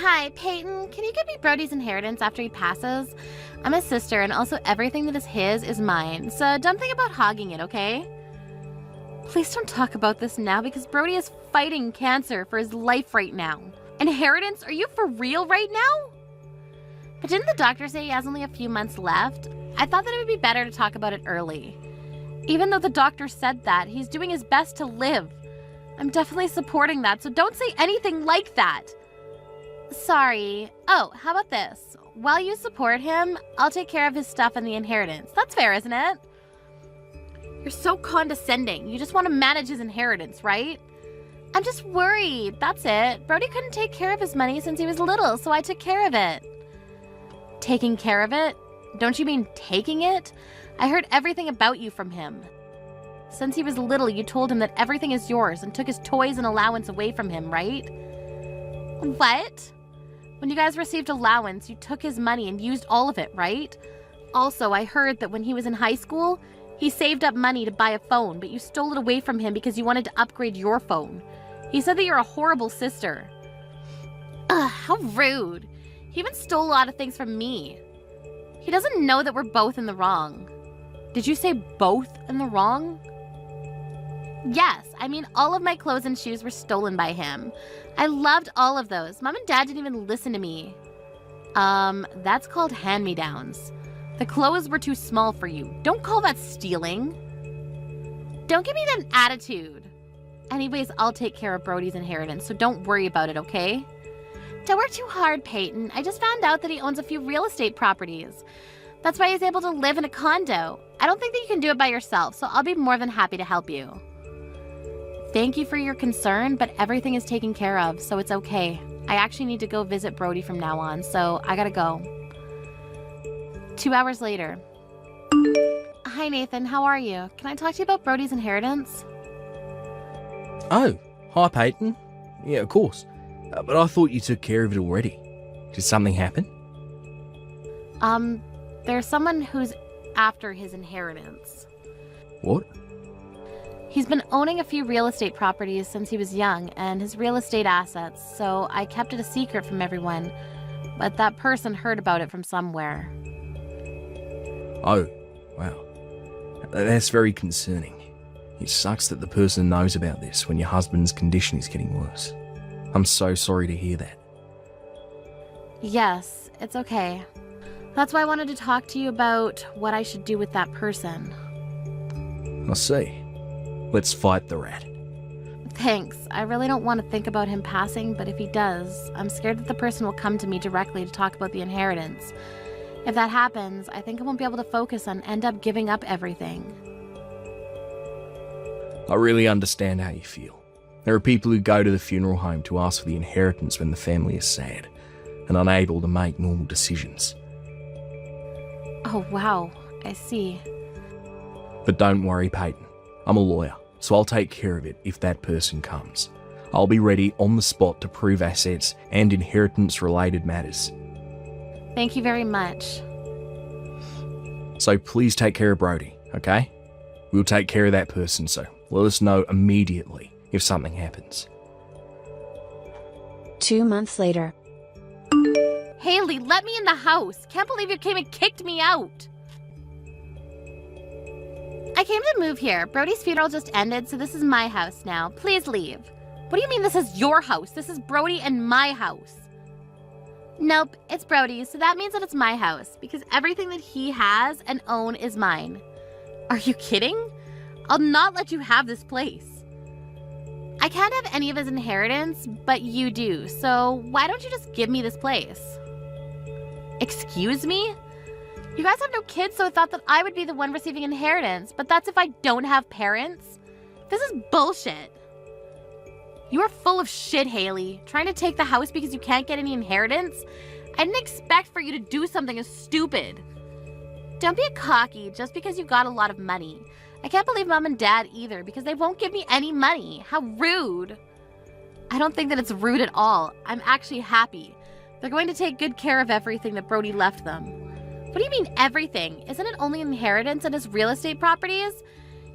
Hi, Peyton. Can you give me Brody's inheritance after he passes? I'm his sister, and also everything that is his is mine, so don't think about hogging it, okay? Please don't talk about this now because Brody is fighting cancer for his life right now. Inheritance? Are you for real right now? But didn't the doctor say he has only a few months left? I thought that it would be better to talk about it early. Even though the doctor said that, he's doing his best to live. I'm definitely supporting that, so don't say anything like that. Sorry. Oh, how about this? While you support him, I'll take care of his stuff and the inheritance. That's fair, isn't it? You're so condescending. You just want to manage his inheritance, right? I'm just worried. That's it. Brody couldn't take care of his money since he was little, so I took care of it. Taking care of it? Don't you mean taking it? I heard everything about you from him. Since he was little, you told him that everything is yours and took his toys and allowance away from him, right? What? When you guys received allowance, you took his money and used all of it, right? Also, I heard that when he was in high school, he saved up money to buy a phone, but you stole it away from him because you wanted to upgrade your phone. He said that you're a horrible sister. Ugh, how rude. He even stole a lot of things from me. He doesn't know that we're both in the wrong. Did you say both in the wrong? Yes, I mean all of my clothes and shoes were stolen by him. I loved all of those. Mom and Dad didn't even listen to me. That's called hand-me-downs. The clothes were too small for you. Don't call that stealing. Don't give me that attitude. Anyways, I'll take care of Brody's inheritance, so don't worry about it, okay? Don't work too hard, Peyton. I just found out that he owns a few real estate properties. That's why he's able to live in a condo. I don't think that you can do it by yourself, so I'll be more than happy to help you. Thank you for your concern, but everything is taken care of, so it's okay. I actually need to go visit Brody from now on, so I gotta go. 2 hours later. Hi, Nathan. How are you? Can I talk to you about Brody's inheritance? Oh, hi, Peyton. Yeah, of course. But I thought you took care of it already. Did something happen? There's someone who's after his inheritance. What? He's been owning a few real estate properties since he was young, and his real estate assets, so I kept it a secret from everyone. But that person heard about it from somewhere. Oh, wow. That's very concerning. It sucks that the person knows about this when your husband's condition is getting worse. I'm so sorry to hear that. Yes, it's okay. That's why I wanted to talk to you about what I should do with that person. I see. Let's fight the rat. Thanks. I really don't want to think about him passing, but if he does, I'm scared that the person will come to me directly to talk about the inheritance. If that happens, I think I won't be able to focus and end up giving up everything. I really understand how you feel. There are people who go to the funeral home to ask for the inheritance when the family is sad and unable to make normal decisions. Oh, wow. I see. But don't worry, Peyton. I'm a lawyer, so I'll take care of it if that person comes. I'll be ready on the spot to prove assets and inheritance-related matters. Thank you very much. So please take care of Brody, okay? We'll take care of that person, so let us know immediately if something happens. 2 months later. Haley, let me in the house. Can't believe you came and kicked me out. I came to move here. Brody's funeral just ended, so this is my house now. Please leave. What do you mean this is your house? This is Brody and my house. Nope, it's Brody's, so that means that it's my house, because everything that he has and own is mine. Are you kidding? I'll not let you have this place. I can't have any of his inheritance, but you do, so why don't you just give me this place? Excuse me? You guys have no kids, so I thought that I would be the one receiving inheritance, but that's if I don't have parents? This is bullshit. You are full of shit, Haley. Trying to take the house because you can't get any inheritance? I didn't expect for you to do something as stupid. Don't be cocky just because you got a lot of money. I can't believe Mom and Dad either because they won't give me any money. How rude. I don't think that it's rude at all. I'm actually happy. They're going to take good care of everything that Brody left them. What do you mean everything? Isn't it only inheritance and his real estate properties?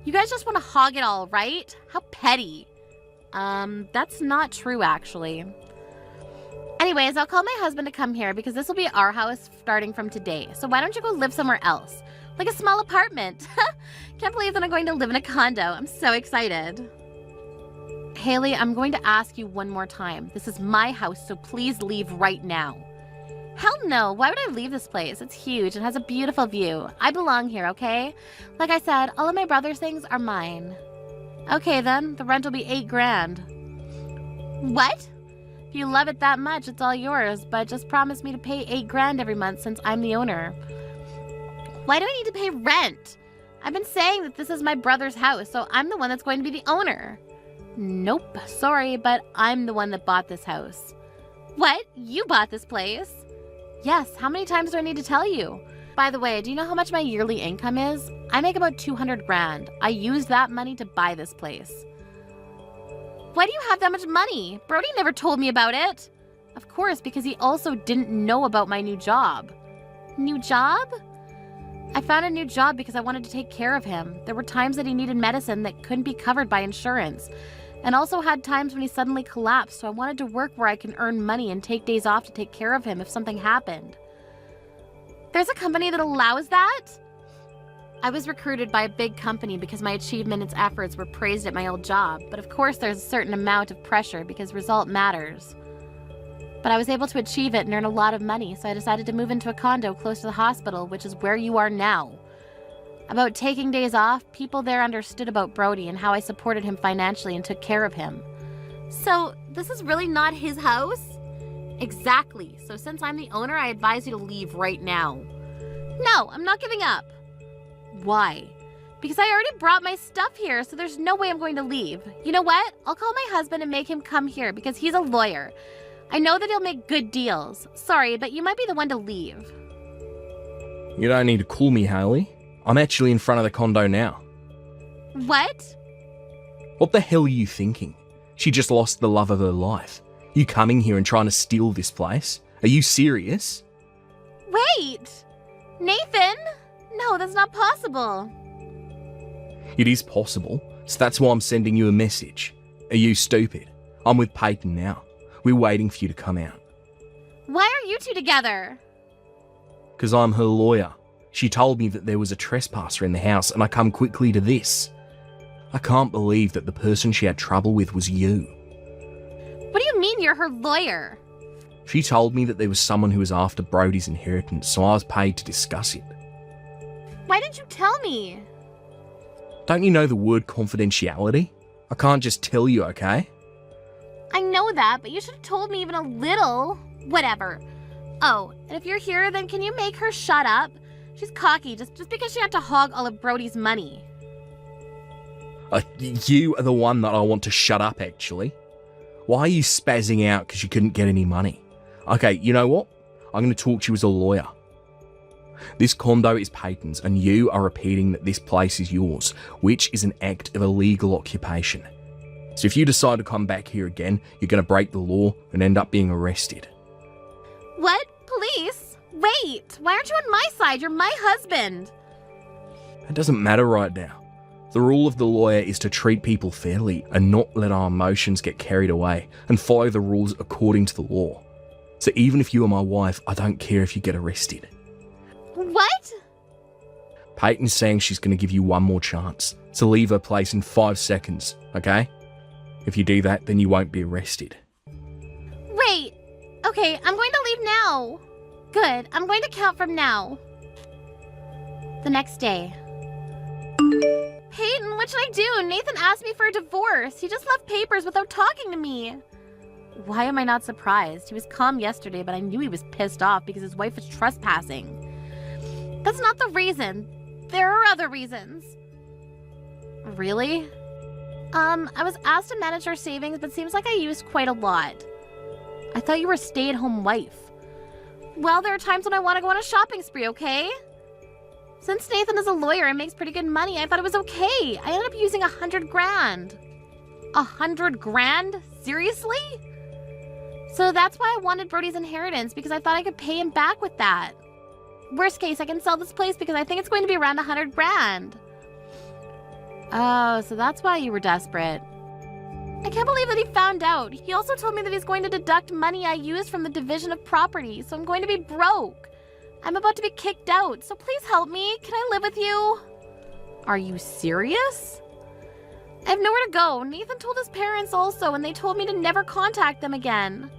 You guys just want to hog it all, right? How petty. That's not true, actually. Anyways, I'll call my husband to come here because this will be our house starting from today. So why don't you go live somewhere else? Like a small apartment. Can't believe that I'm going to live in a condo. I'm so excited. Haley, I'm going to ask you one more time. This is my house, so please leave right now. Hell no. Why would I leave this place? It's huge and has a beautiful view. I belong here, okay? Like I said, all of my brother's things are mine. Okay then, the rent will be $8,000. What? If you love it that much, it's all yours, but just promise me to pay $8,000 every month since I'm the owner. Why do I need to pay rent? I've been saying that this is my brother's house, so I'm the one that's going to be the owner. Nope, sorry, but I'm the one that bought this house. What? You bought this place? Yes, how many times do I need to tell you? By the way, do you know how much my yearly income is? I make about $200,000. I used that money to buy this place. Why do you have that much money? Brody never told me about it. Of course, because he also didn't know about my new job. New job? I found a new job because I wanted to take care of him. There were times that he needed medicine that couldn't be covered by insurance, and also had times when he suddenly collapsed, so I wanted to work where I can earn money and take days off to take care of him if something happened. There's a company that allows that? I was recruited by a big company because my achievement and efforts were praised at my old job, but of course there's a certain amount of pressure because result matters. But I was able to achieve it and earn a lot of money, so I decided to move into a condo close to the hospital, which is where you are now. About taking days off, people there understood about Brody and how I supported him financially and took care of him. So, this is really not his house? Exactly. So since I'm the owner, I advise you to leave right now. No, I'm not giving up. Why? Because I already brought my stuff here, so there's no way I'm going to leave. You know what? I'll call my husband and make him come here because he's a lawyer. I know that he'll make good deals. Sorry, but you might be the one to leave. You don't need to call me, Haley. I'm actually in front of the condo now. What? What the hell are you thinking? She just lost the love of her life. You coming here and trying to steal this place? Are you serious? Wait! Nathan? No, that's not possible. It is possible, so that's why I'm sending you a message. Are you stupid? I'm with Peyton now. We're waiting for you to come out. Why are you two together? Because I'm her lawyer. She told me that there was a trespasser in the house and I come quickly to this. I can't believe that the person she had trouble with was you. What do you mean you're her lawyer? She told me that there was someone who was after Brody's inheritance, so I was paid to discuss it. Why didn't you tell me? Don't you know the word confidentiality? I can't just tell you, okay? I know that, but you should have told me even a little. Whatever. Oh, and if you're here, then can you make her shut up? She's cocky just because she had to hog all of Brody's money. You are the one that I want to shut up, actually. Why are you spazzing out because you couldn't get any money? Okay, you know what? I'm going to talk to you as a lawyer. This condo is Peyton's, and you are repeating that this place is yours, which is an act of illegal occupation. So if you decide to come back here again, you're going to break the law and end up being arrested. What? Police? Wait, why aren't you on my side? You're my husband. It doesn't matter right now. The rule of the lawyer is to treat people fairly and not let our emotions get carried away and follow the rules according to the law. So even if you are my wife, I don't care if you get arrested. What? Peyton's saying she's going to give you one more chance to leave her place in 5 seconds, okay? If you do that, then you won't be arrested. Wait. Okay, I'm going to leave now. Good, I'm going to count from now. The next day. Peyton, what should I do? Nathan asked me for a divorce. He just left papers without talking to me. Why am I not surprised? He was calm yesterday, but I knew he was pissed off because his wife was trespassing. That's not the reason. There are other reasons. Really? I was asked to manage our savings, but seems like I used quite a lot. I thought you were a stay-at-home wife. Well, there are times when I want to go on a shopping spree, okay? Since Nathan is a lawyer and makes pretty good money, I thought it was okay. I ended up using $100,000. $100,000? Seriously? So that's why I wanted Brody's inheritance, because I thought I could pay him back with that. Worst case, I can sell this place because I think it's going to be around $100,000. Oh, so that's why you were desperate. I can't believe that he found out. He also told me that he's going to deduct money I used from the division of property, so I'm going to be broke. I'm about to be kicked out, so please help me. Can I live with you? Are you serious? I have nowhere to go. Nathan told his parents also, and they told me to never contact them again.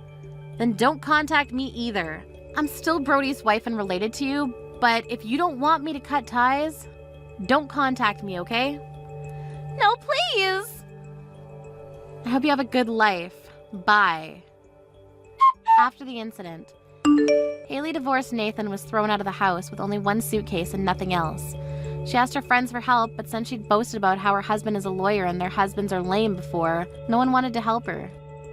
Then don't contact me either. I'm still Brody's wife and related to you, but if you don't want me to cut ties, don't contact me, okay? No, please! I hope you have a good life. Bye. After the incident, Haley divorced Nathan was thrown out of the house with only one suitcase and nothing else. She asked her friends for help, but since she'd boasted about how her husband is a lawyer and their husbands are lame before, no one wanted to help her.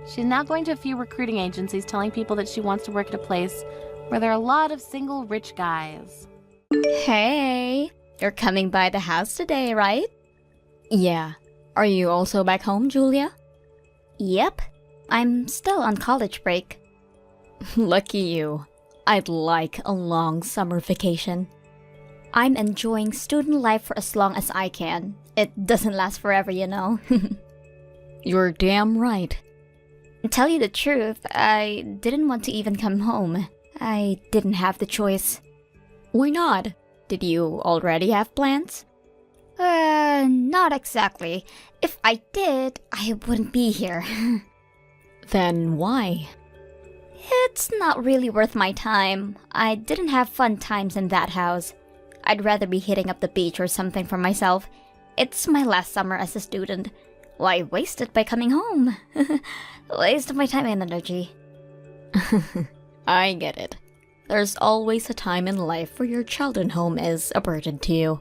She's now going to a few recruiting agencies telling people that she wants to work at a place where there are a lot of single rich guys. Hey, you're coming by the house today, right? Yeah. Are you also back home, Julia? Yep. I'm still on college break. Lucky you. I'd like a long summer vacation. I'm enjoying student life for as long as I can. It doesn't last forever, you know. You're damn right. To tell you the truth, I didn't want to even come home. I didn't have the choice. Why not? Did you already have plans? Not exactly. If I did, I wouldn't be here. Then why? It's not really worth my time. I didn't have fun times in that house. I'd rather be hitting up the beach or something for myself. It's my last summer as a student. Why waste it by coming home? Waste of my time and energy. I get it. There's always a time in life where your childhood home is a burden to you.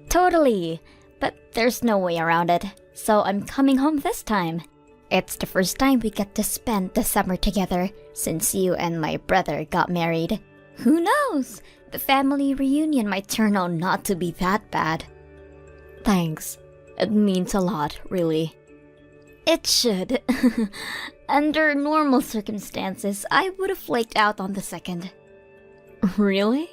Totally. But there's no way around it. So I'm coming home this time. It's the first time we get to spend the summer together since you and my brother got married. Who knows? The family reunion might turn out not to be that bad. Thanks. It means a lot, really. It should. Under normal circumstances, I would have flaked out on the second. Really?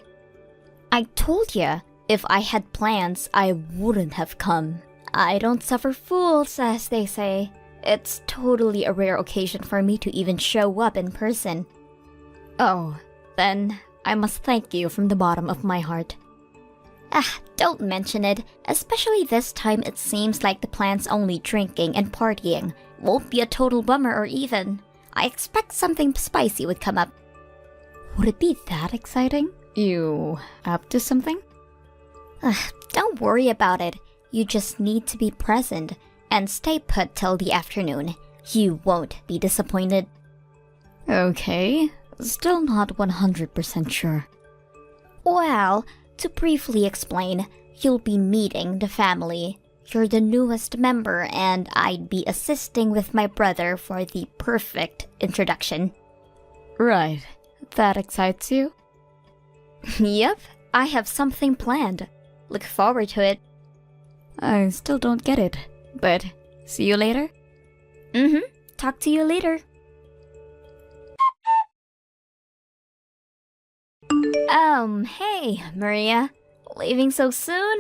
I told ya, if I had plans, I wouldn't have come. I don't suffer fools, as they say. It's totally a rare occasion for me to even show up in person. Oh, then I must thank you from the bottom of my heart. Don't mention it. Especially this time it seems like the plan's only drinking and partying. Won't be a total bummer or even. I expect something spicy would come up. Would it be that exciting? You up to something? Don't worry about it. You just need to be present and stay put till the afternoon. You won't be disappointed. Okay, still not 100% sure. Well, to briefly explain, you'll be meeting the family. You're the newest member and I'd be assisting with my brother for the perfect introduction. Right. That excites you? Yep, I have something planned. Look forward to it. I still don't get it, but see you later? Talk to you later. Hey, Maria. Leaving so soon?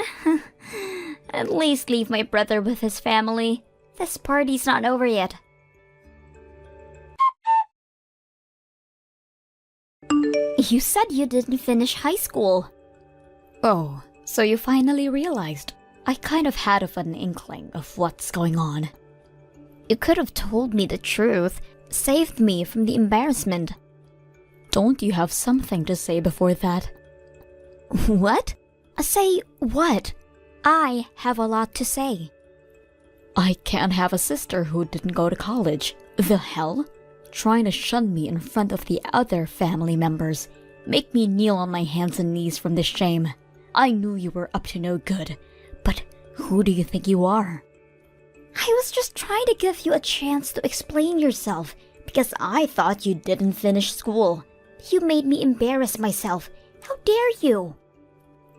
At least leave my brother with his family. This party's not over yet. You said you didn't finish high school. Oh, so you finally realized. I kind of had an inkling of what's going on. You could have told me the truth, saved me from the embarrassment. Don't you have something to say before that? What? Say what? I have a lot to say. I can't have a sister who didn't go to college. The hell? Trying to shun me in front of the other family members. Make me kneel on my hands and knees from the shame. I knew you were up to no good. But who do you think you are? I was just trying to give you a chance to explain yourself because I thought you didn't finish school. You made me embarrass myself. How dare you?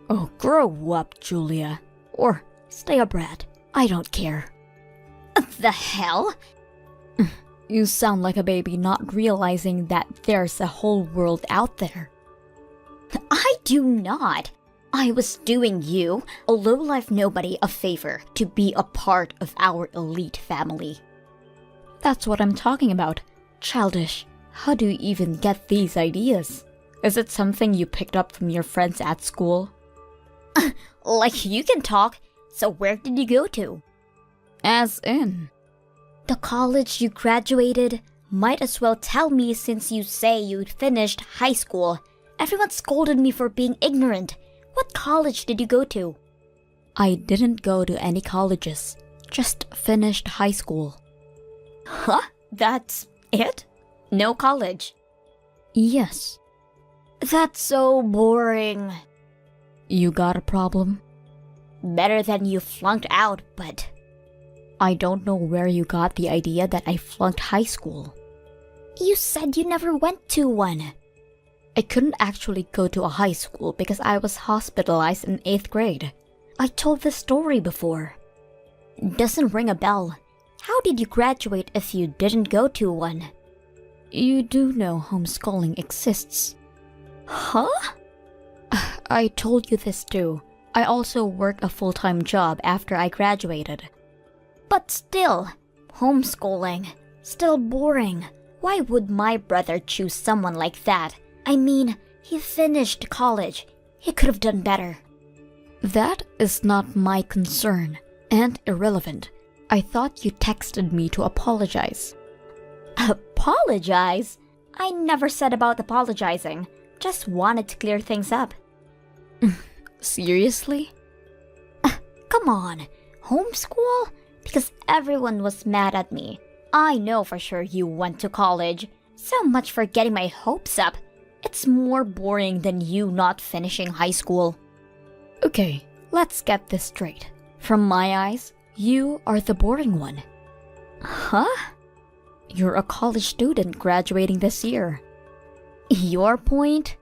Oh, grow up, Julia. Or stay a brat. I don't care. The hell? You sound like a baby not realizing that there's a whole world out there. I do not. I was doing you, a low-life nobody, a favor to be a part of our elite family. That's what I'm talking about. Childish. How do you even get these ideas? Is it something you picked up from your friends at school? Like you can talk, so where did you go to? As in? The college you graduated. Might as well tell me since you say you'd finished high school. Everyone scolded me for being ignorant. What college did you go to? I didn't go to any colleges. Just finished high school. Huh? That's it? No college? Yes. That's so boring. You got a problem? Better than you flunked out, but... I don't know where you got the idea that I flunked high school. You said you never went to one. I couldn't actually go to a high school because I was hospitalized in 8th grade. I told this story before. Doesn't ring a bell. How did you graduate if you didn't go to one? You do know homeschooling exists. Huh? I told you this too. I also worked a full-time job after I graduated. But still, homeschooling. Still boring. Why would my brother choose someone like that? I mean, he finished college. He could have done better. That is not my concern, and irrelevant. I thought you texted me to apologize. Apologize? I never said about apologizing. Just wanted to clear things up. Seriously? Come on, homeschool? Because everyone was mad at me. I know for sure you went to college. So much for getting my hopes up. It's more boring than you not finishing high school. Okay, let's get this straight. From my eyes, you are the boring one. Huh? You're a college student graduating this year. Your point?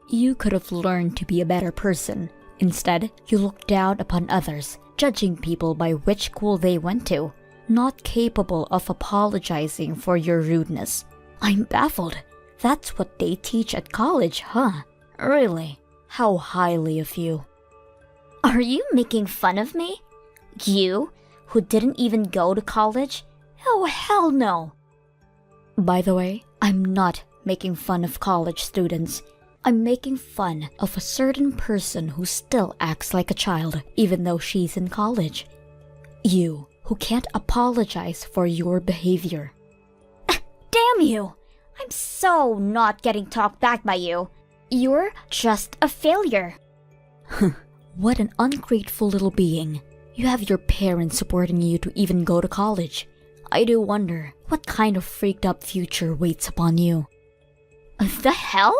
You could have learned to be a better person. Instead, you look down upon others, judging people by which school they went to, not capable of apologizing for your rudeness. I'm baffled. That's what they teach at college, huh? Really? How highly of you. Are you making fun of me? You, who didn't even go to college? Oh, hell no. By the way, I'm not making fun of college students. I'm making fun of a certain person who still acts like a child, even though she's in college. You, who can't apologize for your behavior. Damn you! I'm so not getting talked back by you. You're just a failure. What an ungrateful little being. You have your parents supporting you to even go to college. I do wonder what kind of freaked up future waits upon you. The hell?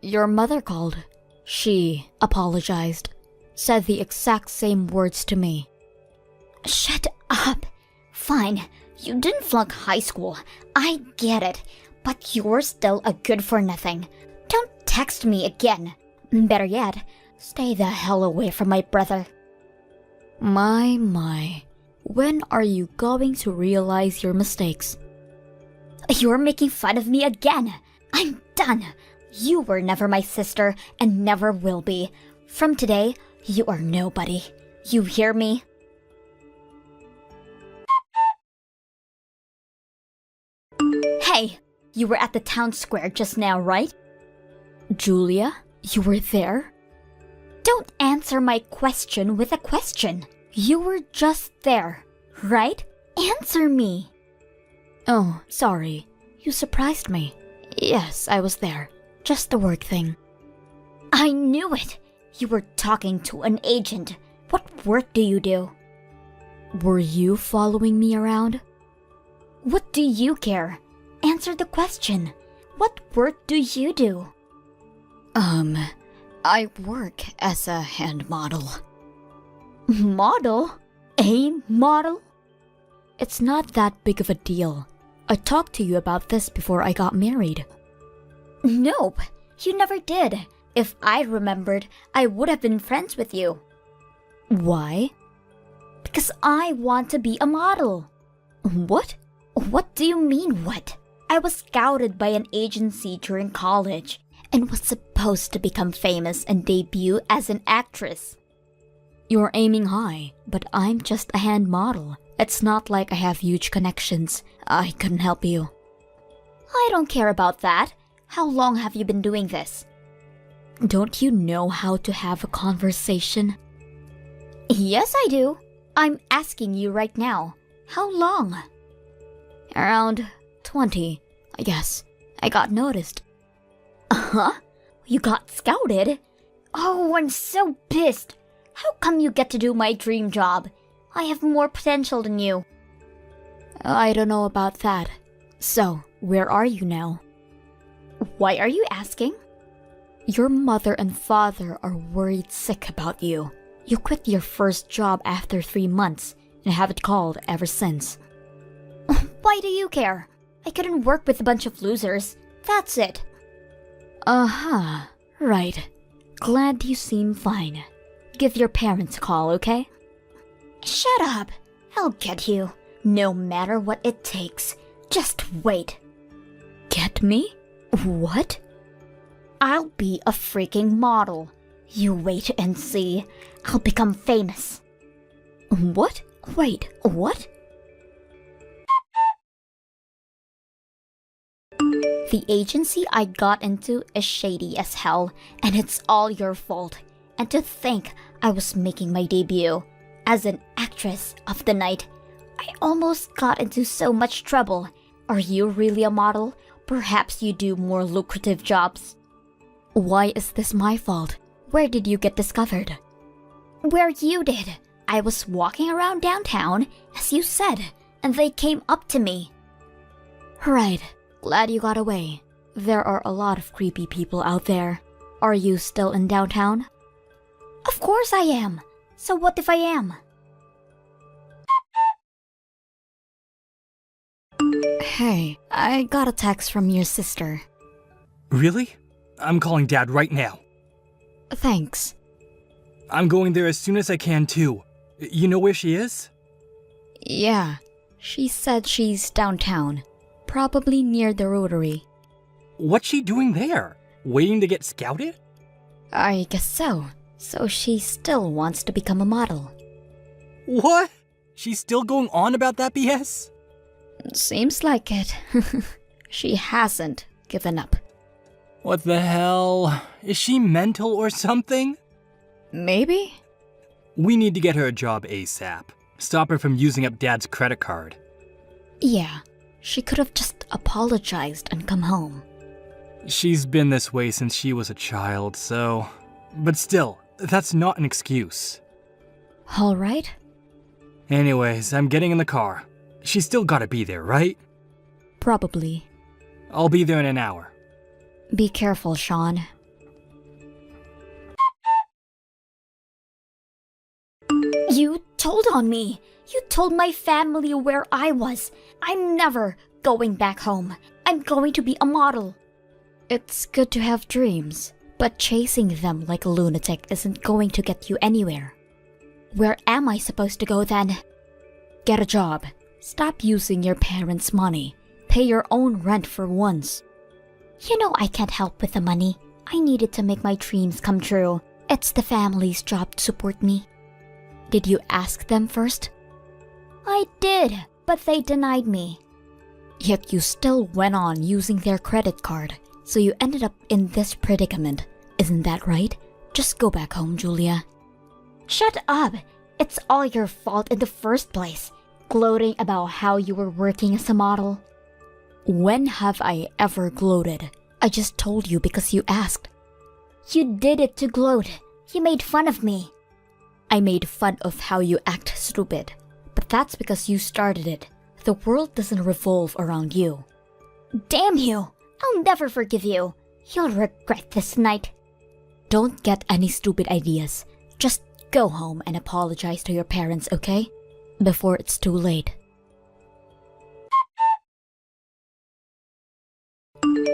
Your mother called. She apologized. Said the exact same words to me. Shut up. Fine, you didn't flunk high school. I get it. But you're still a good-for-nothing. Don't text me again. Better yet, stay the hell away from my brother. My. When are you going to realize your mistakes? You're making fun of me again. I'm done. You were never my sister and never will be. From today, you are nobody. You hear me? Hey! You were at the town square just now, right? Julia, you were there? Don't answer my question with a question. You were just there, right? Answer me. Oh, sorry. You surprised me. Yes, I was there. Just the work thing. I knew it. You were talking to an agent. What work do you do? Were you following me around? What do you care? Answer the question. What work do you do? I work as a hand model. Model? A model? It's not that big of a deal. I talked to you about this before I got married. Nope, you never did. If I remembered, I would have been friends with you. Why? Because I want to be a model. What? What do you mean, what? I was scouted by an agency during college and was supposed to become famous and debut as an actress. You're aiming high, but I'm just a hand model. It's not like I have huge connections. I couldn't help you. I don't care about that. How long have you been doing this? Don't you know how to have a conversation? Yes, I do. I'm asking you right now. How long? Around 20, I guess. I got noticed. Huh? You got scouted? Oh, I'm so pissed. How come you get to do my dream job? I have more potential than you. I don't know about that. So, where are you now? Why are you asking? Your mother and father are worried sick about you. You quit your first job after 3 months and haven't called ever since. Why do you care? I couldn't work with a bunch of losers. That's it. Uh-huh. Right. Glad you seem fine. Give your parents a call, okay? Shut up. I'll get you. No matter what it takes. Just wait. Get me? What? I'll be a freaking model. You wait and see. I'll become famous. What? Wait, what? The agency I got into is shady as hell, and it's all your fault. And to think I was making my debut as an actress of the night. I almost got into so much trouble. Are you really a model? Perhaps you do more lucrative jobs. Why is this my fault? Where did you get discovered? Where you did. I was walking around downtown, as you said, and they came up to me. Right. Glad you got away. There are a lot of creepy people out there. Are you still in downtown? Of course I am. So what if I am? Hey, I got a text from your sister. Really? I'm calling Dad right now. Thanks. I'm going there as soon as I can too. You know where she is? Yeah, she said she's downtown. Probably near the Rotary. What's she doing there? Waiting to get scouted? I guess so. So she still wants to become a model. What? She's still going on about that BS? Seems like it. She hasn't given up. What the hell? Is she mental or something? Maybe? We need to get her a job ASAP. Stop her from using up Dad's credit card. Yeah, she could have just apologized and come home. She's been this way since she was a child, so... But still, that's not an excuse. All right. Anyways, I'm getting in the car. She's still gotta be there, right? Probably. I'll be there in an hour. Be careful, Sean. You told on me. You told my family where I was. I'm never going back home. I'm going to be a model. It's good to have dreams, but chasing them like a lunatic isn't going to get you anywhere. Where am I supposed to go then? Get a job. Stop using your parents' money. Pay your own rent for once. You know I can't help with the money. I need it to make my dreams come true. It's the family's job to support me. Did you ask them first? I did, but they denied me. Yet you still went on using their credit card, so you ended up in this predicament. Isn't that right? Just go back home, Julia. Shut up! It's all your fault in the first place. Gloating about how you were working as a model. When have I ever gloated? I just told you because you asked. You did it to gloat. You made fun of me. I made fun of how you act stupid. But that's because you started it. The world doesn't revolve around you. Damn you! I'll never forgive you. You'll regret this night. Don't get any stupid ideas. Just go home and apologize to your parents, okay? Before it's too late.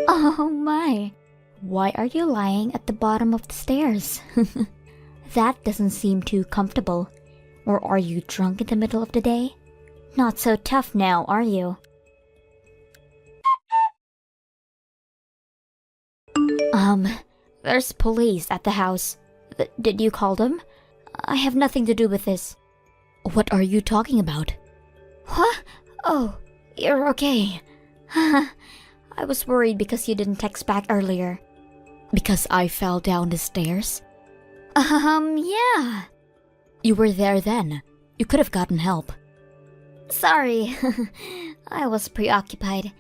Oh my. Why are you lying at the bottom of the stairs? That doesn't seem too comfortable. Or are you drunk in the middle of the day? Not so tough now, are you? There's police at the house. Did you call them? I have nothing to do with this. What are you talking about? What? Oh, you're okay. I was worried because you didn't text back earlier. Because I fell down the stairs? Yeah. You were there then. You could have gotten help. Sorry. I was preoccupied.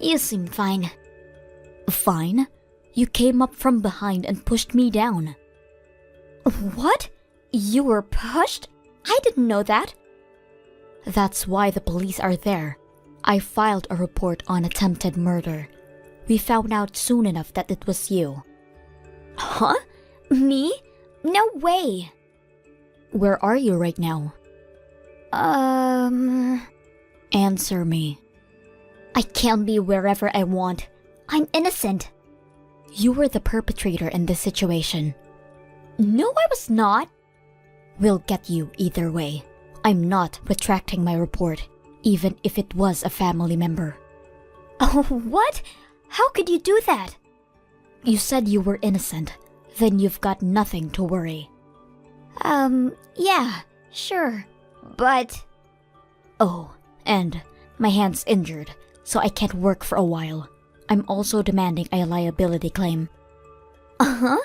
You seem fine. Fine? You came up from behind and pushed me down. What? You were pushed? I didn't know that. That's why the police are there. I filed a report on attempted murder. We found out soon enough that it was you. Huh? Me? No way. Where are you right now? Answer me. I can't be wherever I want. I'm innocent. You were the perpetrator in this situation. No, I was not. We'll get you either way. I'm not retracting my report, even if it was a family member. Oh, what? How could you do that? You said you were innocent. Then you've got nothing to worry. Yeah, sure. But... Oh, and my hand's injured, so I can't work for a while. I'm also demanding a liability claim. Uh-huh?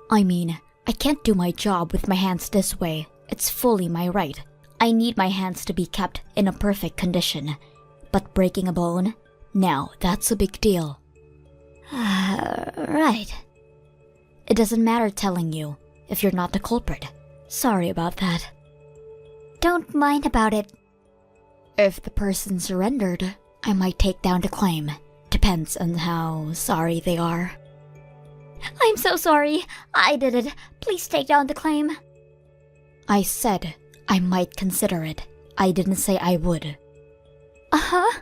I mean, I can't do my job with my hands this way. It's fully my right. I need my hands to be kept in a perfect condition. But breaking a bone? Now, that's a big deal. Right. It doesn't matter telling you if you're not the culprit. Sorry about that. Don't mind about it. If the person surrendered, I might take down the claim. Depends on how sorry they are. I'm so sorry. I did it. Please take down the claim. I said I might consider it. I didn't say I would. Uh-huh.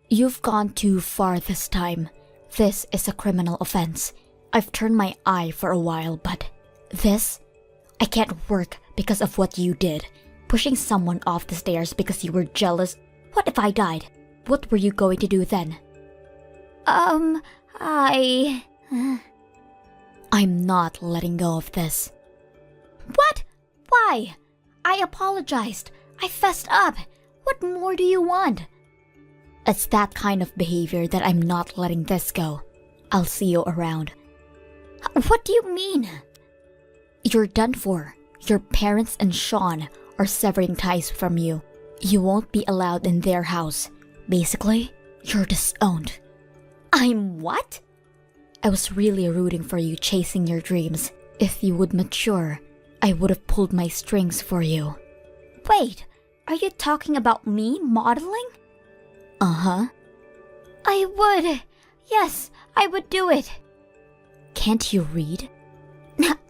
You've gone too far this time. This is a criminal offense. I've turned my eye for a while, but this? I can't work because of what you did. Pushing someone off the stairs because you were jealous. What if I died? What were you going to do then? I'm not letting go of this. What? Why? I apologized. I fessed up. What more do you want? It's that kind of behavior that I'm not letting this go. I'll see you around. What do you mean? You're done for. Your parents and Sean are severing ties from you. You won't be allowed in their house. Basically, you're disowned. I'm what? I was really rooting for you chasing your dreams. If you would mature, I would have pulled my strings for you. Wait, are you talking about me modeling? Uh-huh. I would. Yes, I would do it. Can't you read?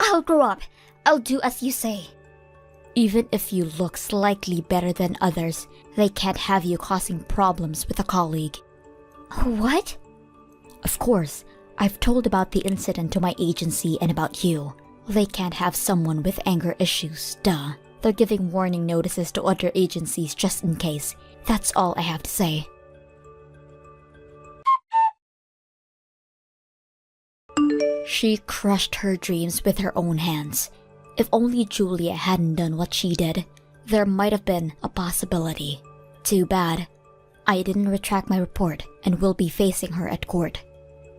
I'll grow up. I'll do as you say. Even if you look slightly better than others, they can't have you causing problems with a colleague. What? Of course, I've told about the incident to my agency and about you. They can't have someone with anger issues, duh. They're giving warning notices to other agencies just in case. That's all I have to say. She crushed her dreams with her own hands. If only Julia hadn't done what she did, there might have been a possibility. Too bad. I didn't retract my report and will be facing her at court.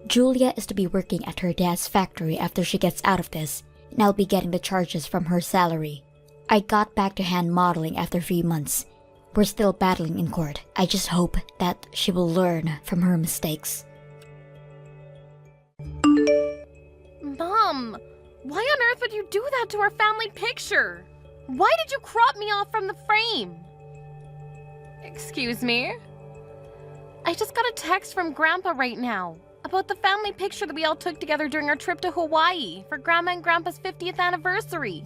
Julia is to be working at her dad's factory after she gets out of this, and I'll be getting the charges from her salary. I got back to hand modeling after 3 months. We're still battling in court. I just hope that she will learn from her mistakes. Mom, why on earth would you do that to our family picture? Why did you crop me off from the frame? Excuse me? I just got a text from Grandpa right now about the family picture that we all took together during our trip to Hawaii for Grandma and Grandpa's 50th anniversary.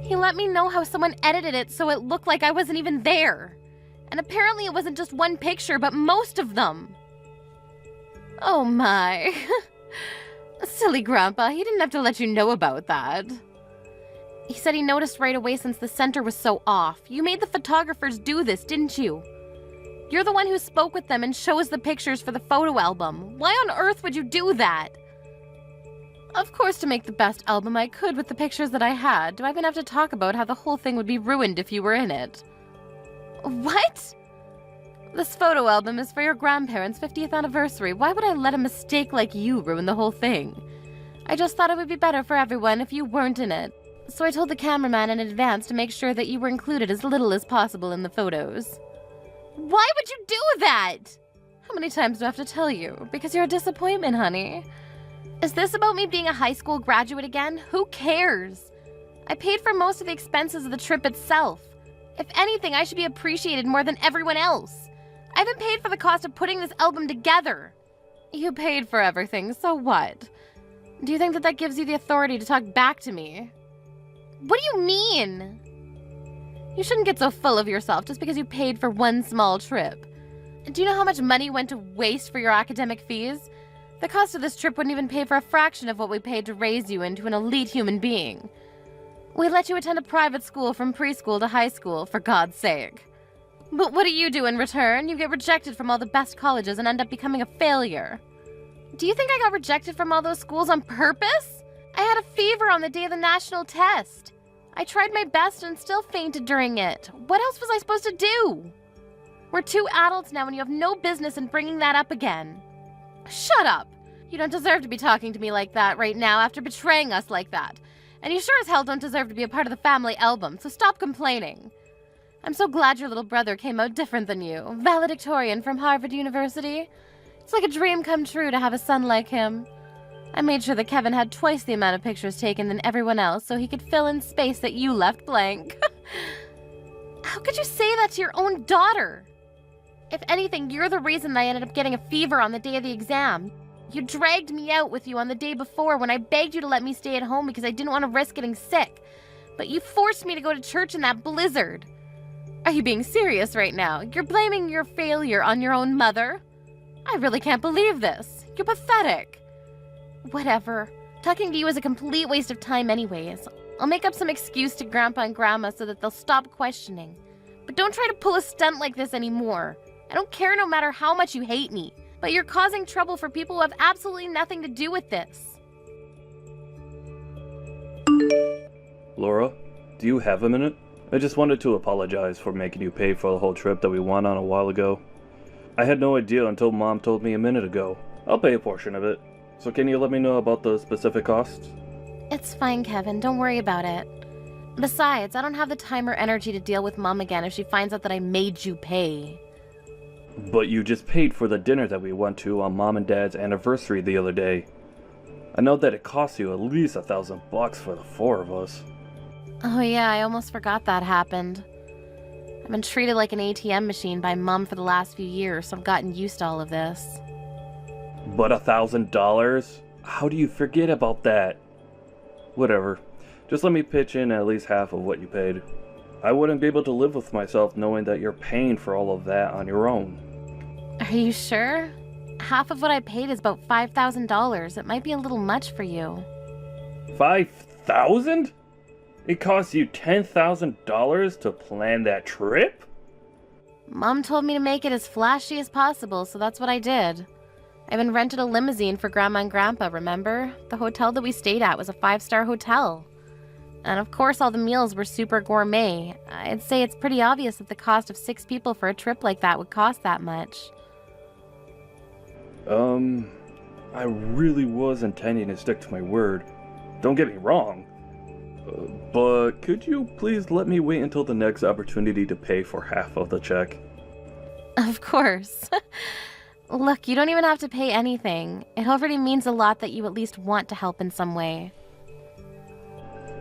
He let me know how someone edited it so it looked like I wasn't even there. And apparently it wasn't just one picture, but most of them. Oh my. Silly Grandpa, he didn't have to let you know about that. He said he noticed right away since the center was so off. You made the photographers do this, didn't you? You're the one who spoke with them and shows the pictures for the photo album. Why on earth would you do that? Of course, to make the best album I could with the pictures that I had. Do I even have to talk about how the whole thing would be ruined if you were in it? What? This photo album is for your grandparents' 50th anniversary. Why would I let a mistake like you ruin the whole thing? I just thought it would be better for everyone if you weren't in it. So I told the cameraman in advance to make sure that you were included as little as possible in the photos. Why would you do that? How many times do I have to tell you? Because you're a disappointment, honey. Is this about me being a high school graduate again? Who cares? I paid for most of the expenses of the trip itself. If anything, I should be appreciated more than everyone else. I haven't paid for the cost of putting this album together. You paid for everything, so what? Do you think that gives you the authority to talk back to me? What do you mean? You shouldn't get so full of yourself just because you paid for one small trip. Do you know how much money went to waste for your academic fees? The cost of this trip wouldn't even pay for a fraction of what we paid to raise you into an elite human being. We let you attend a private school from preschool to high school, for God's sake. But what do you do in return? You get rejected from all the best colleges and end up becoming a failure. Do you think I got rejected from all those schools on purpose? I had a fever on the day of the national test. I tried my best and still fainted during it. What else was I supposed to do? We're 2 adults now and you have no business in bringing that up again. Shut up! You don't deserve to be talking to me like that right now after betraying us like that. And you sure as hell don't deserve to be a part of the family album, so stop complaining. I'm so glad your little brother came out different than you. Valedictorian from Harvard University. It's like a dream come true to have a son like him. I made sure that Kevin had twice the amount of pictures taken than everyone else so he could fill in space that you left blank. How could you say that to your own daughter? If anything, you're the reason that I ended up getting a fever on the day of the exam. You dragged me out with you on the day before when I begged you to let me stay at home because I didn't want to risk getting sick. But you forced me to go to church in that blizzard. Are you being serious right now? You're blaming your failure on your own mother? I really can't believe this. You're pathetic. Whatever. Talking to you is a complete waste of time anyways. I'll make up some excuse to Grandpa and Grandma so that they'll stop questioning. But don't try to pull a stunt like this anymore. I don't care no matter how much you hate me. But you're causing trouble for people who have absolutely nothing to do with this. Laura, do you have a minute? I just wanted to apologize for making you pay for the whole trip that we went on a while ago. I had no idea until Mom told me a minute ago. I'll pay a portion of it. So can you let me know about the specific costs? It's fine, Kevin. Don't worry about it. Besides, I don't have the time or energy to deal with Mom again if she finds out that I made you pay. But you just paid for the dinner that we went to on Mom and Dad's anniversary the other day. I know that it cost you at least $1,000 for the 4 of us. Oh yeah, I almost forgot that happened. I've been treated like an ATM machine by Mom for the last few years, so I've gotten used to all of this. But $1,000? How do you forget about that? Whatever. Just let me pitch in at least half of what you paid. I wouldn't be able to live with myself knowing that you're paying for all of that on your own. Are you sure? Half of what I paid is about $5,000. It might be a little much for you. $5,000? It cost you $10,000 to plan that trip? Mom told me to make it as flashy as possible, so that's what I did. I even rented a limousine for Grandma and Grandpa, remember? The hotel that we stayed at was a 5-star hotel. And of course all the meals were super gourmet. I'd say it's pretty obvious that the cost of 6 people for a trip like that would cost that much. I really was intending to stick to my word. Don't get me wrong. But could you please let me wait until the next opportunity to pay for half of the check? Of course. Look, you don't even have to pay anything. It already means a lot that you at least want to help in some way.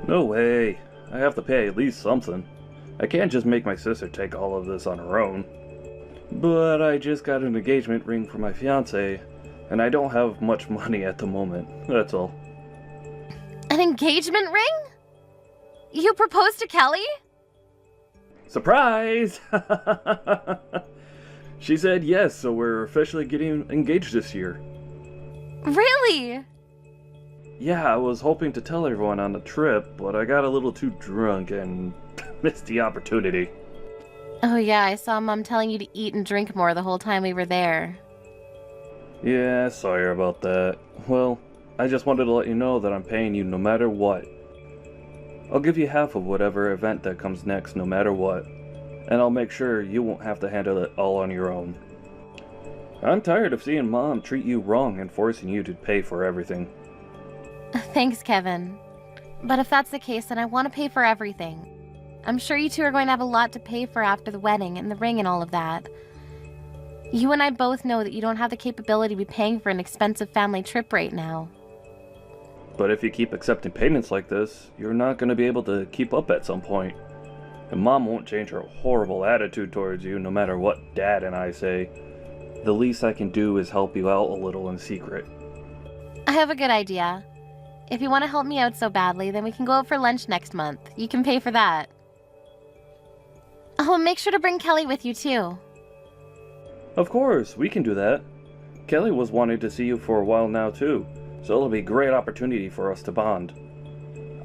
No way. I have to pay at least something. I can't just make my sister take all of this on her own. But I just got an engagement ring for my fiancé, and I don't have much money at the moment. That's all. An engagement ring? You proposed to Kelly? Surprise! She said yes, so we're officially getting engaged this year. Really? Yeah, I was hoping to tell everyone on the trip, but I got a little too drunk and missed the opportunity. Oh yeah, I saw Mom telling you to eat and drink more the whole time we were there. Yeah, sorry about that. Well, I just wanted to let you know that I'm paying you no matter what. I'll give you half of whatever event that comes next no matter what. and I'll make sure you won't have to handle it all on your own. I'm tired of seeing Mom treat you wrong and forcing you to pay for everything. Thanks, Kevin. But if that's the case, then I want to pay for everything. I'm sure you two are going to have a lot to pay for after the wedding and the ring and all of that. You and I both know that you don't have the capability to be paying for an expensive family trip right now. But if you keep accepting payments like this, you're not going to be able to keep up at some point. And Mom won't change her horrible attitude towards you no matter what Dad and I say. The least I can do is help you out a little in secret. I have a good idea. If you want to help me out so badly, then we can go out for lunch next month. You can pay for that. Oh, and make sure to bring Kelly with you too. Of course, we can do that. Kelly was wanting to see you for a while now too, so it'll be a great opportunity for us to bond.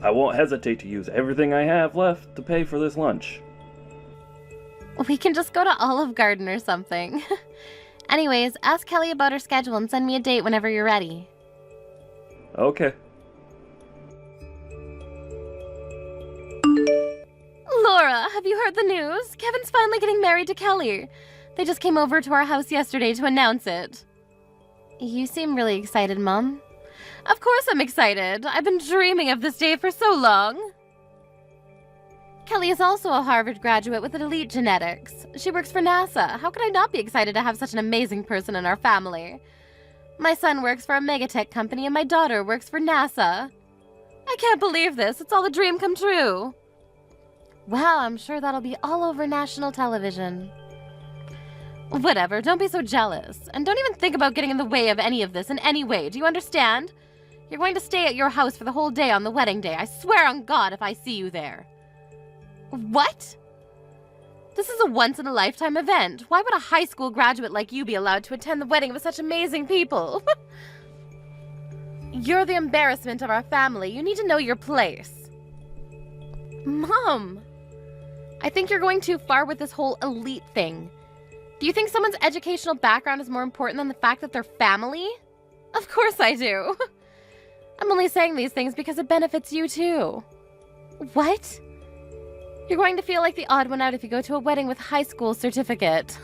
I won't hesitate to use everything I have left to pay for this lunch. We can just go to Olive Garden or something. Anyways, ask Kelly about her schedule and send me a date whenever you're ready. Okay. Laura, have you heard the news? Kevin's finally getting married to Kelly. They just came over to our house yesterday to announce it. You seem really excited, Mom. Of course I'm excited. I've been dreaming of this day for so long. Kelly is also a Harvard graduate with elite genetics. She works for NASA. How could I not be excited to have such an amazing person in our family? My son works for a megatech company and my daughter works for NASA. I can't believe this. It's all a dream come true. Wow, I'm sure that'll be all over national television. Whatever, don't be so jealous. And don't even think about getting in the way of any of this in any way. Do you understand? You're going to stay at your house for the whole day on the wedding day. I swear on God if I see you there. What? This is a once-in-a-lifetime event. Why would a high school graduate like you be allowed to attend the wedding of such amazing people? You're the embarrassment of our family. You need to know your place. Mom, I think you're going too far with this whole elite thing. Do you think someone's educational background is more important than the fact that they're family? Of course I do. I'm only saying these things because it benefits you too. What? You're going to feel like the odd one out if you go to a wedding with high school certificate.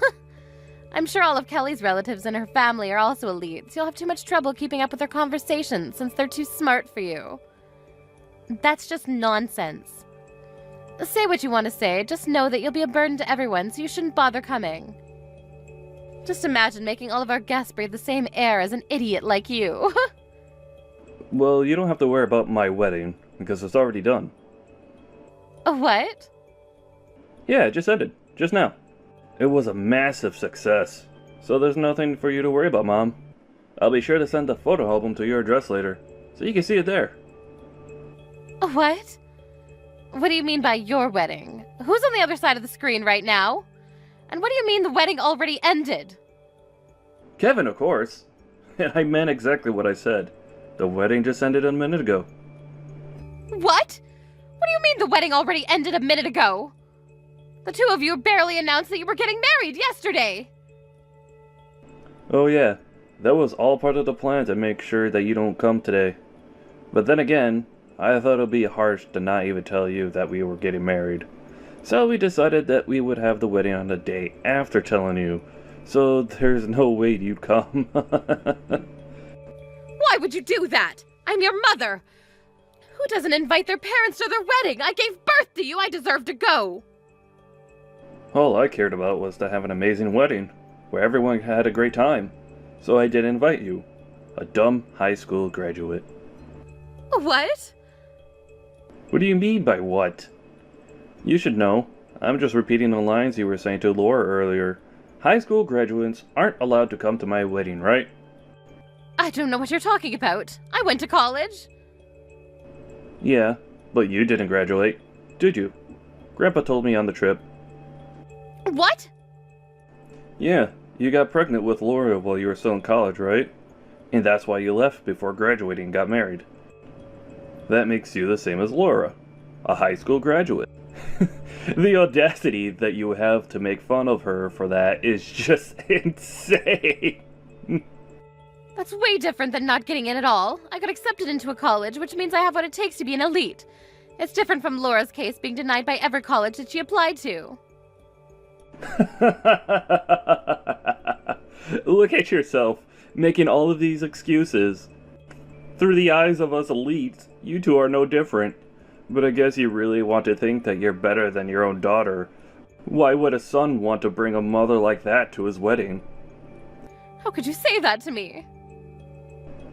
I'm sure all of Kelly's relatives and her family are also elites. You'll have too much trouble keeping up with their conversations since they're too smart for you. That's just nonsense. Say what you want to say, just know that you'll be a burden to everyone, so you shouldn't bother coming. Just imagine making all of our guests breathe the same air as an idiot like you. Well, you don't have to worry about my wedding, because it's already done. What? Yeah, it just ended. Just now. It was a massive success. So there's nothing for you to worry about, Mom. I'll be sure to send the photo album to your address later, so you can see it there. What? What do you mean by your wedding? Who's on the other side of the screen right now? And what do you mean the wedding already ended? Kevin, of course. And I meant exactly what I said. The wedding just ended a minute ago. What? What do you mean the wedding already ended a minute ago? The two of you barely announced that you were getting married yesterday. Oh yeah, that was all part of the plan to make sure that you don't come today. But then again, I thought it would be harsh to not even tell you that we were getting married. So we decided that we would have the wedding on the day after telling you. So there's no way you'd come. Why would you do that? I'm your mother. Who doesn't invite their parents to their wedding? I gave birth to you. I deserve to go. All I cared about was to have an amazing wedding, where everyone had a great time. So I did invite you. A dumb high school graduate. What? What do you mean by what? You should know. I'm just repeating the lines you were saying to Laura earlier. High school graduates aren't allowed to come to my wedding, right? I don't know what you're talking about. I went to college. Yeah, but you didn't graduate, did you? Grandpa told me on the trip. What? Yeah, you got pregnant with Laura while you were still in college, right? And that's why you left before graduating and got married. That makes you the same as Laura, a high school graduate. The audacity that you have to make fun of her for that is just insane. That's way different than not getting in at all. I got accepted into a college, which means I have what it takes to be an elite. It's different from Laura's case being denied by every college that she applied to. Look at yourself, making all of these excuses. Through the eyes of us elites, you two are no different. But I guess you really want to think that you're better than your own daughter. Why would a son want to bring a mother like that to his wedding? How could you say that to me?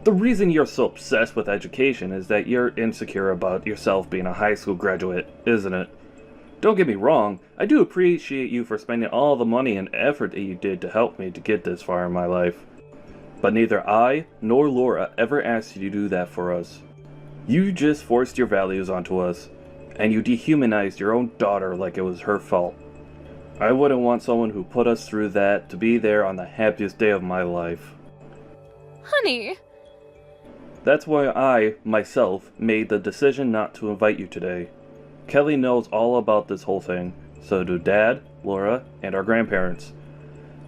The reason you're so obsessed with education is that you're insecure about yourself being a high school graduate, isn't it? Don't get me wrong, I do appreciate you for spending all the money and effort that you did to help me to get this far in my life. But neither I nor Laura ever asked you to do that for us. You just forced your values onto us, and you dehumanized your own daughter like it was her fault. I wouldn't want someone who put us through that to be there on the happiest day of my life. Honey! That's why I, myself, made the decision not to invite you today. Kelly knows all about this whole thing, so do Dad, Laura, and our grandparents.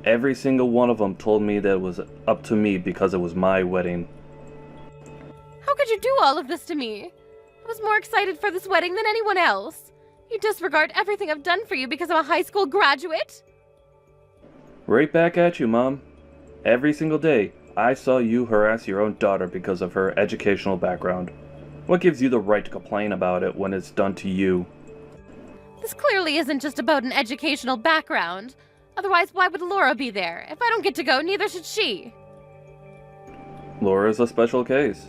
Every single one of them told me that it was up to me because it was my wedding. How could you do all of this to me? I was more excited for this wedding than anyone else. You disregard everything I've done for you because I'm a high school graduate? Right back at you, Mom. Every single day, I saw you harass your own daughter because of her educational background. What gives you the right to complain about it when it's done to you? This clearly isn't just about an educational background. Otherwise, why would Laura be there? If I don't get to go, neither should she. Laura's a special case.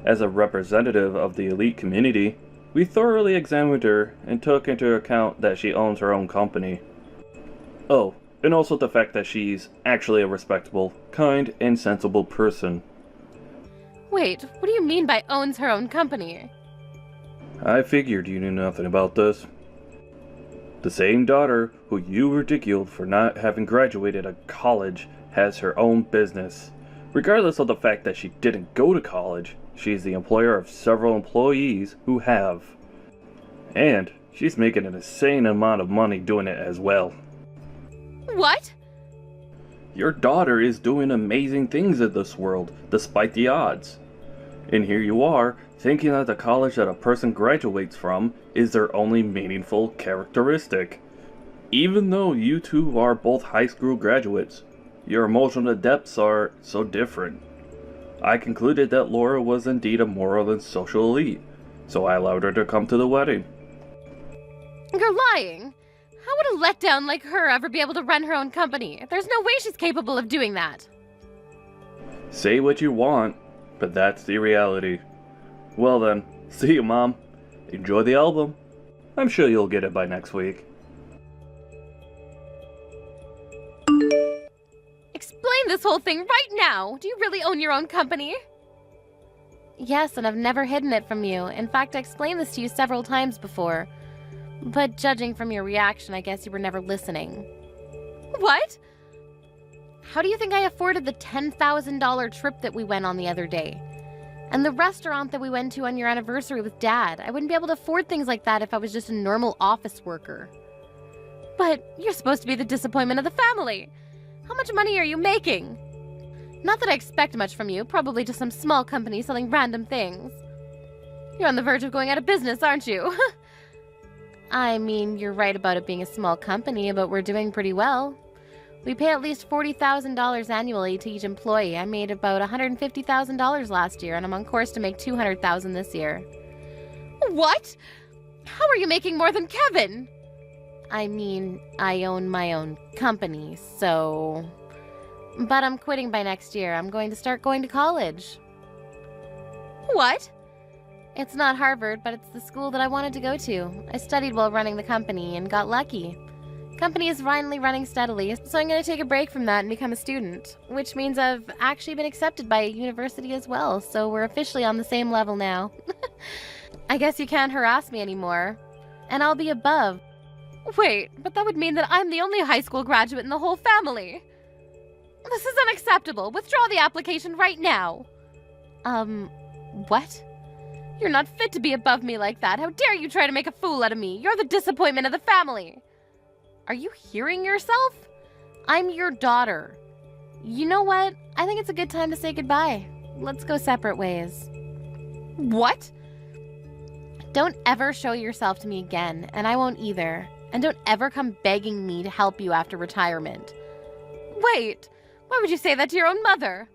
As a representative of the elite community, we thoroughly examined her and took into account that she owns her own company. Oh, and also the fact that she's actually a respectable, kind, and sensible person. Wait, what do you mean by owns her own company? I figured you knew nothing about this. The same daughter who you ridiculed for not having graduated a college has her own business. Regardless of the fact that she didn't go to college, she's the employer of several employees who have. And she's making an insane amount of money doing it as well. What? Your daughter is doing amazing things in this world, despite the odds. And here you are, thinking that the college that a person graduates from is their only meaningful characteristic. Even though you two are both high school graduates, your emotional depths are so different. I concluded that Laura was indeed a moral and social elite, so I allowed her to come to the wedding. You're lying. How would a letdown like her ever be able to run her own company? There's no way she's capable of doing that. Say what you want, but that's the reality. Well then, see you, Mom. Enjoy the album. I'm sure you'll get it by next week. Explain this whole thing right now. Do you really own your own company? Yes, and I've never hidden it from you. In fact, I explained this to you several times before. But judging from your reaction, I guess you were never listening. What? How do you think I afforded the $10,000 trip that we went on the other day? And the restaurant that we went to on your anniversary with Dad? I wouldn't be able to afford things like that if I was just a normal office worker. But you're supposed to be the disappointment of the family. How much money are you making? Not that I expect much from you, probably just some small company selling random things. You're on the verge of going out of business, aren't you? I mean, you're right about it being a small company, but we're doing pretty well. We pay at least $40,000 annually to each employee. I made about $150,000 last year, and I'm on course to make $200,000 this year. What? How are you making more than Kevin? I mean, I own my own company, so... But I'm quitting by next year. I'm going to start going to college. What? It's not Harvard, but it's the school that I wanted to go to. I studied while running the company and got lucky. Company is finally running steadily, so I'm going to take a break from that and become a student. Which means I've actually been accepted by a university as well, so we're officially on the same level now. I guess you can't harass me anymore. And I'll be above. Wait, but that would mean that I'm the only high school graduate in the whole family. This is unacceptable. Withdraw the application right now. What? You're not fit to be above me like that. How dare you try to make a fool out of me? You're the disappointment of the family. Are you hearing yourself? I'm your daughter. You know what? I think it's a good time to say goodbye. Let's go separate ways. What? Don't ever show yourself to me again, and I won't either. And don't ever come begging me to help you after retirement. Wait, why would you say that to your own mother?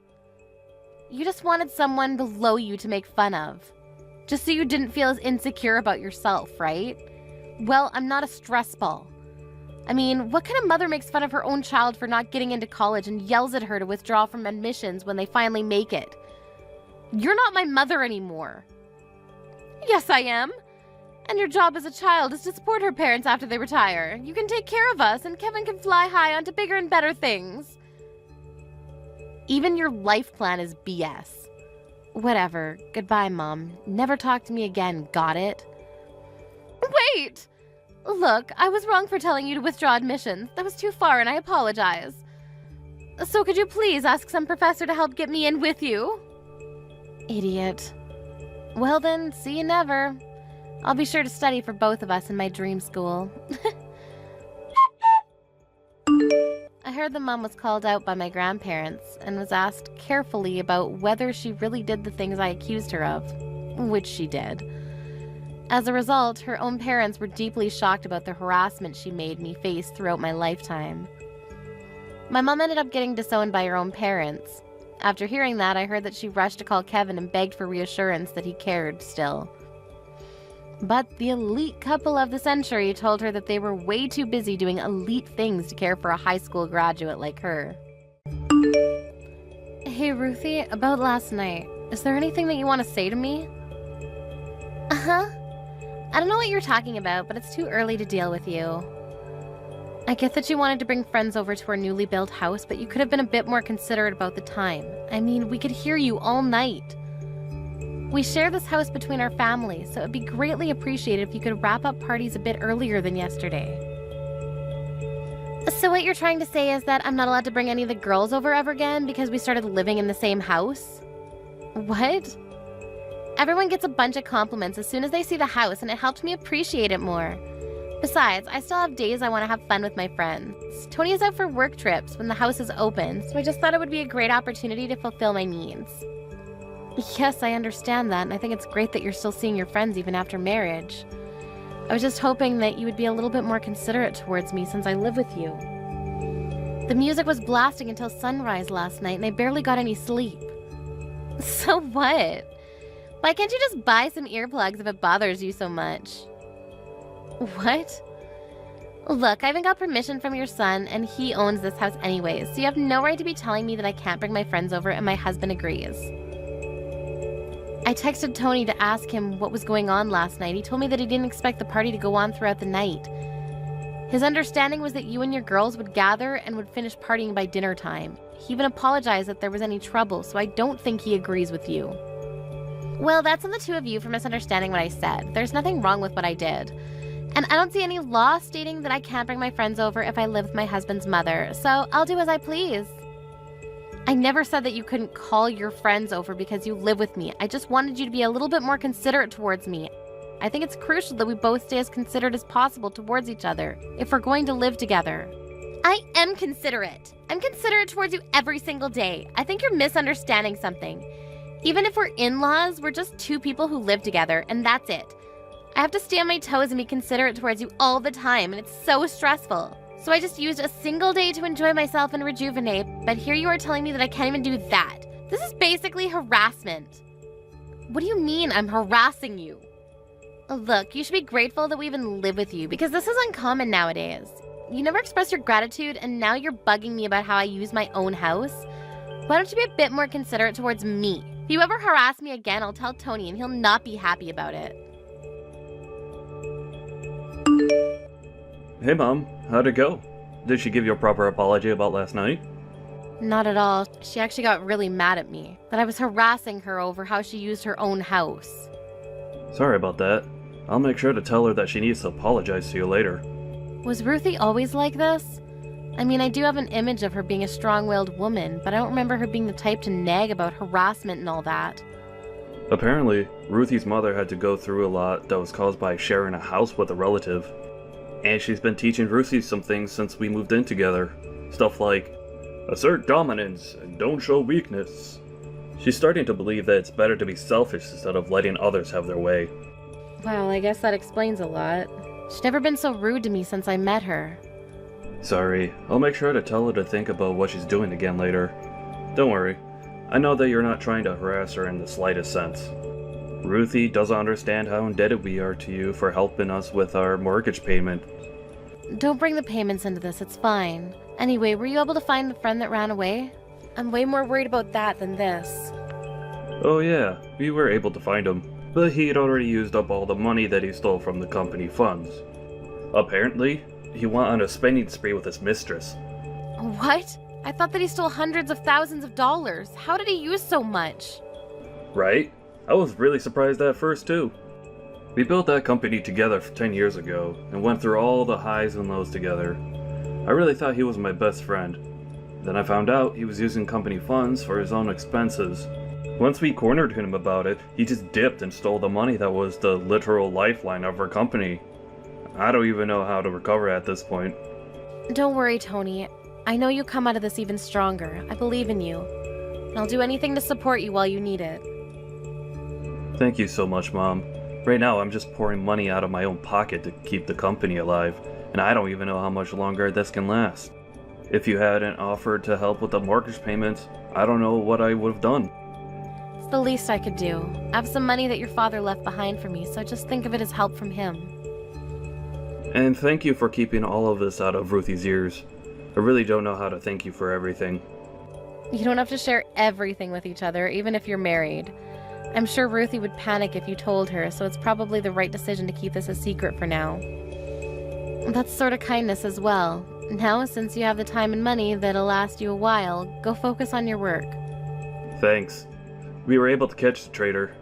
You just wanted someone below you to make fun of. Just so you didn't feel as insecure about yourself, right? Well, I'm not a stress ball. I mean, what kind of mother makes fun of her own child for not getting into college and yells at her to withdraw from admissions when they finally make it? You're not my mother anymore. Yes, I am. And your job as a child is to support her parents after they retire. You can take care of us, and Kevin can fly high onto bigger and better things. Even your life plan is BS. Whatever. Goodbye, Mom. Never talk to me again, got it? Wait! Look, I was wrong for telling you to withdraw admissions. That was too far, and I apologize. So could you please ask some professor to help get me in with you? Idiot. Well then, see you never. I'll be sure to study for both of us in my dream school. I heard the mom was called out by my grandparents and was asked carefully about whether she really did the things I accused her of, which she did. As a result, her own parents were deeply shocked about the harassment she made me face throughout my lifetime. My mom ended up getting disowned by her own parents. After hearing that, I heard that she rushed to call Kevin and begged for reassurance that he cared still. But the elite couple of the century told her that they were way too busy doing elite things to care for a high school graduate like her. Hey Ruthie, about last night, is there anything that you want to say to me? Uh-huh. I don't know what you're talking about, but it's too early to deal with you. I get that you wanted to bring friends over to our newly built house, but you could have been a bit more considerate about the time. I mean, we could hear you all night. We share this house between our families, so it'd be greatly appreciated if you could wrap up parties a bit earlier than yesterday. So what you're trying to say is that I'm not allowed to bring any of the girls over ever again because we started living in the same house? What? Everyone gets a bunch of compliments as soon as they see the house, and it helps me appreciate it more. Besides, I still have days I want to have fun with my friends. Tony is out for work trips when the house is open, so I just thought it would be a great opportunity to fulfill my needs. Yes, I understand that, and I think it's great that you're still seeing your friends even after marriage. I was just hoping that you would be a little bit more considerate towards me since I live with you. The music was blasting until sunrise last night, and I barely got any sleep. So what? Why can't you just buy some earplugs if it bothers you so much? What? Look, I haven't got permission from your son, and he owns this house anyways, so you have no right to be telling me that I can't bring my friends over and my husband agrees. I texted Tony to ask him what was going on last night. He told me that he didn't expect the party to go on throughout the night. His understanding was that you and your girls would gather and would finish partying by dinner time. He even apologized if there was any trouble, so I don't think he agrees with you. Well, that's on the two of you for misunderstanding what I said. There's nothing wrong with what I did. And I don't see any law stating that I can't bring my friends over if I live with my husband's mother, so I'll do as I please. I never said that you couldn't call your friends over because you live with me. I just wanted you to be a little bit more considerate towards me. I think it's crucial that we both stay as considerate as possible towards each other if we're going to live together. I am considerate. I'm considerate towards you every single day. I think you're misunderstanding something. Even if we're in-laws, we're just two people who live together, and that's it. I have to stay on my toes and be considerate towards you all the time, and it's so stressful. So I just used a single day to enjoy myself and rejuvenate, but here you are telling me that I can't even do that. This is basically harassment. What do you mean I'm harassing you? Look, you should be grateful that we even live with you, because this is uncommon nowadays. You never express your gratitude, and now you're bugging me about how I use my own house? Why don't you be a bit more considerate towards me? If you ever harass me again, I'll tell Tony, and he'll not be happy about it. Hey Mom, how'd it go? Did she give you a proper apology about last night? Not at all. She actually got really mad at me, that I was harassing her over how she used her own house. Sorry about that. I'll make sure to tell her that she needs to apologize to you later. Was Ruthie always like this? I mean, I do have an image of her being a strong-willed woman, but I don't remember her being the type to nag about harassment and all that. Apparently, Ruthie's mother had to go through a lot that was caused by sharing a house with a relative. And she's been teaching Ruthie some things since we moved in together. Stuff like, assert dominance and don't show weakness. She's starting to believe that it's better to be selfish instead of letting others have their way. Well, I guess that explains a lot. She's never been so rude to me since I met her. Sorry, I'll make sure to tell her to think about what she's doing again later. Don't worry, I know that you're not trying to harass her in the slightest sense. Ruthie doesn't understand how indebted we are to you for helping us with our mortgage payment. Don't bring the payments into this, it's fine. Anyway, were you able to find the friend that ran away? I'm way more worried about that than this. Oh yeah, we were able to find him, but he had already used up all the money that he stole from the company funds. Apparently, he went on a spending spree with his mistress. What? I thought that he stole hundreds of thousands of dollars. How did he use so much? Right? I was really surprised at first too. We built that company together 10 years ago, and went through all the highs and lows together. I really thought he was my best friend. Then I found out he was using company funds for his own expenses. Once we cornered him about it, he just dipped and stole the money that was the literal lifeline of our company. I don't even know how to recover at this point. Don't worry, Tony. I know you'll come out of this even stronger. I believe in you. And I'll do anything to support you while you need it. Thank you so much, Mom. Right now, I'm just pouring money out of my own pocket to keep the company alive, and I don't even know how much longer this can last. If you hadn't offered to help with the mortgage payments, I don't know what I would have done. It's the least I could do. I have some money that your father left behind for me, so just think of it as help from him. And thank you for keeping all of this out of Ruthie's ears. I really don't know how to thank you for everything. You don't have to share everything with each other, even if you're married. I'm sure Ruthie would panic if you told her, so it's probably the right decision to keep this a secret for now. That's sort of kindness as well. Now, since you have the time and money that'll last you a while, go focus on your work. Thanks. We were able to catch the traitor.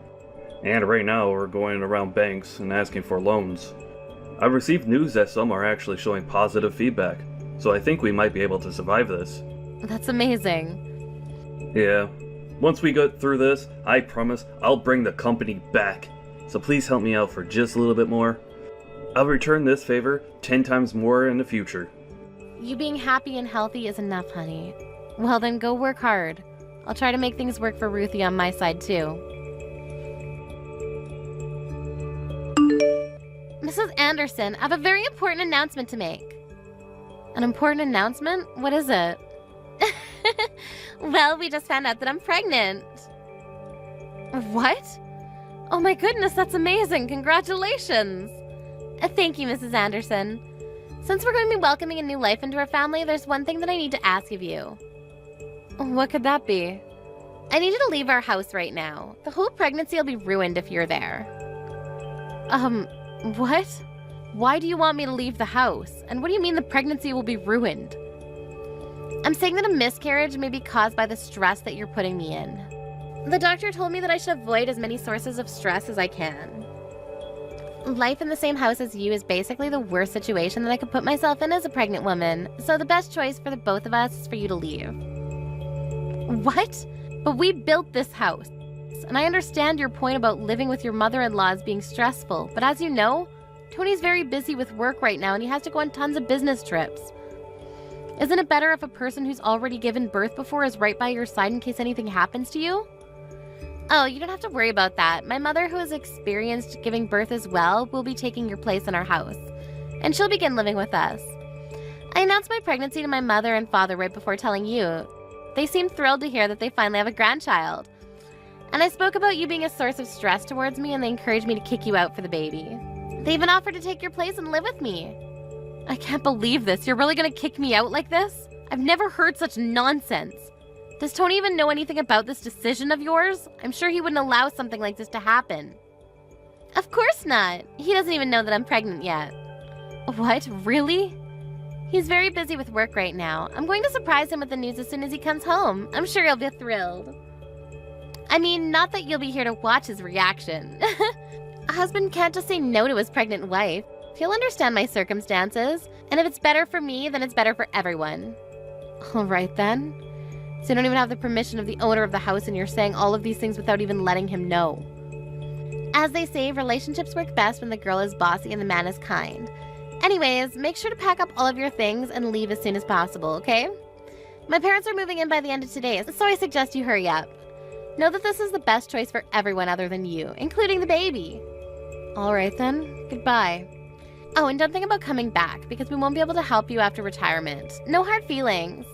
And right now we're going around banks and asking for loans. I've received news that some are actually showing positive feedback, so I think we might be able to survive this. That's amazing. Yeah. Once we get through this, I promise I'll bring the company back. So please help me out for just a little bit more. I'll return this favor 10 times more in the future. You being happy and healthy is enough, honey. Well then, go work hard. I'll try to make things work for Ruthie on my side, too. Mrs. Anderson, I have a very important announcement to make. An important announcement? What is it? Well, we just found out that I'm pregnant. What? Oh my goodness, that's amazing. Congratulations. Thank you, Mrs. Anderson. Since we're going to be welcoming a new life into our family, there's one thing that I need to ask of you. What could that be? I need you to leave our house right now. The whole pregnancy will be ruined if you're there. What? Why do you want me to leave the house? And what do you mean the pregnancy will be ruined? I'm saying that a miscarriage may be caused by the stress that you're putting me in. The doctor told me that I should avoid as many sources of stress as I can. Life in the same house as you is basically the worst situation that I could put myself in as a pregnant woman, so the best choice for the both of us is for you to leave. What? But we built this house. And I understand your point about living with your mother-in-law as being stressful, but as you know, Tony's very busy with work right now and he has to go on tons of business trips. Isn't it better if a person who's already given birth before is right by your side in case anything happens to you? Oh, you don't have to worry about that. My mother, who has experienced giving birth as well, will be taking your place in our house. And she'll begin living with us. I announced my pregnancy to my mother and father right before telling you. They seemed thrilled to hear that they finally have a grandchild. And I spoke about you being a source of stress towards me, and they encouraged me to kick you out for the baby. They even offered to take your place and live with me. I can't believe this. You're really gonna kick me out like this? I've never heard such nonsense. Does Tony even know anything about this decision of yours? I'm sure he wouldn't allow something like this to happen. Of course not. He doesn't even know that I'm pregnant yet. What? Really? He's very busy with work right now. I'm going to surprise him with the news as soon as he comes home. I'm sure he'll be thrilled. I mean, not that you'll be here to watch his reaction. A husband can't just say no to his pregnant wife. He'll understand my circumstances, and if it's better for me, then it's better for everyone. All right, then. So you don't even have the permission of the owner of the house, and you're saying all of these things without even letting him know. As they say, relationships work best when the girl is bossy and the man is kind. Anyways, make sure to pack up all of your things and leave as soon as possible, okay? My parents are moving in by the end of today, so I suggest you hurry up. Know that this is the best choice for everyone other than you, including the baby. All right then, goodbye. Oh, and don't think about coming back, because we won't be able to help you after retirement. No hard feelings.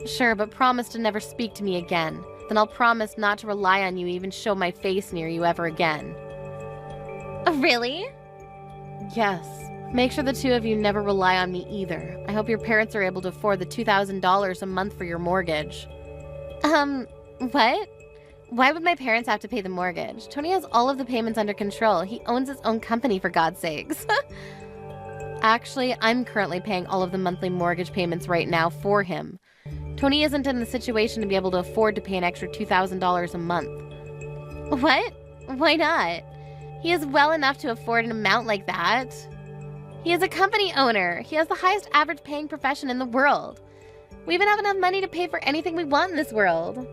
Sure, but promise to never speak to me again. Then I'll promise not to rely on you, even show my face near you ever again. Really? Yes. Make sure the two of you never rely on me either. I hope your parents are able to afford the $2,000 a month for your mortgage. What? Why would my parents have to pay the mortgage? Tony has all of the payments under control. He owns his own company, for God's sakes. Actually, I'm currently paying all of the monthly mortgage payments right now for him. Tony isn't in the situation to be able to afford to pay an extra $2,000 a month. What? Why not? He is well enough to afford an amount like that. He is a company owner. He has the highest average paying profession in the world. We even have enough money to pay for anything we want in this world.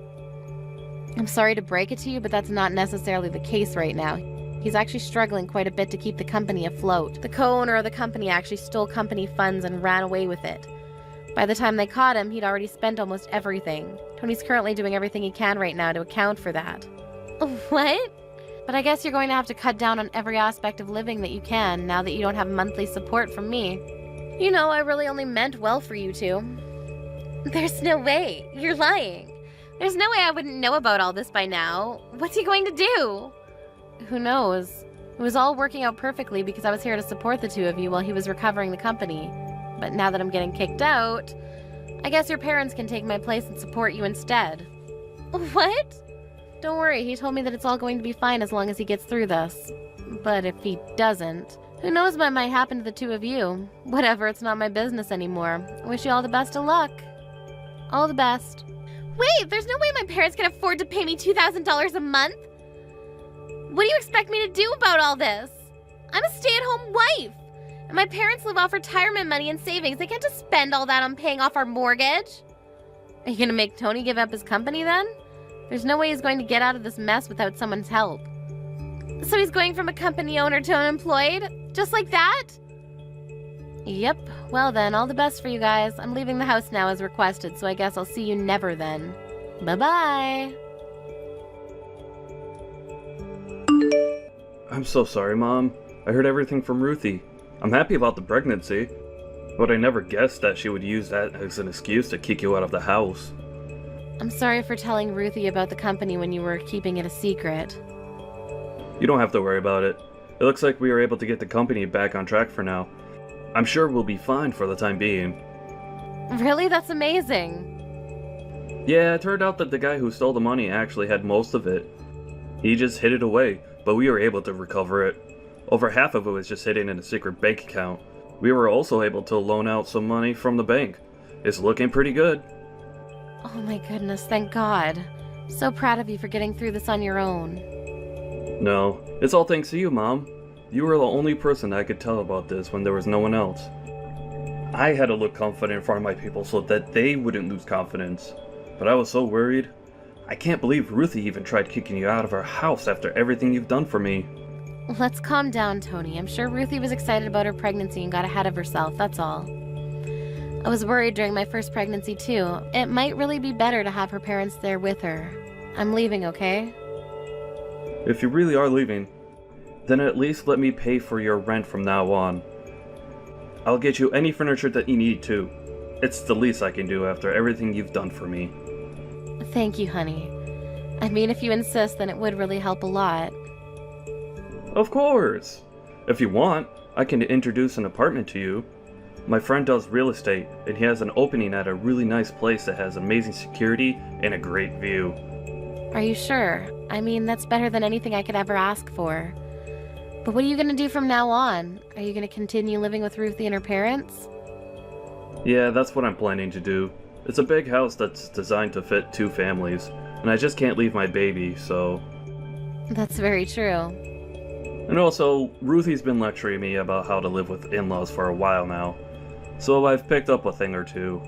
I'm sorry to break it to you, but that's not necessarily the case right now. He's actually struggling quite a bit to keep the company afloat. The co-owner of the company actually stole company funds and ran away with it. By the time they caught him, he'd already spent almost everything. Tony's currently doing everything he can right now to account for that. What? But I guess you're going to have to cut down on every aspect of living that you can now that you don't have monthly support from me. You know, I really only meant well for you two. There's no way. You're lying. There's no way I wouldn't know about all this by now. What's he going to do? Who knows? It was all working out perfectly because I was here to support the two of you while he was recovering the company. But now that I'm getting kicked out, I guess your parents can take my place and support you instead. What? Don't worry, he told me that it's all going to be fine as long as he gets through this. But if he doesn't, who knows what might happen to the two of you? Whatever, it's not my business anymore. I wish you all the best of luck. All the best. Wait, there's no way my parents can afford to pay me $2,000 a month? What do you expect me to do about all this? I'm a stay-at-home wife. And my parents live off retirement money and savings. They can't just spend all that on paying off our mortgage. Are you going to make Tony give up his company then? There's no way he's going to get out of this mess without someone's help. So he's going from a company owner to unemployed? Just like that? Yep. Well then, all the best for you guys. I'm leaving the house now as requested, so I guess I'll see you never then. Bye-bye. I'm so sorry, Mom. I heard everything from Ruthie. I'm happy about the pregnancy, but I never guessed that she would use that as an excuse to kick you out of the house. I'm sorry for telling Ruthie about the company when you were keeping it a secret. You don't have to worry about it. It looks like we were able to get the company back on track for now. I'm sure we'll be fine for the time being. Really? That's amazing. Yeah, it turned out that the guy who stole the money actually had most of it. He just hid it away, but we were able to recover it. Over half of it was just hidden in a secret bank account. We were also able to loan out some money from the bank. It's looking pretty good. Oh my goodness, thank God. So proud of you for getting through this on your own. No, it's all thanks to you, Mom. You were the only person I could tell about this when there was no one else. I had to look confident in front of my people so that they wouldn't lose confidence. But I was so worried. I can't believe Ruthie even tried kicking you out of our house after everything you've done for me. Let's calm down, Tony. I'm sure Ruthie was excited about her pregnancy and got ahead of herself, that's all. I was worried during my first pregnancy too. It might really be better to have her parents there with her. I'm leaving, okay? If you really are leaving, then at least let me pay for your rent from now on. I'll get you any furniture that you need too. It's the least I can do after everything you've done for me. Thank you, honey. I mean, if you insist, then it would really help a lot. Of course! If you want, I can introduce an apartment to you. My friend does real estate, and he has an opening at a really nice place that has amazing security and a great view. Are you sure? I mean, that's better than anything I could ever ask for. But what are you going to do from now on? Are you going to continue living with Ruthie and her parents? Yeah, that's what I'm planning to do. It's a big house that's designed to fit 2 families, and I just can't leave my baby, so... That's very true. And also, Ruthie's been lecturing me about how to live with in-laws for a while now, so I've picked up a thing or two.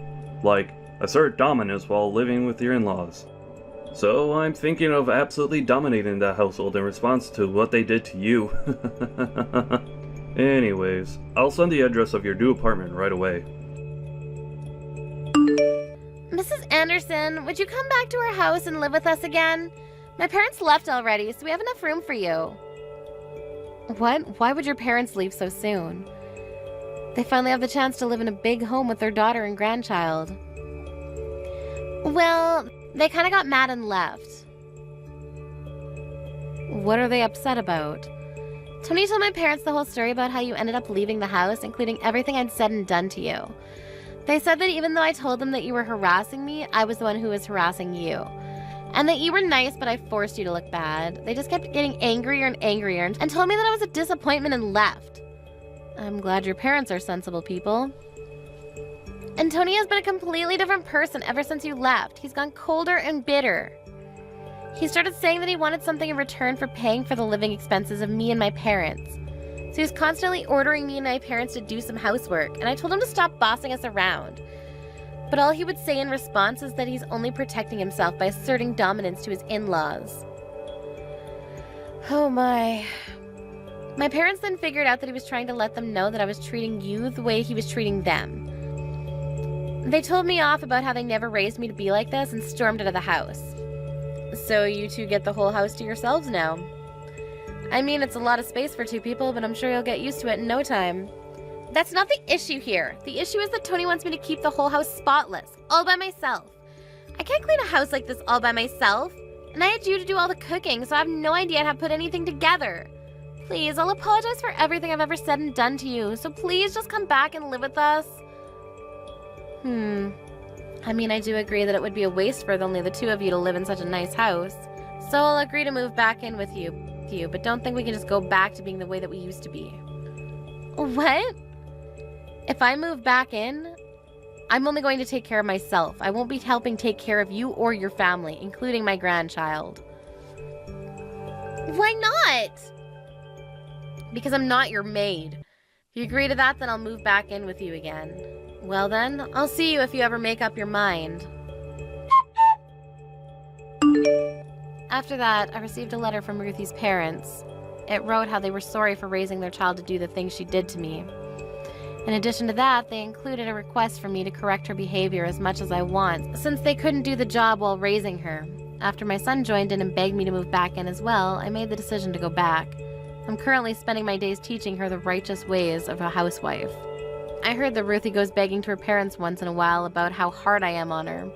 Like, assert dominance while living with your in-laws. So I'm thinking of absolutely dominating that household in response to what they did to you. Anyways, I'll send the address of your new apartment right away. Mrs. Anderson, would you come back to our house and live with us again? My parents left already, so we have enough room for you. What? Why would your parents leave so soon? They finally have the chance to live in a big home with their daughter and grandchild. Well, they kind of got mad and left. What are they upset about? Tony told my parents the whole story about how you ended up leaving the house, including everything I'd said and done to you. They said that even though I told them that you were harassing me, I was the one who was harassing you. And that you were nice, but I forced you to look bad. They just kept getting angrier and angrier and told me that I was a disappointment and left. I'm glad your parents are sensible people. And Tony has been a completely different person ever since you left. He's gone colder and bitter. He started saying that he wanted something in return for paying for the living expenses of me and my parents. So he was constantly ordering me and my parents to do some housework, and I told him to stop bossing us around. But all he would say in response is that he's only protecting himself by asserting dominance to his in-laws. Oh my. My parents then figured out that he was trying to let them know that I was treating you the way he was treating them. They told me off about how they never raised me to be like this and stormed out of the house. So you two get the whole house to yourselves now. I mean, it's a lot of space for two people, but I'm sure you'll get used to it in no time. That's not the issue here. The issue is that Tony wants me to keep the whole house spotless, all by myself. I can't clean a house like this all by myself. And I had you to do all the cooking, so I have no idea how to put anything together. Please, I'll apologize for everything I've ever said and done to you, so please just come back and live with us. I mean, I do agree that it would be a waste for only the two of you to live in such a nice house. So I'll agree to move back in with you, but don't think we can just go back to being the way that we used to be. What? If I move back in, I'm only going to take care of myself. I won't be helping take care of you or your family, including my grandchild. Why not? Because I'm not your maid. If you agree to that, then I'll move back in with you again. Well then, I'll see you if you ever make up your mind. After that, I received a letter from Ruthie's parents. It wrote how they were sorry for raising their child to do the things she did to me. In addition to that, they included a request for me to correct her behavior as much as I want, since they couldn't do the job while raising her. After my son joined in and begged me to move back in as well, I made the decision to go back. I'm currently spending my days teaching her the righteous ways of a housewife. I heard that Ruthie goes begging to her parents once in a while about how hard I am on her.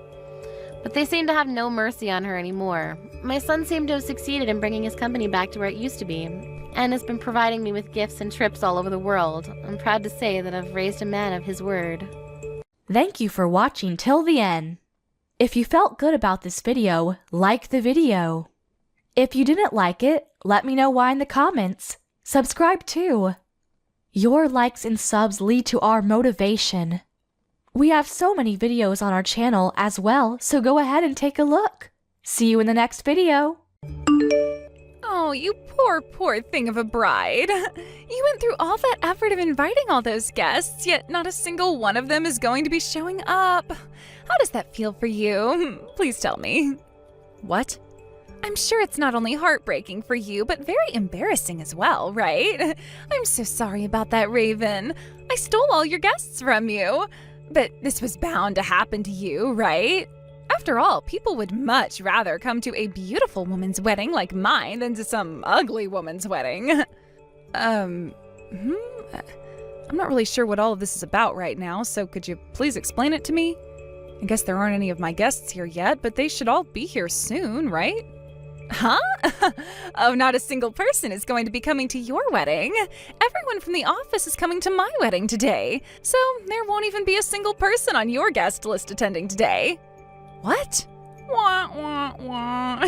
But they seem to have no mercy on her anymore. My son seemed to have succeeded in bringing his company back to where it used to be, and has been providing me with gifts and trips all over the world. I'm proud to say that I've raised a man of his word. Thank you for watching till the end. If you felt good about this video, like the video. If you didn't like it, let me know why in the comments. Subscribe too. Your likes and subs lead to our motivation. We have so many videos on our channel as well, so go ahead and take a look. See you in the next video. Oh, you poor thing of a bride. You went through all that effort of inviting all those guests, yet not a single one of them is going to be showing up. How does that feel for you? Please tell me. What? I'm sure it's not only heartbreaking for you, but very embarrassing as well, right? I'm so sorry about that, Raven. I stole all your guests from you. But this was bound to happen to you, right? After all, people would much rather come to a beautiful woman's wedding like mine than to some ugly woman's wedding. I'm not really sure what all of this is about right now, so could you please explain it to me? I guess there aren't any of my guests here yet, but they should all be here soon, right? Huh? Oh, not a single person is going to be coming to your wedding. Everyone from the office is coming to my wedding today, so there won't even be a single person on your guest list attending today. What? Wah, wah, wah.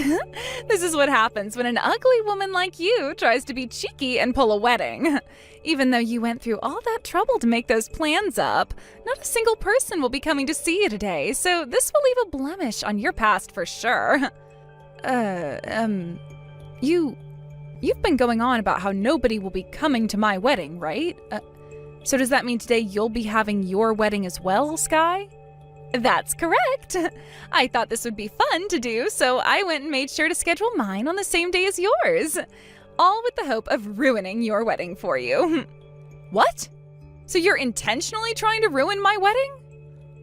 This is what happens when an ugly woman like you tries to be cheeky and pull a wedding. Even though you went through all that trouble to make those plans up, not a single person will be coming to see you today, so this will leave a blemish on your past for sure. You've been going on about how nobody will be coming to my wedding, right? So does that mean today you'll be having your wedding as well, Sky? That's correct. I thought this would be fun to do, so I went and made sure to schedule mine on the same day as yours. All with the hope of ruining your wedding for you. What? So you're intentionally trying to ruin my wedding?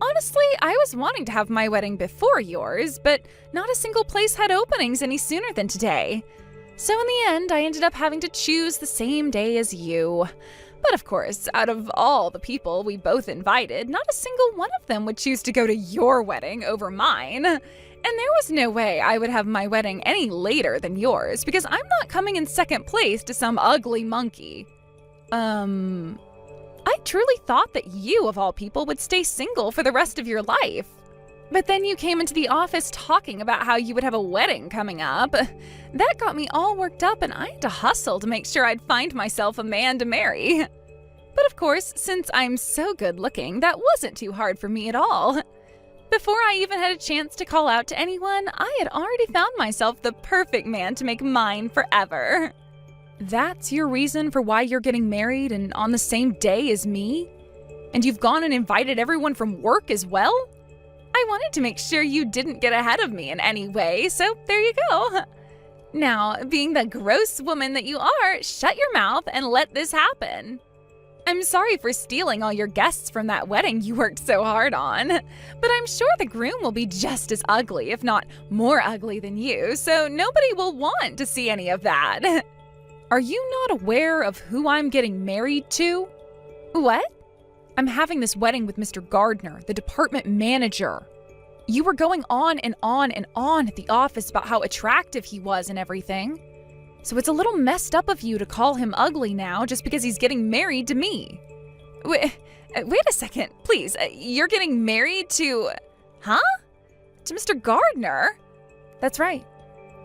Honestly, I was wanting to have my wedding before yours, but not a single place had openings any sooner than today. So in the end, I ended up having to choose the same day as you. But of course, out of all the people we both invited, not a single one of them would choose to go to your wedding over mine. And there was no way I would have my wedding any later than yours, because I'm not coming in second place to some ugly monkey. I truly thought that you, of all people, would stay single for the rest of your life. But then you came into the office talking about how you would have a wedding coming up. That got me all worked up, and I had to hustle to make sure I'd find myself a man to marry. But of course, since I'm so good looking, that wasn't too hard for me at all. Before I even had a chance to call out to anyone, I had already found myself the perfect man to make mine forever. That's your reason for why you're getting married and on the same day as me? And you've gone and invited everyone from work as well? I wanted to make sure you didn't get ahead of me in any way, so there you go. Now, being the gross woman that you are, shut your mouth and let this happen. I'm sorry for stealing all your guests from that wedding you worked so hard on, but I'm sure the groom will be just as ugly, if not more ugly than you, so nobody will want to see any of that. Are you not aware of who I'm getting married to? What? I'm having this wedding with Mr. Gardner, the department manager. You were going on and on and on at the office about how attractive he was and everything. So it's a little messed up of you to call him ugly now just because he's getting married to me. Wait a second, please. You're getting married to... Huh? To Mr. Gardner? That's right.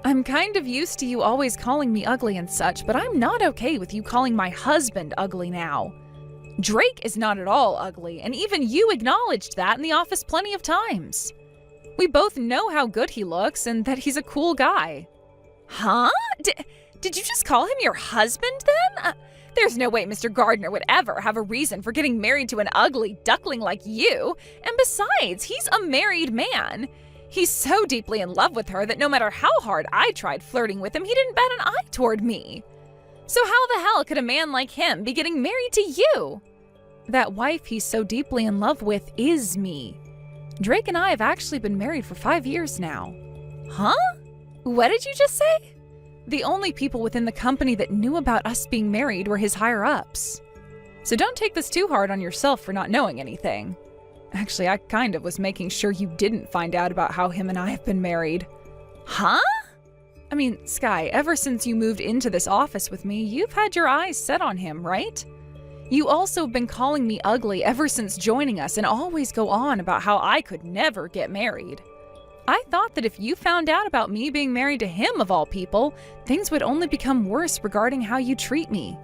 I'm kind of used to you always calling me ugly and such, but I'm not okay with you calling my husband ugly now. Drake is not at all ugly, and even you acknowledged that in the office plenty of times. We both know how good he looks and that he's a cool guy. Huh? Did you just call him your husband then? There's no way Mr. Gardner would ever have a reason for getting married to an ugly duckling like you, and besides, he's a married man. He's so deeply in love with her that no matter how hard I tried flirting with him, he didn't bat an eye toward me. So how the hell could a man like him be getting married to you? That wife he's so deeply in love with is me. Drake and I have actually been married for 5 years now. Huh? What did you just say? The only people within the company that knew about us being married were his higher-ups. So don't take this too hard on yourself for not knowing anything. Actually, I kind of was making sure you didn't find out about how him and I have been married. Huh? I mean, Sky, ever since you moved into this office with me, you've had your eyes set on him, right? You also have been calling me ugly ever since joining us and always go on about how I could never get married. I thought that if you found out about me being married to him of all people, things would only become worse regarding how you treat me.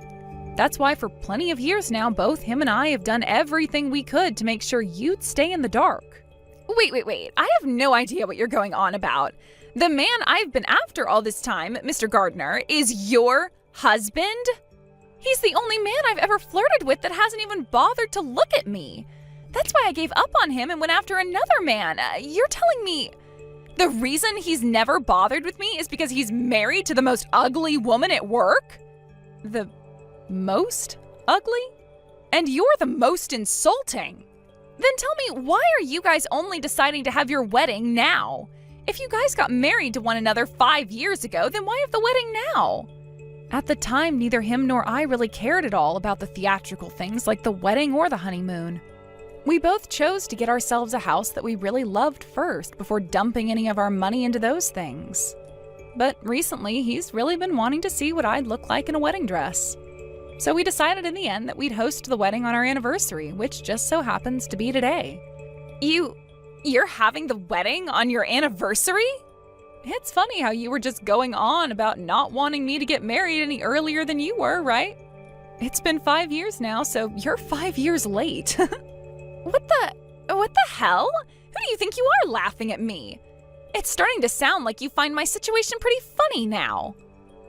That's why for plenty of years now, both him and I have done everything we could to make sure you'd stay in the dark. Wait. I have no idea what you're going on about. The man I've been after all this time, Mr. Gardner, is your husband? He's the only man I've ever flirted with that hasn't even bothered to look at me. That's why I gave up on him and went after another man. You're telling me the reason he's never bothered with me is because he's married to the most ugly woman at work? The most ugly? And you're the most insulting. Then tell me, why are you guys only deciding to have your wedding now? If you guys got married to one another 5 years ago, then why have the wedding now? At the time, neither him nor I really cared at all about the theatrical things like the wedding or the honeymoon. We both chose to get ourselves a house that we really loved first before dumping any of our money into those things. But recently, he's really been wanting to see what I'd look like in a wedding dress. So we decided in the end that we'd host the wedding on our anniversary, which just so happens to be today. You're having the wedding on your anniversary? It's funny how you were just going on about not wanting me to get married any earlier than you were, right? It's been 5 years now, so you're 5 years late. What the hell? Who do you think you are laughing at me? It's starting to sound like you find my situation pretty funny now.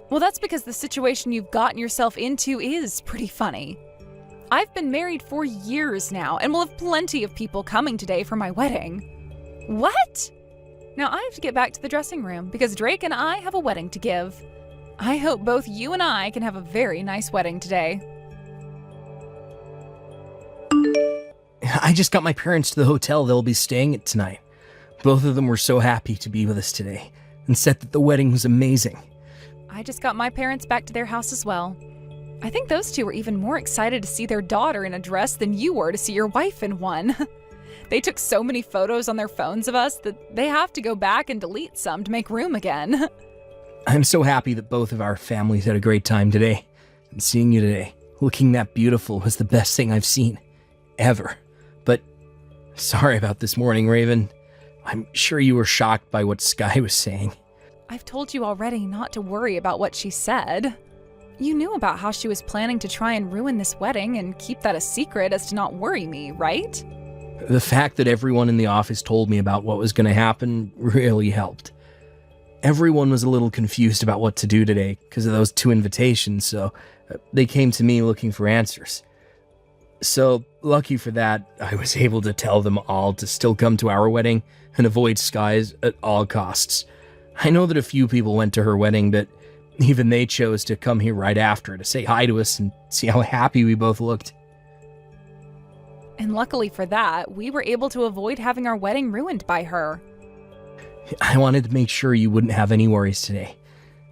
Well, that's because the situation you've gotten yourself into is pretty funny. I've been married for years now and will have plenty of people coming today for my wedding. What? Now I have to get back to the dressing room because Drake and I have a wedding to give. I hope both you and I can have a very nice wedding today. I just got my parents to the hotel they'll be staying at tonight. Both of them were so happy to be with us today and said that the wedding was amazing. I just got my parents back to their house as well. I think those two were even more excited to see their daughter in a dress than you were to see your wife in one. They took so many photos on their phones of us that they have to go back and delete some to make room again. I'm so happy that both of our families had a great time today. And seeing you today, looking that beautiful, was the best thing I've seen. Ever. But sorry about this morning, Raven. I'm sure you were shocked by what Sky was saying. I've told you already not to worry about what she said. You knew about how she was planning to try and ruin this wedding and keep that a secret as to not worry me, right? The fact that everyone in the office told me about what was going to happen really helped. Everyone was a little confused about what to do today because of those 2 invitations, so they came to me looking for answers. So, lucky for that, I was able to tell them all to still come to our wedding and avoid Sky's at all costs. I know that a few people went to her wedding, but even they chose to come here right after to say hi to us and see how happy we both looked. And luckily for that, we were able to avoid having our wedding ruined by her. I wanted to make sure you wouldn't have any worries today,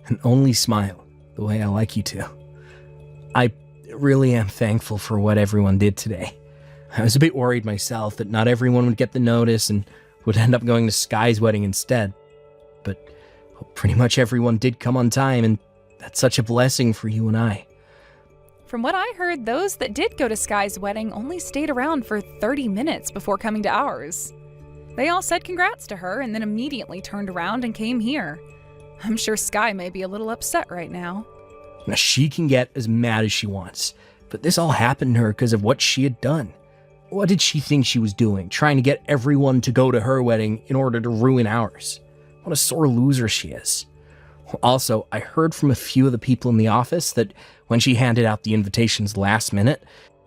and only smile the way I like you to. I really am thankful for what everyone did today. I was a bit worried myself that not everyone would get the notice and would end up going to Sky's wedding instead. But pretty much everyone did come on time, and that's such a blessing for you and I. From what I heard, those that did go to Sky's wedding only stayed around for 30 minutes before coming to ours. They all said congrats to her and then immediately turned around and came here. I'm sure Sky may be a little upset right now. Now, she can get as mad as she wants, but this all happened to her because of what she had done. What did she think she was doing, trying to get everyone to go to her wedding in order to ruin ours? What a sore loser she is. Also, I heard from a few of the people in the office that when she handed out the invitations last minute,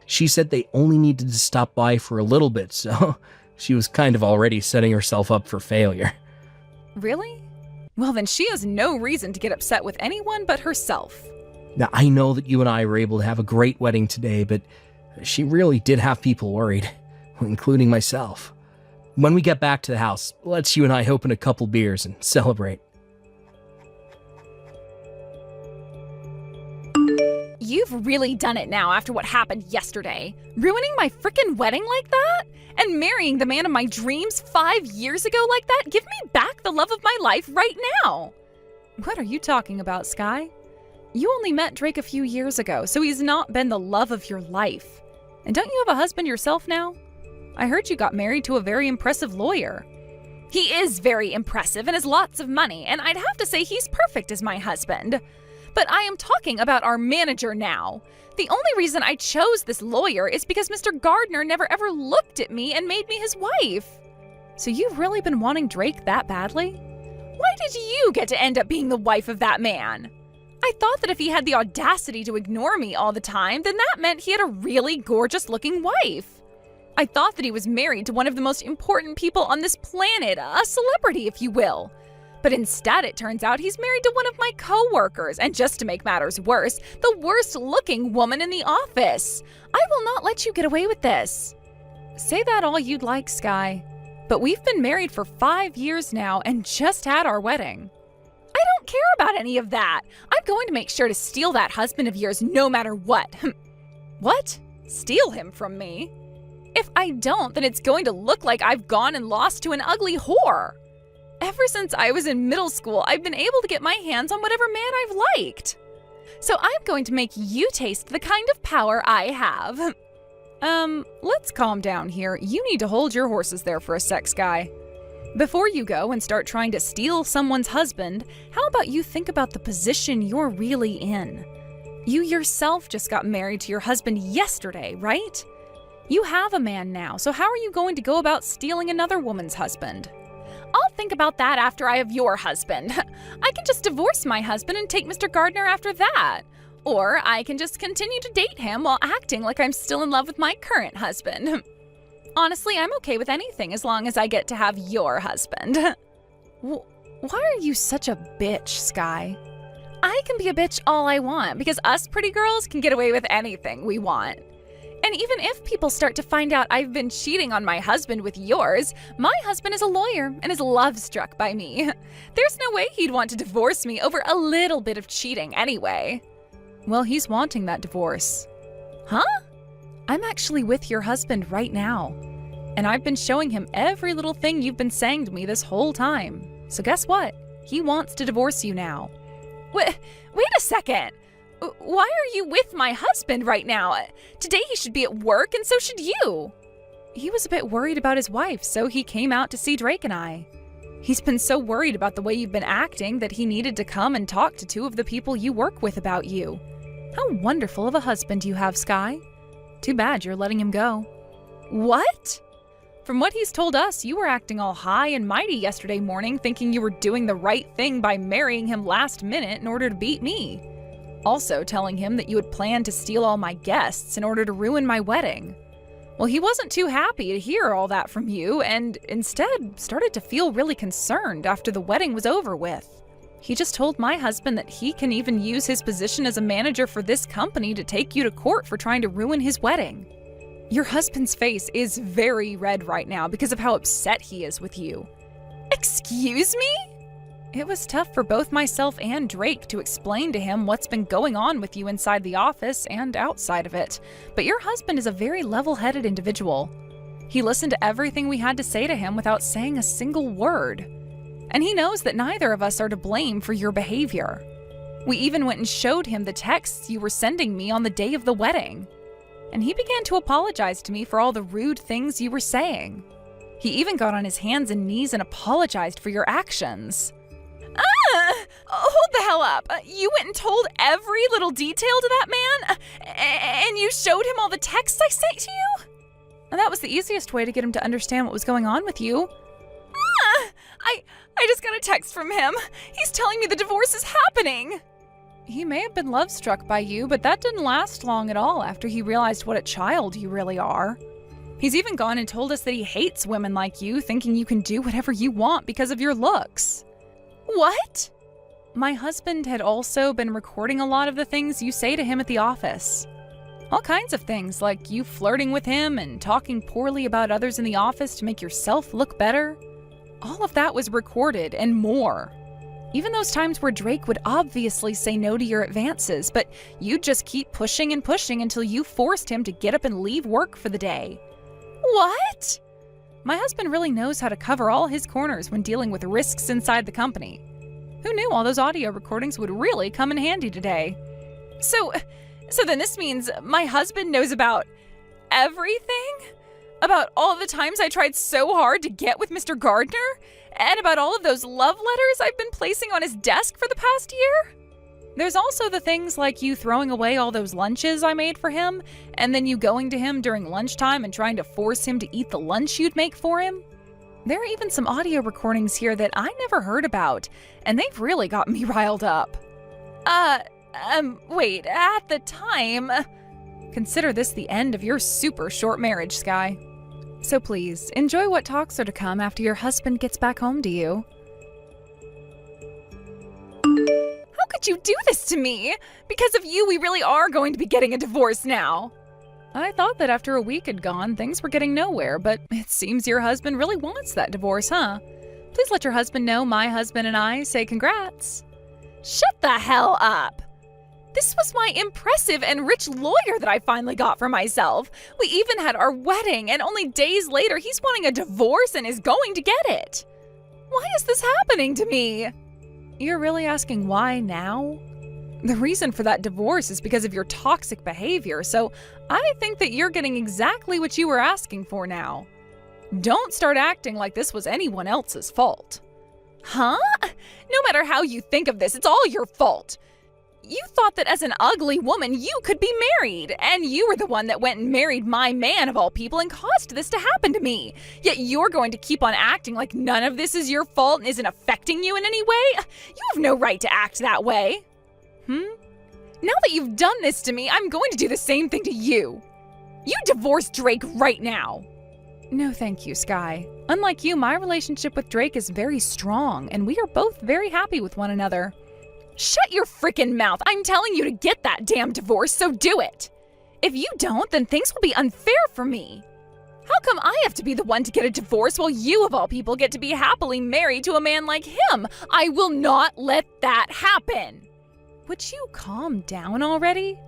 she said they only needed to stop by for a little bit, so she was kind of already setting herself up for failure. Really? Well, then she has no reason to get upset with anyone but herself. Now, I know that you and I were able to have a great wedding today, but she really did have people worried, including myself. When we get back to the house, let's you and I open a couple beers and celebrate. You've really done it now after what happened yesterday. Ruining my frickin' wedding like that? And marrying the man of my dreams 5 years ago like that? Give me back the love of my life right now. What are you talking about, Sky? You only met Drake a few years ago, so he's not been the love of your life. And don't you have a husband yourself now? I heard you got married to a very impressive lawyer. He is very impressive and has lots of money, and I'd have to say he's perfect as my husband. But I am talking about our manager now. The only reason I chose this lawyer is because Mr. Gardner never ever looked at me and made me his wife. So you've really been wanting Drake that badly? Why did you get to end up being the wife of that man? I thought that if he had the audacity to ignore me all the time, then that meant he had a really gorgeous-looking wife. I thought that he was married to one of the most important people on this planet, a celebrity, if you will. But instead, it turns out he's married to one of my co-workers, and just to make matters worse, the worst-looking woman in the office. I will not let you get away with this. Say that all you'd like, Sky, but we've been married for 5 years now and just had our wedding. I don't care about any of that. I'm going to make sure to steal that husband of yours no matter what. What? Steal him from me? If I don't, then it's going to look like I've gone and lost to an ugly whore. Ever since I was in middle school, I've been able to get my hands on whatever man I've liked. So I'm going to make you taste the kind of power I have. Let's calm down here. You need to hold your horses there for a sec, Sky. Before you go and start trying to steal someone's husband, how about you think about the position you're really in? You yourself just got married to your husband yesterday, right? You have a man now, so how are you going to go about stealing another woman's husband? I'll think about that after I have your husband. I can just divorce my husband and take Mr. Gardner after that. Or I can just continue to date him while acting like I'm still in love with my current husband. Honestly, I'm okay with anything as long as I get to have your husband. Why are you such a bitch, Sky? I can be a bitch all I want because us pretty girls can get away with anything we want. And even if people start to find out I've been cheating on my husband with yours, my husband is a lawyer and is love-struck by me. There's no way he'd want to divorce me over a little bit of cheating anyway. Well, he's wanting that divorce. Huh? I'm actually with your husband right now. And I've been showing him every little thing you've been saying to me this whole time. So guess what? He wants to divorce you now. Wait a second. Why are you with my husband right now? Today he should be at work and so should you. He was a bit worried about his wife, so he came out to see Drake and I. He's been so worried about the way you've been acting that he needed to come and talk to two of the people you work with about you. How wonderful of a husband you have, Sky. Too bad you're letting him go. What? From what he's told us, you were acting all high and mighty yesterday morning, thinking you were doing the right thing by marrying him last minute in order to beat me. Also telling him that you had planned to steal all my guests in order to ruin my wedding. Well, he wasn't too happy to hear all that from you and instead started to feel really concerned after the wedding was over with. He just told my husband that he can even use his position as a manager for this company to take you to court for trying to ruin his wedding. Your husband's face is very red right now because of how upset he is with you. Excuse me? It was tough for both myself and Drake to explain to him what's been going on with you inside the office and outside of it, but your husband is a very level-headed individual. He listened to everything we had to say to him without saying a single word. And he knows that neither of us are to blame for your behavior. We even went and showed him the texts you were sending me on the day of the wedding. And he began to apologize to me for all the rude things you were saying. He even got on his hands and knees and apologized for your actions. Hold the hell up. You went and told every little detail to that man? And you showed him all the texts I sent to you? And that was the easiest way to get him to understand what was going on with you. I just got a text from him. He's telling me the divorce is happening. He may have been love-struck by you, but that didn't last long at all after he realized what a child you really are. He's even gone and told us that he hates women like you, thinking you can do whatever you want because of your looks. What? My husband had also been recording a lot of the things you say to him at the office. All kinds of things, like you flirting with him and talking poorly about others in the office to make yourself look better. All of that was recorded and more. Even those times where Drake would obviously say no to your advances, but you'd just keep pushing and pushing until you forced him to get up and leave work for the day. What? My husband really knows how to cover all his corners when dealing with risks inside the company. Who knew all those audio recordings would really come in handy today? So then this means my husband knows about everything? About all the times I tried so hard to get with Mr. Gardner? And about all of those love letters I've been placing on his desk for the past year? There's also the things like you throwing away all those lunches I made for him, and then you going to him during lunchtime and trying to force him to eat the lunch you'd make for him. There are even some audio recordings here that I never heard about, and they've really got me riled up. Wait, at the time... Consider this the end of your super short marriage, Sky. So please, enjoy what talks are to come after your husband gets back home to you. How could you do this to me? Because of you, we really are going to be getting a divorce now. I thought that after a week had gone, things were getting nowhere, but it seems your husband really wants that divorce, huh? Please let your husband know my husband and I say congrats. Shut the hell up! This was my impressive and rich lawyer that I finally got for myself. We even had our wedding, and only days later he's wanting a divorce and is going to get it. Why is this happening to me? You're really asking why now? The reason for that divorce is because of your toxic behavior, so I think that you're getting exactly what you were asking for now. Don't start acting like this was anyone else's fault. Huh? No matter how you think of this, it's all your fault. You thought that as an ugly woman, you could be married, and you were the one that went and married my man of all people and caused this to happen to me. Yet you're going to keep on acting like none of this is your fault and isn't affecting you in any way? You have no right to act that way. Now that you've done this to me, I'm going to do the same thing to you. You divorce Drake right now. No, thank you, Sky. Unlike you, my relationship with Drake is very strong, and we are both very happy with one another. Shut your frickin' mouth. I'm telling you to get that damn divorce, so do it. If you don't, then things will be unfair for me. How come I have to be the one to get a divorce while you, of all people, get to be happily married to a man like him? I will not let that happen. would you calm down already?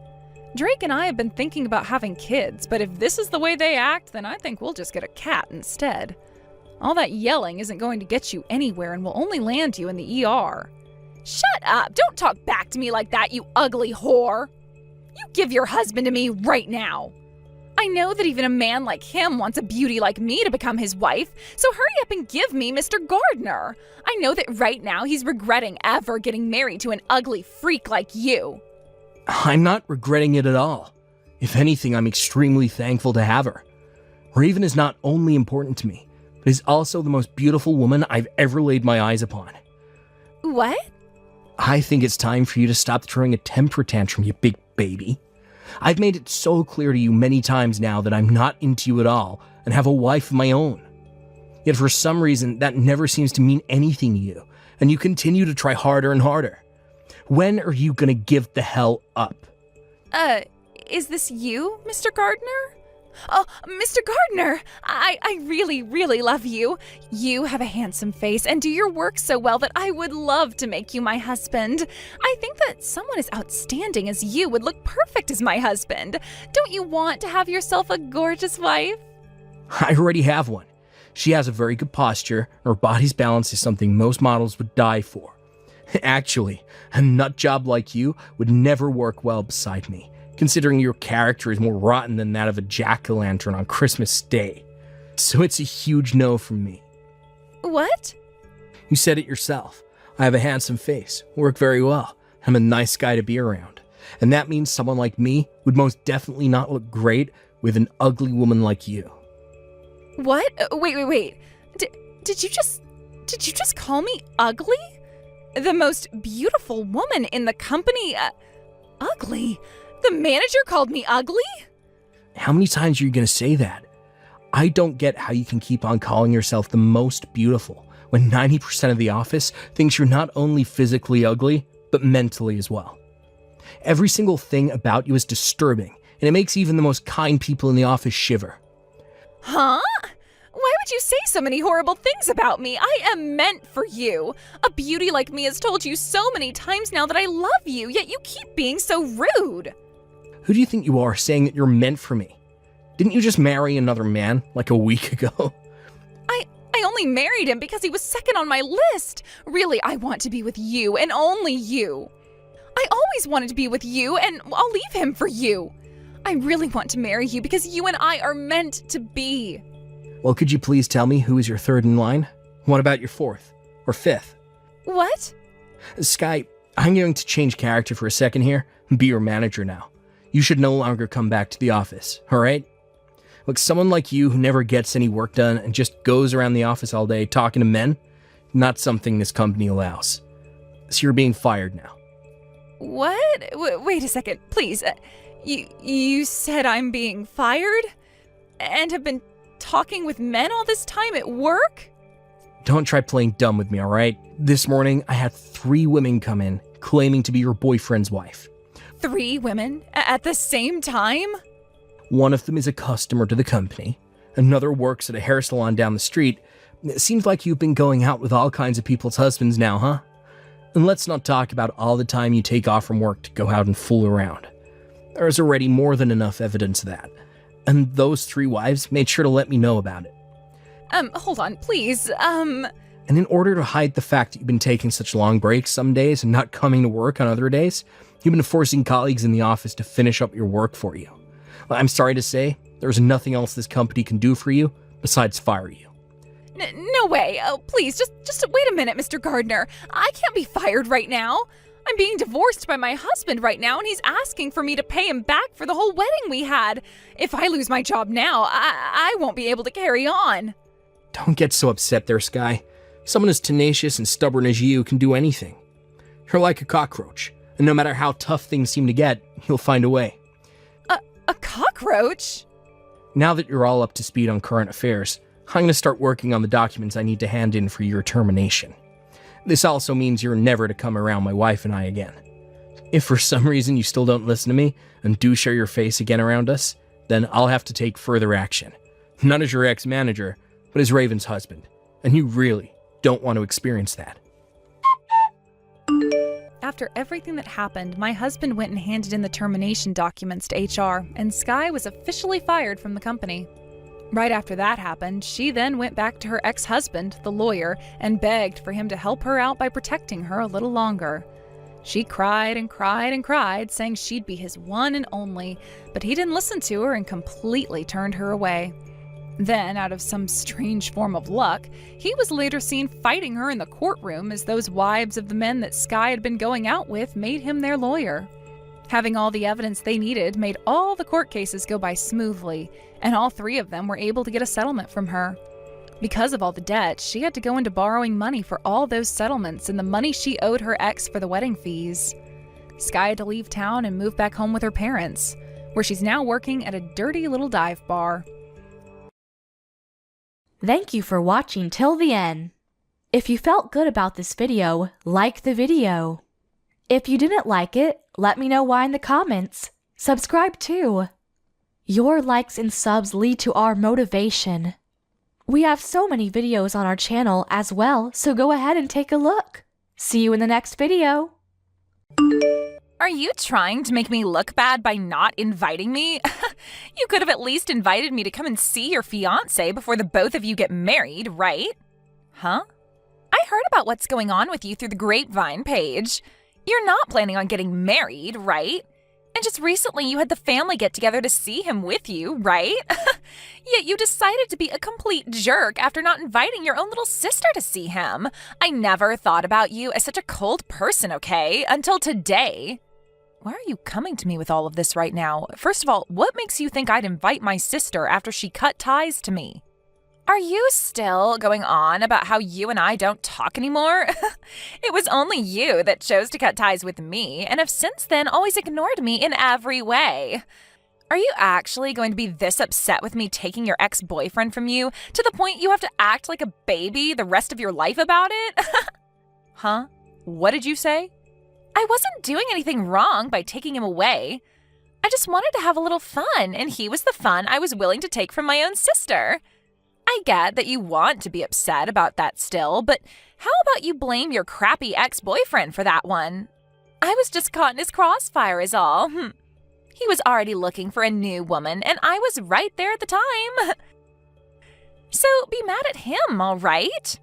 Drake and I have been thinking about having kids, but if this is the way they act, then I think we'll just get a cat instead. All that yelling isn't going to get you anywhere and will only land you in the ER. Shut up! Don't talk back to me like that, you ugly whore! You give your husband to me right now! I know that even a man like him wants a beauty like me to become his wife, so hurry up and give me Mr. Gardner. I know that right now he's regretting ever getting married to an ugly freak like you. I'm not regretting it at all. If anything, I'm extremely thankful to have her. Raven is not only important to me, but is also the most beautiful woman I've ever laid my eyes upon. What? I think it's time for you to stop throwing a temper tantrum, you big baby. I've made it so clear to you many times now that I'm not into you at all and have a wife of my own. Yet for some reason, that never seems to mean anything to you, and you continue to try harder and harder. When are you gonna give the hell up? Is this you, Mr. Gardner? Oh, Mr. Gardner, I really, really love you. You have a handsome face and do your work so well that I would love to make you my husband. I think that someone as outstanding as you would look perfect as my husband. Don't you want to have yourself a gorgeous wife? I already have one. She has a very good posture, and her body's balance is something most models would die for. Actually, a nut job like you would never work well beside me, considering your character is more rotten than that of a jack-o'-lantern on Christmas Day. So it's a huge no from me. What? You said it yourself. I have a handsome face, work very well, I'm a nice guy to be around. And that means someone like me would most definitely not look great with an ugly woman like you. What? Wait. Did you just call me ugly? The most beautiful woman in the company, ugly? The manager called me ugly? How many times are you going to say that? I don't get how you can keep on calling yourself the most beautiful when 90% of the office thinks you're not only physically ugly, but mentally as well. Every single thing about you is disturbing, and it makes even the most kind people in the office shiver. Huh? Why would you say so many horrible things about me? I am meant for you. A beauty like me has told you so many times now that I love you, yet you keep being so rude. Who do you think you are saying that you're meant for me? Didn't you just marry another man like a week ago? I only married him because he was second on my list. Really, I want to be with you and only you. I always wanted to be with you, and I'll leave him for you. I really want to marry you because you and I are meant to be. Well, could you please tell me who is your third in line? What about your fourth? Or fifth? What? Sky, I'm going to change character for a second here and be your manager now. You should no longer come back to the office, alright? Look, someone like you who never gets any work done and just goes around the office all day talking to men, not something this company allows. So you're being fired now. What? Wait a second, please. You said I'm being fired? And have been talking with men all this time at work? Don't try playing dumb with me, alright? This morning, I had 3 women come in claiming to be your boyfriend's wife. 3 women? At the same time? One of them is a customer to the company. Another works at a hair salon down the street. It seems like you've been going out with all kinds of people's husbands now, huh? And let's not talk about all the time you take off from work to go out and fool around. There's already more than enough evidence of that. And those 3 wives made sure to let me know about it. Hold on, please, And in order to hide the fact that you've been taking such long breaks some days and not coming to work on other days, you've been forcing colleagues in the office to finish up your work for you. I'm sorry to say, there's nothing else this company can do for you besides fire you. No way. Oh, please, just wait a minute, Mr. Gardner. I can't be fired right now. I'm being divorced by my husband right now, and he's asking for me to pay him back for the whole wedding we had. If I lose my job now, I won't be able to carry on. Don't get so upset there, Sky. Someone as tenacious and stubborn as you can do anything. You're like a cockroach, and no matter how tough things seem to get, you'll find a way. A cockroach? Now that you're all up to speed on current affairs, I'm going to start working on the documents I need to hand in for your termination. This also means you're never to come around my wife and I again. If for some reason you still don't listen to me and do show your face again around us, then I'll have to take further action. Not as your ex-manager, but as Raven's husband. And you really don't want to experience that. After everything that happened, my husband went and handed in the termination documents to HR, and Sky was officially fired from the company. Right after that happened, she then went back to her ex-husband, the lawyer, and begged for him to help her out by protecting her a little longer. She cried and cried and cried, saying she'd be his one and only, but he didn't listen to her and completely turned her away. Then, out of some strange form of luck, he was later seen fighting her in the courtroom as those wives of the men that Sky had been going out with made him their lawyer. Having all the evidence they needed made all the court cases go by smoothly, and all three of them were able to get a settlement from her. Because of all the debt, she had to go into borrowing money for all those settlements and the money she owed her ex for the wedding fees. Sky had to leave town and move back home with her parents, where she's now working at a dirty little dive bar. Thank you for watching till the end. If you felt good about this video, like the video. If you didn't like it, let me know why in the comments. Subscribe too. Your likes and subs lead to our motivation. We have so many videos on our channel as well, so go ahead and take a look. See you in the next video. Are you trying to make me look bad by not inviting me? You could have at least invited me to come and see your fiancé before the both of you get married, right? Huh? I heard about what's going on with you through the grapevine page. You're not planning on getting married, right? And just recently you had the family get together to see him with you, right? Yet you decided to be a complete jerk after not inviting your own little sister to see him. I never thought about you as such a cold person, okay? Until today. Why are you coming to me with all of this right now? First of all, what makes you think I'd invite my sister after she cut ties to me? Are you still going on about how you and I don't talk anymore? It was only you that chose to cut ties with me and have since then always ignored me in every way. Are you actually going to be this upset with me taking your ex-boyfriend from you to the point you have to act like a baby the rest of your life about it? Huh? What did you say? I wasn't doing anything wrong by taking him away. I just wanted to have a little fun, and he was the fun I was willing to take from my own sister. I get that you want to be upset about that still, but how about you blame your crappy ex-boyfriend for that one? I was just caught in his crossfire is all. He was already looking for a new woman, and I was right there at the time. So be mad at him, all right?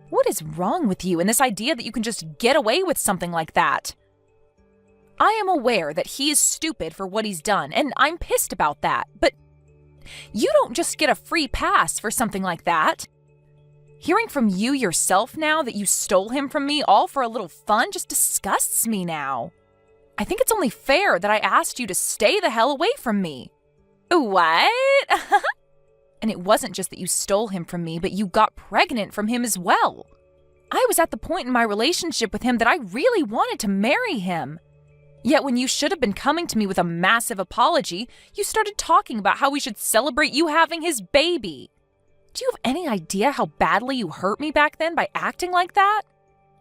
What is wrong with you and this idea that you can just get away with something like that? I am aware that he is stupid for what he's done, and I'm pissed about that, but you don't just get a free pass for something like that. Hearing from you yourself now that you stole him from me all for a little fun just disgusts me now. I think it's only fair that I asked you to stay the hell away from me. What? And it wasn't just that you stole him from me, but you got pregnant from him as well. I was at the point in my relationship with him that I really wanted to marry him. Yet when you should have been coming to me with a massive apology, you started talking about how we should celebrate you having his baby. Do you have any idea how badly you hurt me back then by acting like that?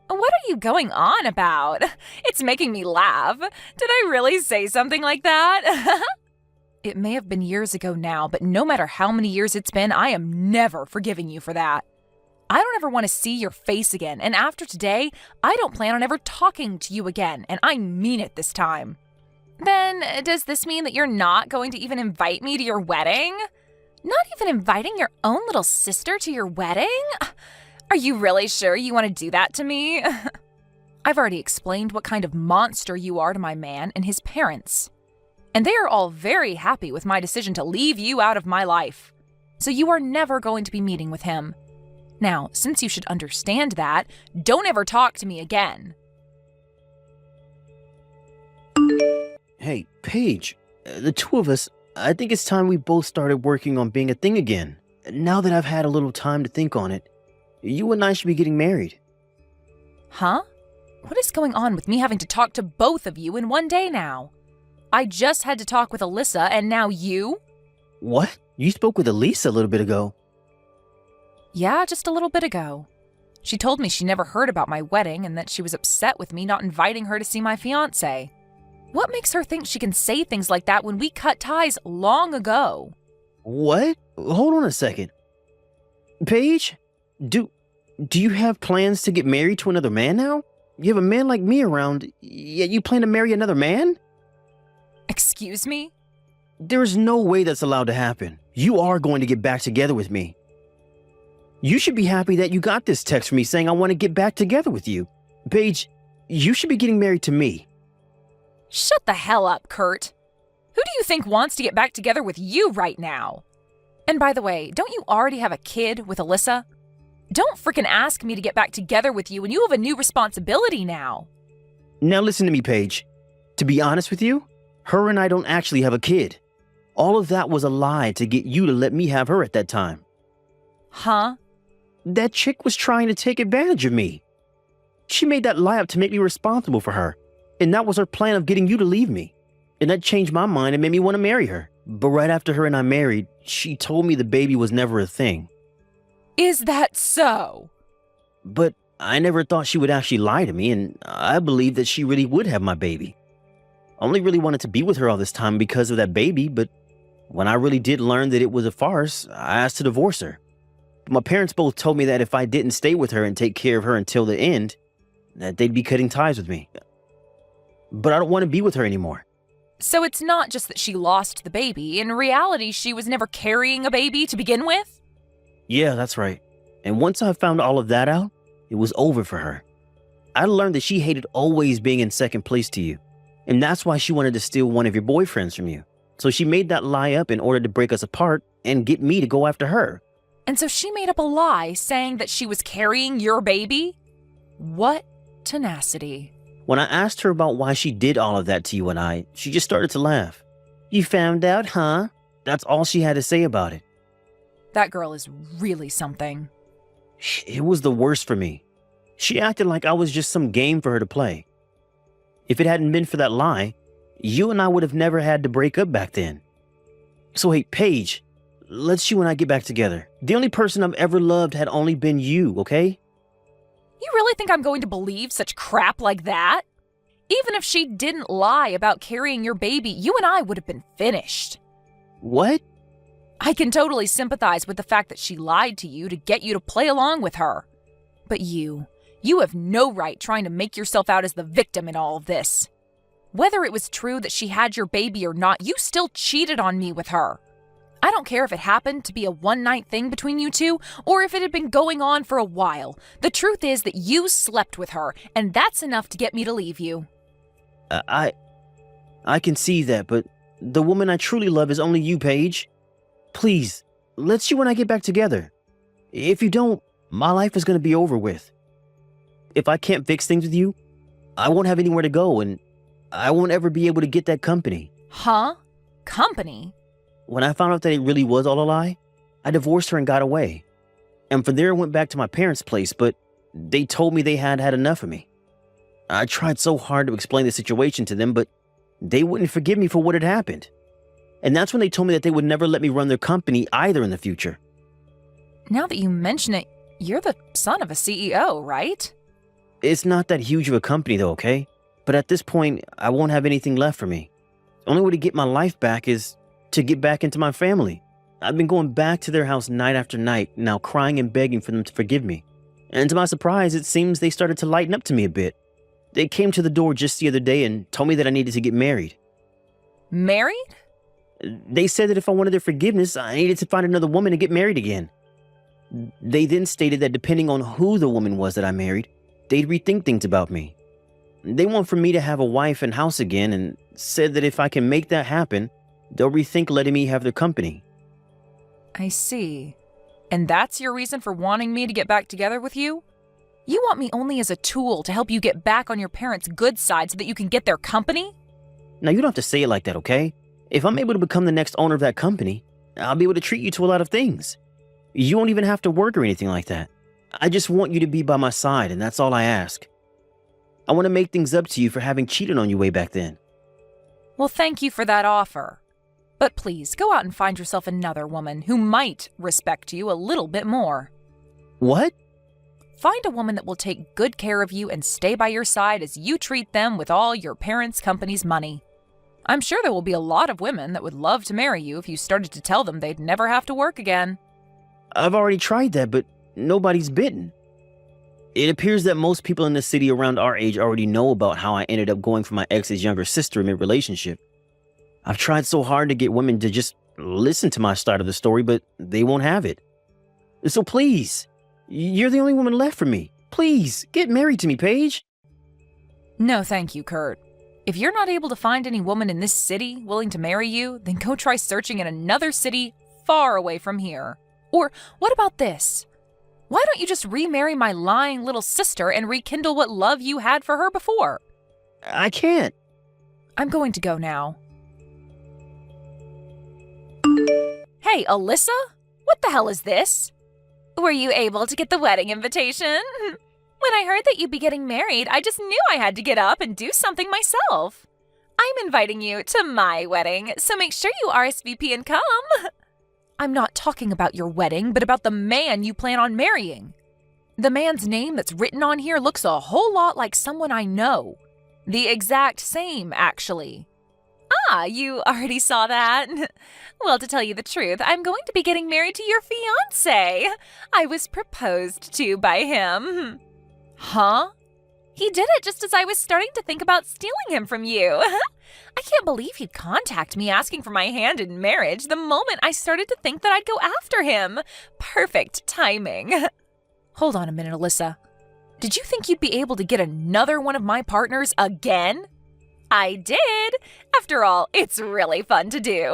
What are you going on about? It's making me laugh. Did I really say something like that? It may have been years ago now, but no matter how many years it's been, I am never forgiving you for that. I don't ever want to see your face again, and after today, I don't plan on ever talking to you again, and I mean it this time. Then, does this mean that you're not going to even invite me to your wedding? Not even inviting your own little sister to your wedding? Are you really sure you want to do that to me? I've already explained what kind of monster you are to my man and his parents. And they are all very happy with my decision to leave you out of my life. So you are never going to be meeting with him. Now, since you should understand that, don't ever talk to me again. Hey, Paige, the two of us, I think it's time we both started working on being a thing again. Now that I've had a little time to think on it, you and I should be getting married. Huh? What is going on with me having to talk to both of you in one day now? I just had to talk with Alyssa, and now you? What? You spoke with Elisa a little bit ago. Yeah, just a little bit ago. She told me she never heard about my wedding and that she was upset with me not inviting her to see my fiancé. What makes her think she can say things like that when we cut ties long ago? What? Hold on a second. Paige, do you have plans to get married to another man now? You have a man like me around, yet you plan to marry another man? Excuse me? There's no way that's allowed to happen. You are going to get back together with me. You should be happy that you got this text from me saying I want to get back together with you. Paige, you should be getting married to me. Shut the hell up, Kurt. Who do you think wants to get back together with you right now? And by the way, don't you already have a kid with Alyssa? Don't frickin' ask me to get back together with you when you have a new responsibility now. Now listen to me, Paige. To be honest with you, her and I don't actually have a kid. All of that was a lie to get you to let me have her at that time. Huh? That chick was trying to take advantage of me. She made that lie up to make me responsible for her, and that was her plan of getting you to leave me. And that changed my mind and made me want to marry her. But right after her and I married, she told me the baby was never a thing. Is that so? But I never thought she would actually lie to me, and I believed that she really would have my baby. I only really wanted to be with her all this time because of that baby, but when I really did learn that it was a farce, I asked to divorce her. But my parents both told me that if I didn't stay with her and take care of her until the end, that they'd be cutting ties with me. But I don't want to be with her anymore. So it's not just that she lost the baby. In reality, she was never carrying a baby to begin with? Yeah, that's right. And once I found all of that out, it was over for her. I learned that she hated always being in second place to you. And that's why she wanted to steal one of your boyfriends from you. So she made that lie up in order to break us apart and get me to go after her. And so she made up a lie saying that she was carrying your baby? What tenacity. When I asked her about why she did all of that to you and I, she just started to laugh. You found out, huh? That's all she had to say about it. That girl is really something. It was the worst for me. She acted like I was just some game for her to play. If it hadn't been for that lie, you and I would have never had to break up back then. So hey, Paige, let's you and I get back together. The only person I've ever loved had only been you, okay? You really think I'm going to believe such crap like that? Even if she didn't lie about carrying your baby, you and I would have been finished. What? I can totally sympathize with the fact that she lied to you to get you to play along with her. But you have no right trying to make yourself out as the victim in all of this. Whether it was true that she had your baby or not, you still cheated on me with her. I don't care if it happened to be a one-night thing between you two, or if it had been going on for a while. The truth is that you slept with her, and that's enough to get me to leave you. I can see that, but the woman I truly love is only you, Paige. Please, let's you and I get back together. If you don't, my life is going to be over with. If I can't fix things with you, I won't have anywhere to go, and I won't ever be able to get that company. Huh? Company? When I found out that it really was all a lie, I divorced her and got away. And from there I went back to my parents' place, but they told me they had had enough of me. I tried so hard to explain the situation to them, but they wouldn't forgive me for what had happened. And that's when they told me that they would never let me run their company either in the future. Now that you mention it, you're the son of a CEO, right? It's not that huge of a company though, okay? But at this point, I won't have anything left for me. The only way to get my life back is to get back into my family. I've been going back to their house night after night, now crying and begging for them to forgive me. And to my surprise, it seems they started to lighten up to me a bit. They came to the door just the other day and told me that I needed to get married. Married? They said that if I wanted their forgiveness, I needed to find another woman to get married again. They then stated that depending on who the woman was that I married, they'd rethink things about me. They want for me to have a wife and house again, and said that if I can make that happen, they'll rethink letting me have their company. I see. And that's your reason for wanting me to get back together with you? You want me only as a tool to help you get back on your parents' good side so that you can get their company? Now, you don't have to say it like that, okay? If I'm able to become the next owner of that company, I'll be able to treat you to a lot of things. You won't even have to work or anything like that. I just want you to be by my side, and that's all I ask. I want to make things up to you for having cheated on you way back then. Well, thank you for that offer. But please, go out and find yourself another woman who might respect you a little bit more. What? Find a woman that will take good care of you and stay by your side as you treat them with all your parents' company's money. I'm sure there will be a lot of women that would love to marry you if you started to tell them they'd never have to work again. I've already tried that, but nobody's bitten. It appears that most people in the city around our age already know about how I ended up going for my ex's younger sister mid-relationship. I've tried so hard to get women to just listen to my side of the story, but they won't have it. So please, you're the only woman left for me. Please, get married to me, Paige. No, thank you, Kurt. If you're not able to find any woman in this city willing to marry you, then go try searching in another city far away from here. Or what about this? Why don't you just remarry my lying little sister and rekindle what love you had for her before? I can't. I'm going to go now. Hey, Alyssa? What the hell is this? Were you able to get the wedding invitation? When I heard that you'd be getting married, I just knew I had to get up and do something myself. I'm inviting you to my wedding, so make sure you RSVP and come. I'm not talking about your wedding, but about the man you plan on marrying. The man's name that's written on here looks a whole lot like someone I know. The exact same, actually. Ah, you already saw that? Well, to tell you the truth, I'm going to be getting married to your fiancé. I was proposed to by him. Huh? He did it just as I was starting to think about stealing him from you. I can't believe he'd contact me asking for my hand in marriage the moment I started to think that I'd go after him. Perfect timing. Hold on a minute, Alyssa. Did you think you'd be able to get another one of my partners again? I did. After all, it's really fun to do.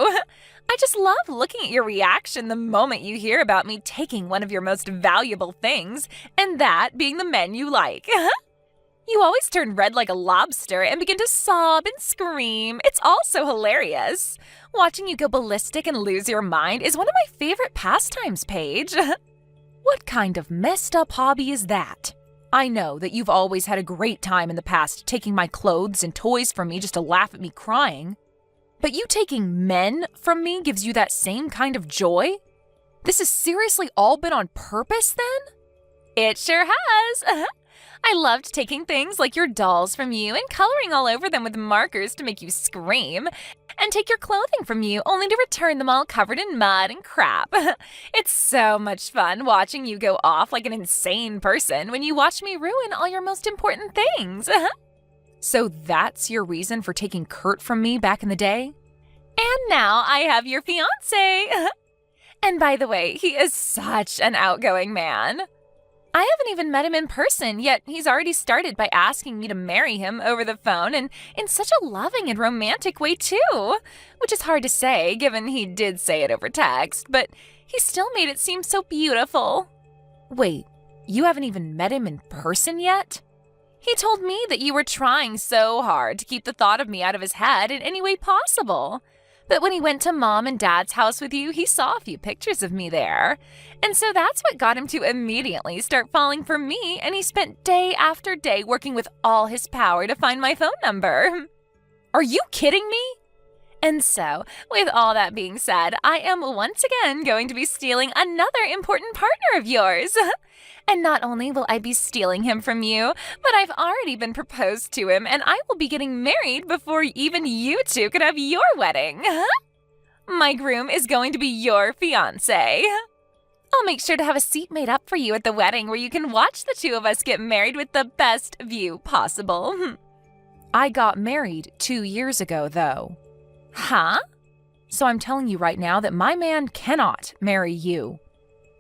I just love looking at your reaction the moment you hear about me taking one of your most valuable things, and that being the men you like. You always turn red like a lobster and begin to sob and scream. It's all so hilarious. Watching you go ballistic and lose your mind is one of my favorite pastimes, Paige. What kind of messed up hobby is that? I know that you've always had a great time in the past taking my clothes and toys from me just to laugh at me crying. But you taking men from me gives you that same kind of joy? This has seriously all been on purpose then? It sure has. I loved taking things like your dolls from you and coloring all over them with markers to make you scream, and take your clothing from you only to return them all covered in mud and crap. It's so much fun watching you go off like an insane person when you watch me ruin all your most important things. So that's your reason for taking Kurt from me back in the day? And now I have your fiancé. And by the way, he is such an outgoing man. I haven't even met him in person, yet he's already started by asking me to marry him over the phone, and in such a loving and romantic way too, which is hard to say given he did say it over text, but he still made it seem so beautiful. Wait, you haven't even met him in person yet? He told me that you were trying so hard to keep the thought of me out of his head in any way possible. But when he went to Mom and Dad's house with you, he saw a few pictures of me there. And so that's what got him to immediately start falling for me, and he spent day after day working with all his power to find my phone number. Are you kidding me? And so, with all that being said, I am once again going to be stealing another important partner of yours. And not only will I be stealing him from you, but I've already been proposed to him, and I will be getting married before even you two could have your wedding. My groom is going to be your fiancé. I'll make sure to have a seat made up for you at the wedding where you can watch the two of us get married with the best view possible. I got married 2 years ago, though. Huh? So I'm telling you right now that my man cannot marry you.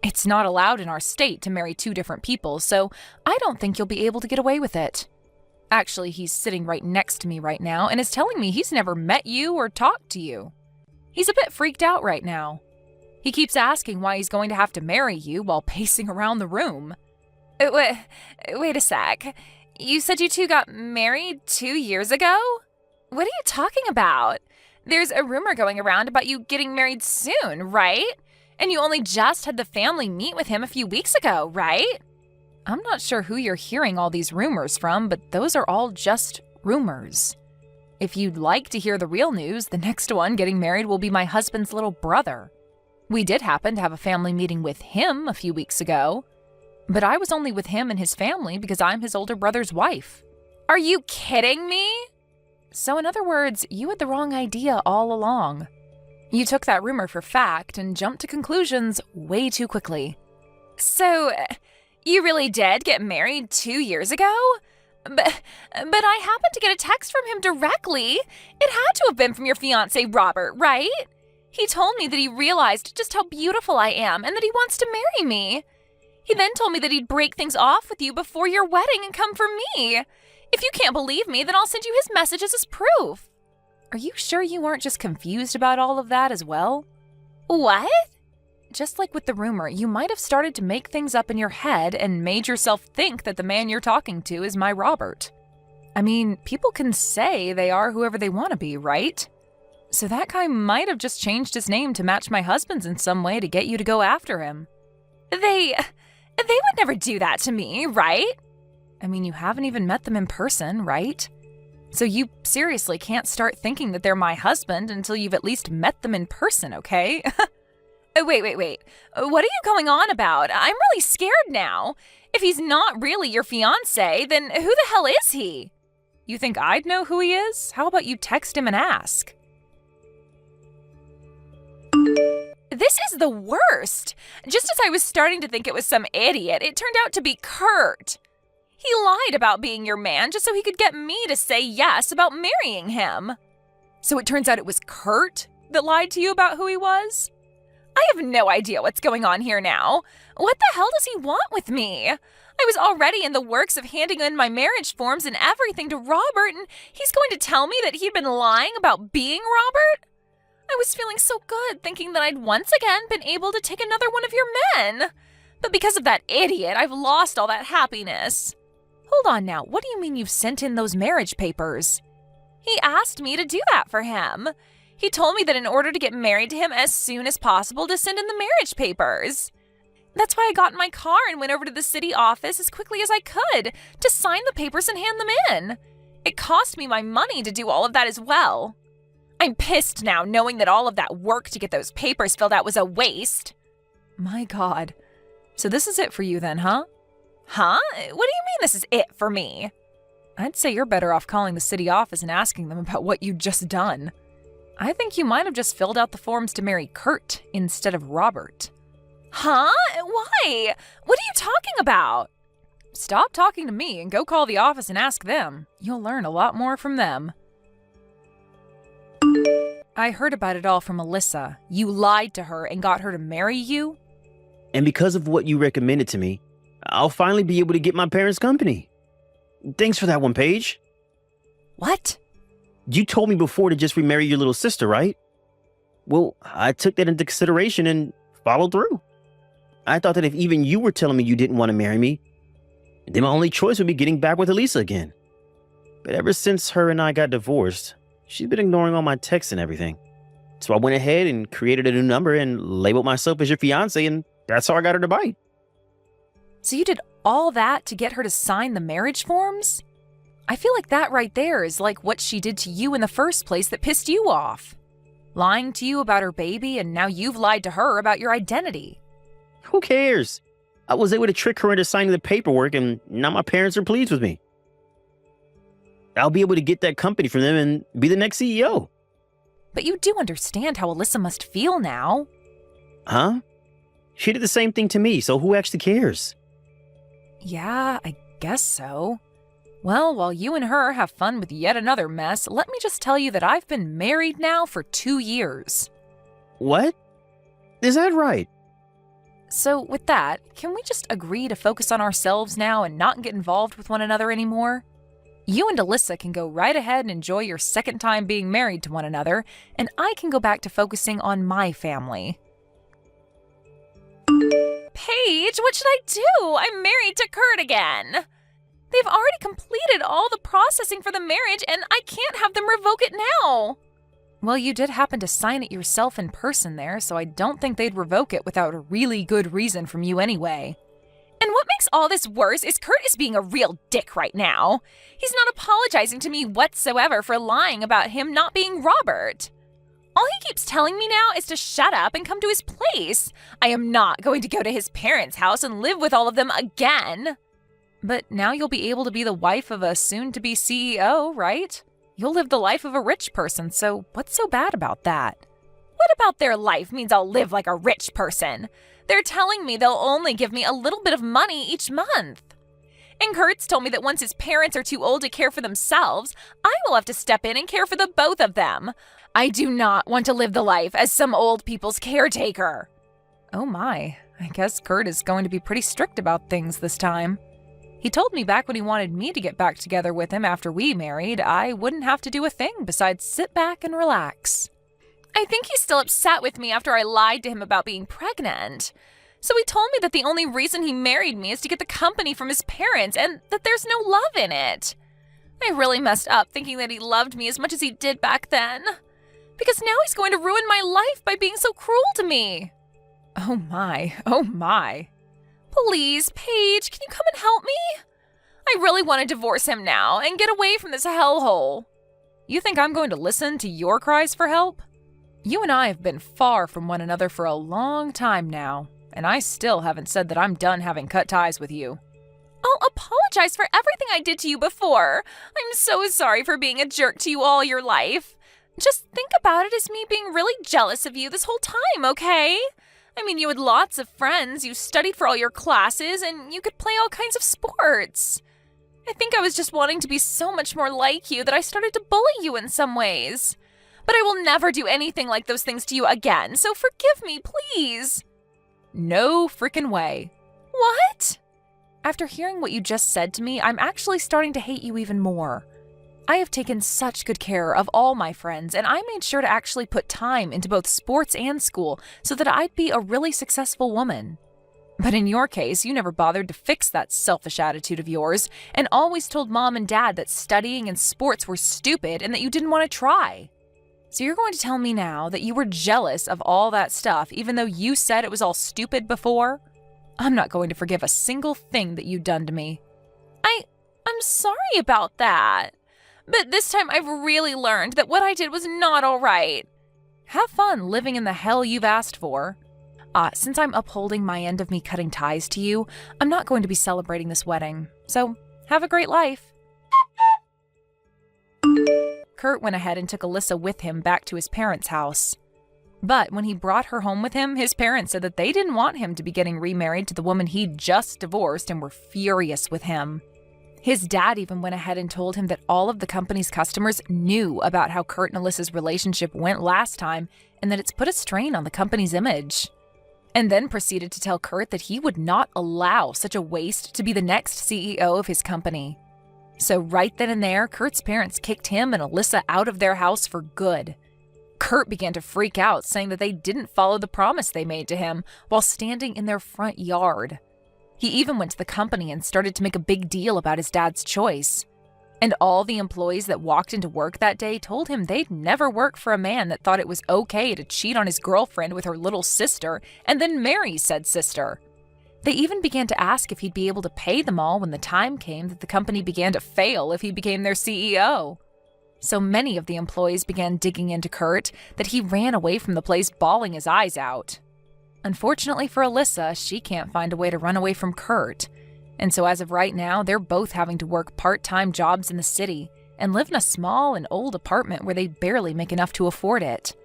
It's not allowed in our state to marry 2 different people, so I don't think you'll be able to get away with it. Actually, he's sitting right next to me right now and is telling me he's never met you or talked to you. He's a bit freaked out right now. He keeps asking why he's going to have to marry you while pacing around the room. Wait a sec. You said you two got married 2 years ago? What are you talking about? There's a rumor going around about you getting married soon, right? And you only just had the family meet with him a few weeks ago, right? I'm not sure who you're hearing all these rumors from, but those are all just rumors. If you'd like to hear the real news, the next one getting married will be my husband's little brother. We did happen to have a family meeting with him a few weeks ago, but I was only with him and his family because I'm his older brother's wife. Are you kidding me? So in other words, you had the wrong idea all along. You took that rumor for fact and jumped to conclusions way too quickly. So, You really did get married 2 years ago? But I happened to get a text from him directly. It had to have been from your fiancé, Robert, right? He told me that he realized just how beautiful I am and that he wants to marry me. He then told me that he'd break things off with you before your wedding and come for me. If you can't believe me, then I'll send you his messages as proof. Are you sure you weren't just confused about all of that as well? What? Just like with the rumor, you might have started to make things up in your head and made yourself think that the man you're talking to is my Robert. I mean, people can say they are whoever they want to be, right? So that guy might have just changed his name to match my husband's in some way to get you to go after him. They would never do that to me, right? I mean, you haven't even met them in person, right? So you seriously can't start thinking that they're my husband until you've at least met them in person, okay? Wait. What are you going on about? I'm really scared now. If he's not really your fiancé, then who the hell is he? You think I'd know who he is? How about you text him and ask? This is the worst. Just as I was starting to think it was some idiot, it turned out to be Kurt. He lied about being your man just so he could get me to say yes about marrying him. So it turns out it was Kurt that lied to you about who he was? I have no idea what's going on here now. What the hell does he want with me? I was already in the works of handing in my marriage forms and everything to Robert, and he's going to tell me that he'd been lying about being Robert? I was feeling so good thinking that I'd once again been able to take another one of your men. But because of that idiot, I've lost all that happiness. Hold on now, what do you mean you've sent in those marriage papers? He asked me to do that for him. He told me that in order to get married to him as soon as possible to send in the marriage papers. That's why I got in my car and went over to the city office as quickly as I could to sign the papers and hand them in. It cost me my money to do all of that as well. I'm pissed now knowing that all of that work to get those papers filled out was a waste. My God. So this is it for you then, huh? Huh? What do you mean this is it for me? I'd say you're better off calling the city office and asking them about what you'd just done. I think you might have just filled out the forms to marry Kurt instead of Robert. Huh? Why? What are you talking about? Stop talking to me and go call the office and ask them. You'll learn a lot more from them. I heard about it all from Alyssa. You lied to her and got her to marry you? And because of what you recommended to me, I'll finally be able to get my parents' company. Thanks for that one, Paige. What? You told me before to just remarry your little sister, right? Well, I took that into consideration and followed through. I thought that if even you were telling me you didn't want to marry me, then my only choice would be getting back with Elisa again. But ever since her and I got divorced, she's been ignoring all my texts and everything. So I went ahead and created a new number and labeled myself as your fiance, and that's how I got her to bite. So you did all that to get her to sign the marriage forms? I feel like that right there is like what she did to you in the first place that pissed you off. Lying to you about her baby, and now you've lied to her about your identity. Who cares? I was able to trick her into signing the paperwork, and now my parents are pleased with me. I'll be able to get that company from them and be the next CEO. But you do understand how Alyssa must feel now. Huh? She did the same thing to me, so who actually cares? Yeah, I guess so. Well, while you and her have fun with yet another mess, let me just tell you that I've been married now for 2 years. What? Is that right? So with that, can we just agree to focus on ourselves now and not get involved with one another anymore? You and Alyssa can go right ahead and enjoy your second time being married to one another, and I can go back to focusing on my family. Paige, what should I do? I'm married to Kurt again. They've already completed all the processing for the marriage, and I can't have them revoke it now. Well, you did happen to sign it yourself in person there, so I don't think they'd revoke it without a really good reason from you anyway. And what makes all this worse is Kurt is being a real dick right now. He's not apologizing to me whatsoever for lying about him not being Robert. All he keeps telling me now is to shut up and come to his place. I am not going to go to his parents' house and live with all of them again. But now you'll be able to be the wife of a soon-to-be CEO, right? You'll live the life of a rich person, so what's so bad about that? What about their life means I'll live like a rich person? They're telling me they'll only give me a little bit of money each month. And Kurt's told me that once his parents are too old to care for themselves, I will have to step in and care for the both of them. I do not want to live the life as some old people's caretaker. Oh my, I guess Kurt is going to be pretty strict about things this time. He told me back when he wanted me to get back together with him after we married, I wouldn't have to do a thing besides sit back and relax. I think he's still upset with me after I lied to him about being pregnant. So he told me that the only reason he married me is to get the company from his parents and that there's no love in it. I really messed up thinking that he loved me as much as he did back then. Because now he's going to ruin my life by being so cruel to me. Oh my, oh my. Please, Paige, can you come and help me? I really want to divorce him now and get away from this hellhole. You think I'm going to listen to your cries for help? You and I have been far from one another for a long time now, and I still haven't said that I'm done having cut ties with you. I'll apologize for everything I did to you before. I'm so sorry for being a jerk to you all your life. Just think about it as me being really jealous of you this whole time, okay? I mean, you had lots of friends, you studied for all your classes, and you could play all kinds of sports. I think I was just wanting to be so much more like you that I started to bully you in some ways. But I will never do anything like those things to you again, so forgive me, please. No frickin' way. What? After hearing what you just said to me, I'm actually starting to hate you even more. I have taken such good care of all my friends, and I made sure to actually put time into both sports and school so that I'd be a really successful woman. But in your case, you never bothered to fix that selfish attitude of yours and always told Mom and Dad that studying and sports were stupid and that you didn't want to try. So you're going to tell me now that you were jealous of all that stuff even though you said it was all stupid before? I'm not going to forgive a single thing that you've done to me. I'm sorry about that. But this time I've really learned that what I did was not all right. Have fun living in the hell you've asked for. Since I'm upholding my end of me cutting ties to you, I'm not going to be celebrating this wedding. So, have a great life. Kurt went ahead and took Alyssa with him back to his parents' house. But when he brought her home with him, his parents said that they didn't want him to be getting remarried to the woman he'd just divorced and were furious with him. His dad even went ahead and told him that all of the company's customers knew about how Kurt and Alyssa's relationship went last time and that it's put a strain on the company's image. And then proceeded to tell Kurt that he would not allow such a waste to be the next CEO of his company. So right then and there, Kurt's parents kicked him and Alyssa out of their house for good. Kurt began to freak out, saying that they didn't follow the promise they made to him while standing in their front yard. He even went to the company and started to make a big deal about his dad's choice. And all the employees that walked into work that day told him they'd never work for a man that thought it was okay to cheat on his girlfriend with her little sister and then marry said sister. They even began to ask if he'd be able to pay them all when the time came that the company began to fail if he became their CEO. So many of the employees began digging into Kurt that he ran away from the place bawling his eyes out. Unfortunately for Alyssa, she can't find a way to run away from Kurt. And so as of right now, they're both having to work part-time jobs in the city and live in a small and old apartment where they barely make enough to afford it.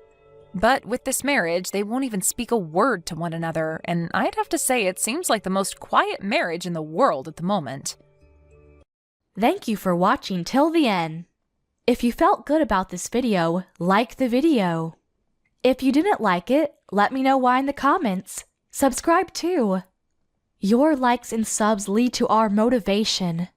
But with this marriage, they won't even speak a word to one another, and I'd have to say it seems like the most quiet marriage in the world at the moment. Thank you for watching till the end. If you felt good about this video, like the video. If you didn't like it, let me know why in the comments. Subscribe too. Your likes and subs lead to our motivation.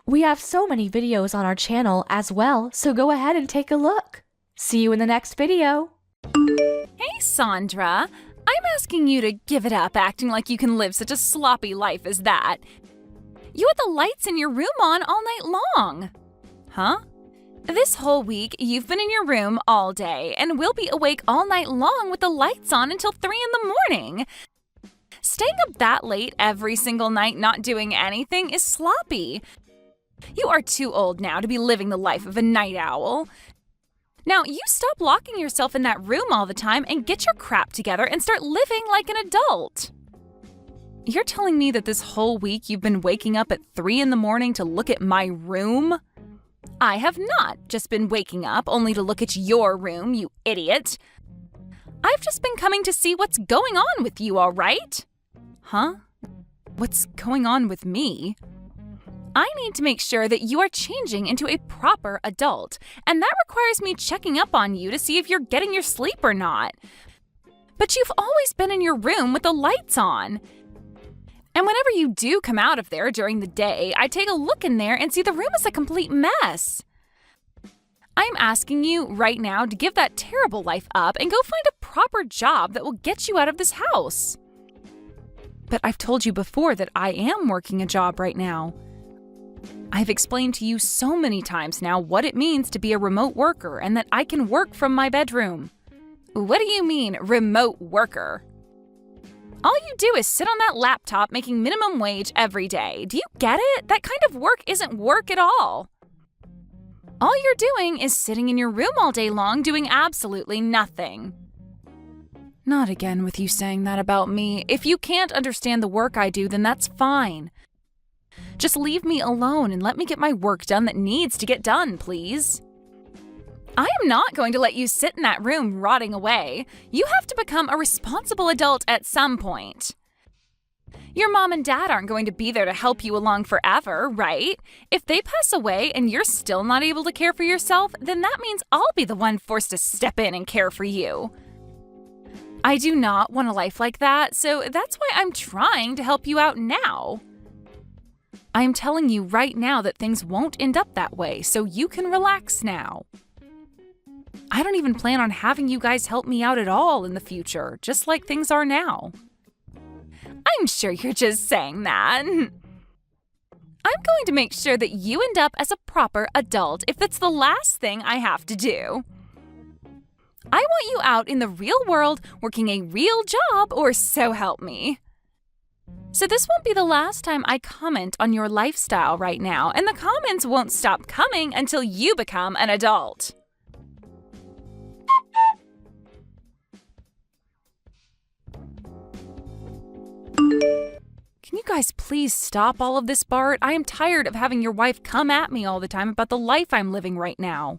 We have so many videos on our channel as well, so go ahead and take a look. See you in the next video. Hey, Sandra. I'm asking you to give it up acting like you can live such a sloppy life as that. You had the lights in your room on all night long. Huh? This whole week, you've been in your room all day, and we'll be awake all night long with the lights on until 3 in the morning. Staying up that late every single night not doing anything is sloppy. You are too old now to be living the life of a night owl. Now, you stop locking yourself in that room all the time and get your crap together and start living like an adult. You're telling me that this whole week you've been waking up at 3 in the morning to look at my room? I have not just been waking up only to look at your room, you idiot. I've just been coming to see what's going on with you, all right? Huh? What's going on with me? I need to make sure that you are changing into a proper adult, and that requires me checking up on you to see if you're getting your sleep or not. But you've always been in your room with the lights on. And whenever you do come out of there during the day, I take a look in there and see the room is a complete mess. I'm asking you right now to give that terrible life up and go find a proper job that will get you out of this house. But I've told you before that I am working a job right now. I've explained to you so many times now what it means to be a remote worker and that I can work from my bedroom. What do you mean, remote worker? All you do is sit on that laptop making minimum wage every day. Do you get it? That kind of work isn't work at all. All you're doing is sitting in your room all day long doing absolutely nothing. Not again with you saying that about me. If you can't understand the work I do, then that's fine. Just leave me alone and let me get my work done that needs to get done, please. I am not going to let you sit in that room rotting away. You have to become a responsible adult at some point. Your mom and dad aren't going to be there to help you along forever, right? If they pass away and you're still not able to care for yourself, then that means I'll be the one forced to step in and care for you. I do not want a life like that, so that's why I'm trying to help you out now. I'm telling you right now that things won't end up that way, so you can relax now. I don't even plan on having you guys help me out at all in the future, just like things are now. I'm sure you're just saying that. I'm going to make sure that you end up as a proper adult if that's the last thing I have to do. I want you out in the real world working a real job, or so help me. So this won't be the last time I comment on your lifestyle right now, and the comments won't stop coming until you become an adult. Can you guys please stop all of this, Bart? I am tired of having your wife come at me all the time about the life I'm living right now.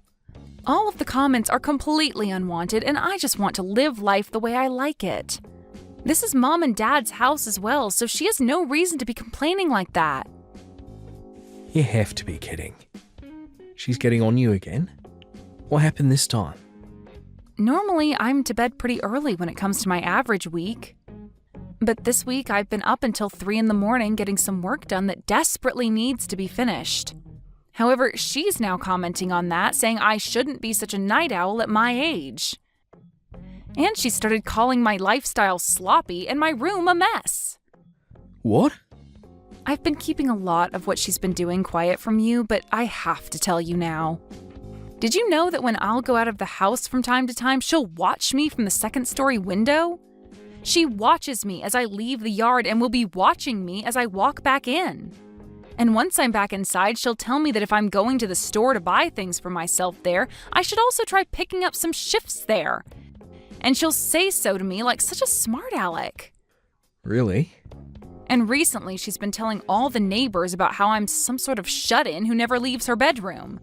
All of the comments are completely unwanted, and I just want to live life the way I like it. This is Mom and Dad's house as well, so she has no reason to be complaining like that. You have to be kidding. She's getting on you again? What happened this time? Normally, I'm to bed pretty early when it comes to my average week. But this week, I've been up until 3 in the morning getting some work done that desperately needs to be finished. However, she's now commenting on that, saying I shouldn't be such a night owl at my age. And she started calling my lifestyle sloppy and my room a mess. What? I've been keeping a lot of what she's been doing quiet from you, but I have to tell you now. Did you know that when I'll go out of the house from time to time, she'll watch me from the second-story window? She watches me as I leave the yard and will be watching me as I walk back in. And once I'm back inside, she'll tell me that if I'm going to the store to buy things for myself there, I should also try picking up some shifts there. And she'll say so to me like such a smart aleck. Really? And recently, she's been telling all the neighbors about how I'm some sort of shut-in who never leaves her bedroom.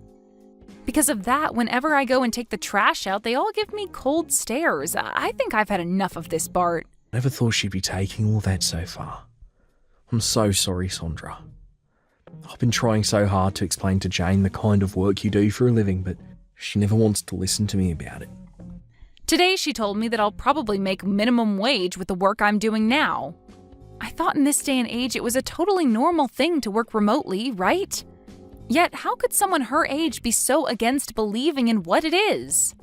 Because of that, whenever I go and take the trash out, they all give me cold stares. I think I've had enough of this, Bart. Never thought she'd be taking all that so far. I'm so sorry, Sandra. I've been trying so hard to explain to Jane the kind of work you do for a living, but she never wants to listen to me about it. Today, she told me that I'll probably make minimum wage with the work I'm doing now. I thought in this day and age it was a totally normal thing to work remotely, right? Yet, how could someone her age be so against believing in what it is?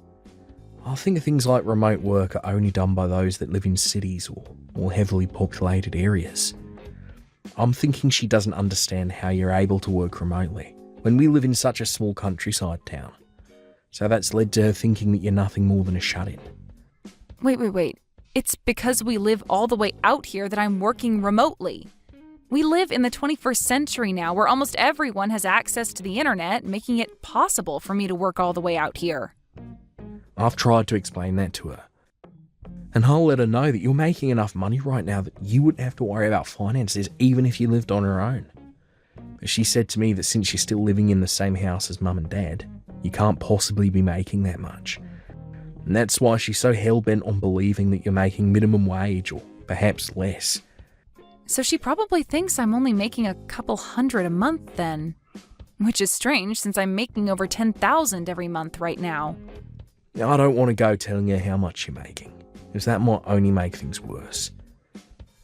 I think things like remote work are only done by those that live in cities or more heavily populated areas. I'm thinking she doesn't understand how you're able to work remotely when we live in such a small countryside town. So that's led to her thinking that you're nothing more than a shut-in. Wait. It's because we live all the way out here that I'm working remotely. We live in the 21st century now where almost everyone has access to the internet, making it possible for me to work all the way out here. I've tried to explain that to her. And I'll let her know that you're making enough money right now that you wouldn't have to worry about finances even if you lived on your own. But she said to me that since you're still living in the same house as Mum and Dad, you can't possibly be making that much. And that's why she's so hell-bent on believing that you're making minimum wage or perhaps less. So she probably thinks I'm only making a couple $100 a month then. Which is strange since I'm making over $10,000 every month right now. Now, I don't want to go telling her how much you're making, because that might only make things worse.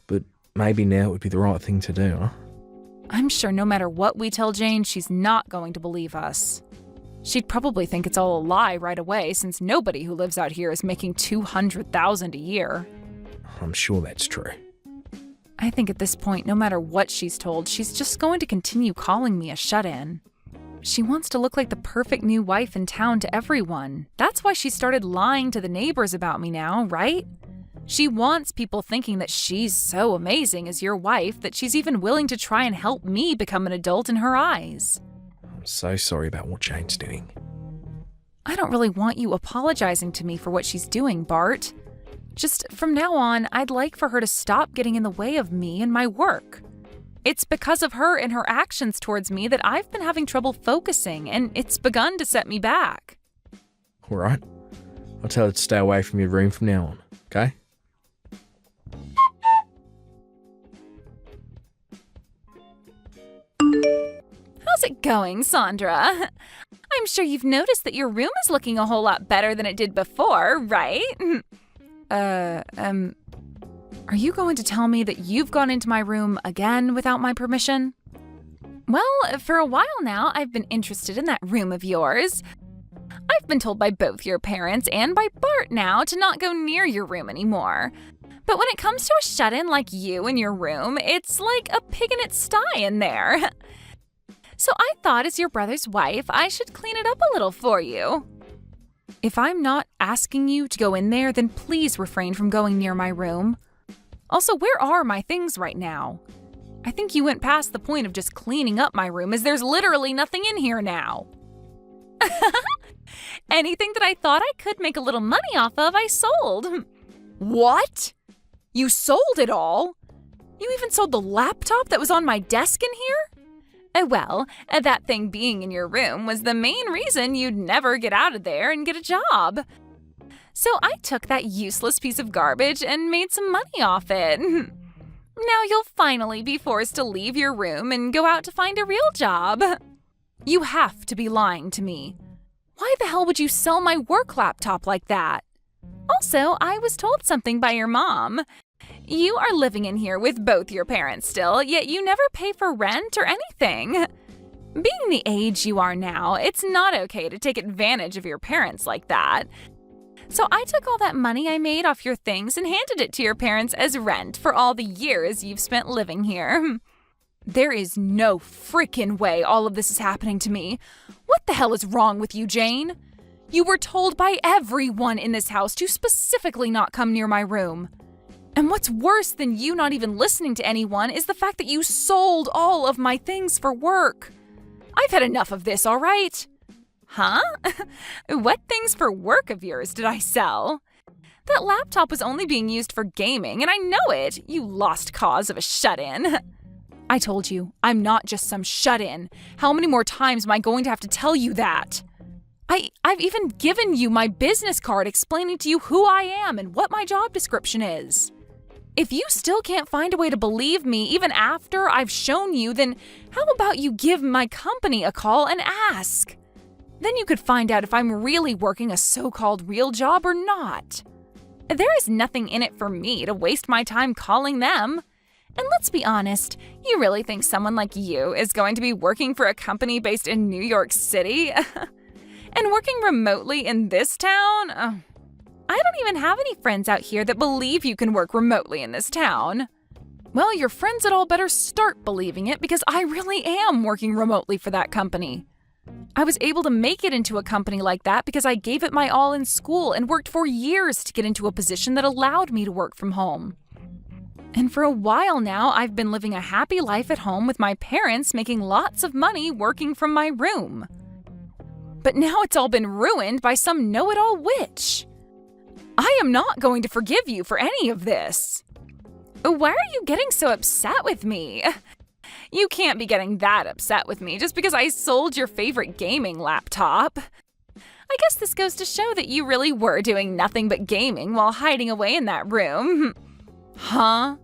But maybe now would be the right thing to do, huh? I'm sure no matter what we tell Jane, she's not going to believe us. She'd probably think it's all a lie right away since nobody who lives out here is making $200,000 a year. I'm sure that's true. I think at this point, no matter what she's told, she's just going to continue calling me a shut-in. She wants to look like the perfect new wife in town to everyone. That's why she started lying to the neighbors about me now, right? She wants people thinking that she's so amazing as your wife that she's even willing to try and help me become an adult in her eyes. I'm so sorry about what Jane's doing. I don't really want you apologizing to me for what she's doing, Bart. Just from now on, I'd like for her to stop getting in the way of me and my work. It's because of her and her actions towards me that I've been having trouble focusing, and it's begun to set me back. All right. I'll tell her to stay away from your room from now on, okay? How's it going, Sandra? I'm sure you've noticed that your room is looking a whole lot better than it did before, right? Are you going to tell me that you've gone into my room again without my permission? Well, for a while now, I've been interested in that room of yours. I've been told by both your parents and by Bart now to not go near your room anymore. But when it comes to a shut-in like you in your room, it's like a pig in its sty in there. So I thought as your brother's wife, I should clean it up a little for you. If I'm not asking you to go in there, then please refrain from going near my room. Also, where are my things right now? I think you went past the point of just cleaning up my room as there's literally nothing in here now. Anything that I thought I could make a little money off of, I sold. What? You sold it all? You even sold the laptop that was on my desk in here? Well, that thing being in your room was the main reason you'd never get out of there and get a job. So I took that useless piece of garbage and made some money off it. Now you'll finally be forced to leave your room and go out to find a real job. You have to be lying to me. Why the hell would you sell my work laptop like that? Also, I was told something by your mom. You are living in here with both your parents still, yet you never pay for rent or anything. Being the age you are now, it's not okay to take advantage of your parents like that. So I took all that money I made off your things and handed it to your parents as rent for all the years you've spent living here. There is no freaking way all of this is happening to me. What the hell is wrong with you, Jane? You were told by everyone in this house to specifically not come near my room. And what's worse than you not even listening to anyone is the fact that you sold all of my things for work. I've had enough of this, all right? Huh? What things for work of yours did I sell? That laptop was only being used for gaming, and I know it, you lost cause of a shut-in. I told you, I'm not just some shut-in. How many more times am I going to have to tell you that? I've even given you my business card explaining to you who I am and what my job description is. If you still can't find a way to believe me even after I've shown you, then how about you give my company a call and ask? Then you could find out if I'm really working a so-called real job or not. There is nothing in it for me to waste my time calling them. And let's be honest, you really think someone like you is going to be working for a company based in New York City? And working remotely in this town? I don't even have any friends out here that believe you can work remotely in this town. Well, your friends had all better start believing it because I really am working remotely for that company. I was able to make it into a company like that because I gave it my all in school and worked for years to get into a position that allowed me to work from home. And for a while now, I've been living a happy life at home with my parents making lots of money working from my room. But now it's all been ruined by some know-it-all witch. I am not going to forgive you for any of this. Why are you getting so upset with me? You can't be getting that upset with me just because I sold your favorite gaming laptop. I guess this goes to show that you really were doing nothing but gaming while hiding away in that room. Huh?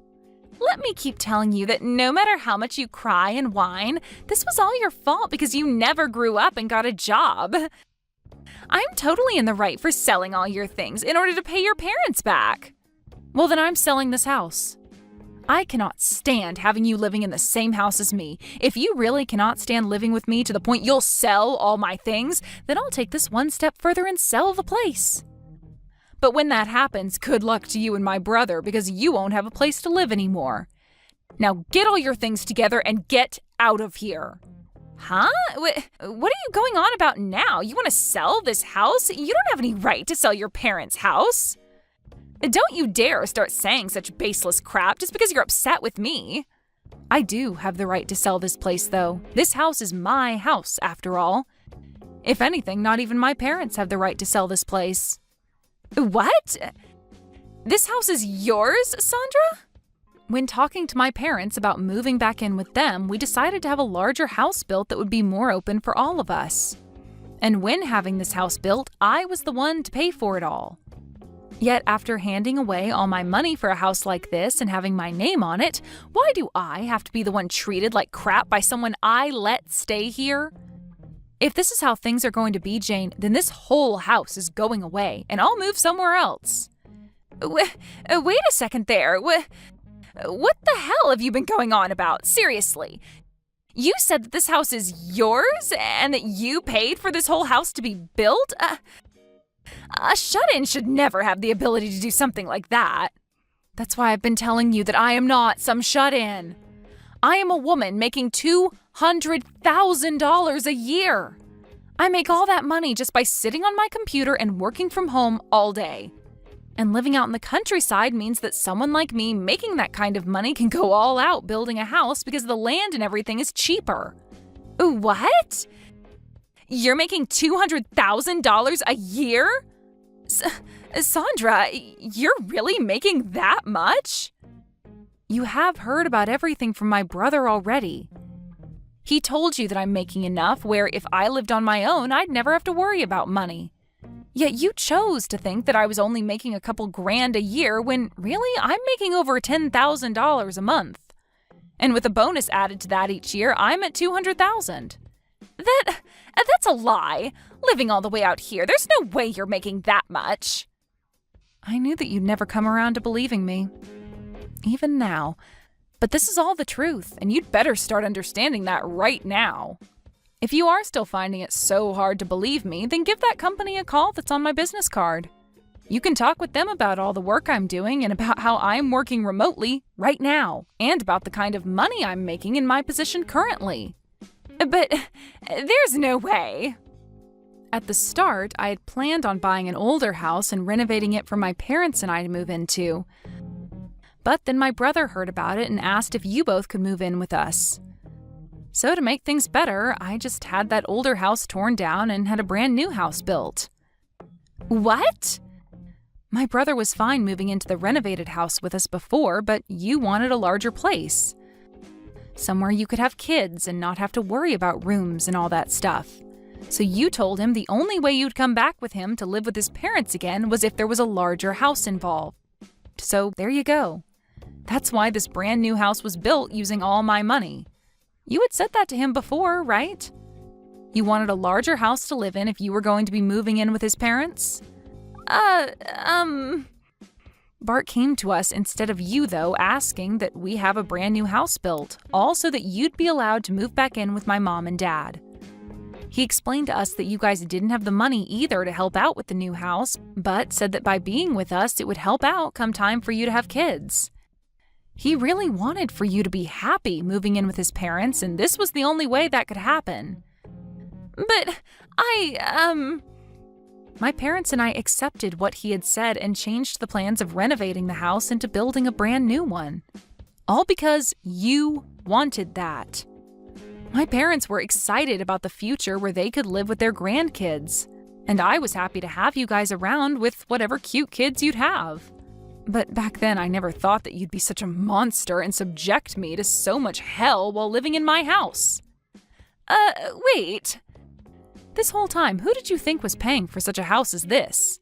Let me keep telling you that no matter how much you cry and whine, this was all your fault because you never grew up and got a job. I'm totally in the right for selling all your things in order to pay your parents back. Well, then I'm selling this house. I cannot stand having you living in the same house as me. If you really cannot stand living with me to the point you'll sell all my things, then I'll take this one step further and sell the place. But when that happens, good luck to you and my brother because you won't have a place to live anymore. Now get all your things together and get out of here. Huh? What are you going on about now? You want to sell this house? You don't have any right to sell your parents' house. Don't you dare start saying such baseless crap just because you're upset with me. I do have the right to sell this place, though. This house is my house, after all. If anything, not even my parents have the right to sell this place. What? This house is yours, Sandra? When talking to my parents about moving back in with them, we decided to have a larger house built that would be more open for all of us. And when having this house built, I was the one to pay for it all. Yet after handing away all my money for a house like this and having my name on it, why do I have to be the one treated like crap by someone I let stay here? If this is how things are going to be, Jane, then this whole house is going away, and I'll move somewhere else. Wait a second there. What the hell have you been going on about? Seriously. You said that this house is yours and that you paid for this whole house to be built? A shut-in should never have the ability to do something like that. That's why I've been telling you that I am not some shut-in. I am a woman making $200,000 a year. I make all that money just by sitting on my computer and working from home all day. And living out in the countryside means that someone like me making that kind of money can go all out building a house because the land and everything is cheaper. What? You're making $200,000 a year? Sandra, you're really making that much? You have heard about everything from my brother already. He told you that I'm making enough where if I lived on my own, I'd never have to worry about money. Yet you chose to think that I was only making a couple grand a year when really I'm making over $10,000 a month. And with a bonus added to that each year, I'm at $200,000. That's a lie. Living all the way out here, there's no way you're making that much. I knew that you'd never come around to believing me. Even now. But this is all the truth, and you'd better start understanding that right now. If you are still finding it so hard to believe me, then give that company a call that's on my business card. You can talk with them about all the work I'm doing and about how I'm working remotely right now, and about the kind of money I'm making in my position currently. But there's no way. At the start, I had planned on buying an older house and renovating it for my parents and I to move into. But then my brother heard about it and asked if you both could move in with us. So to make things better, I just had that older house torn down and had a brand new house built. What? My brother was fine moving into the renovated house with us before, but you wanted a larger place. Somewhere you could have kids and not have to worry about rooms and all that stuff. So you told him the only way you'd come back with him to live with his parents again was if there was a larger house involved. So there you go. That's why this brand new house was built using all my money. You had said that to him before, right? You wanted a larger house to live in if you were going to be moving in with his parents? Bart came to us instead of you, though, asking that we have a brand new house built, all so that you'd be allowed to move back in with my mom and dad. He explained to us that you guys didn't have the money either to help out with the new house, but said that by being with us, it would help out come time for you to have kids. He really wanted for you to be happy moving in with his parents, and this was the only way that could happen. But My parents and I accepted what he had said and changed the plans of renovating the house into building a brand new one. All because you wanted that. My parents were excited about the future where they could live with their grandkids, and I was happy to have you guys around with whatever cute kids you'd have. But back then, I never thought that you'd be such a monster and subject me to so much hell while living in my house. Wait. This whole time, who did you think was paying for such a house as this?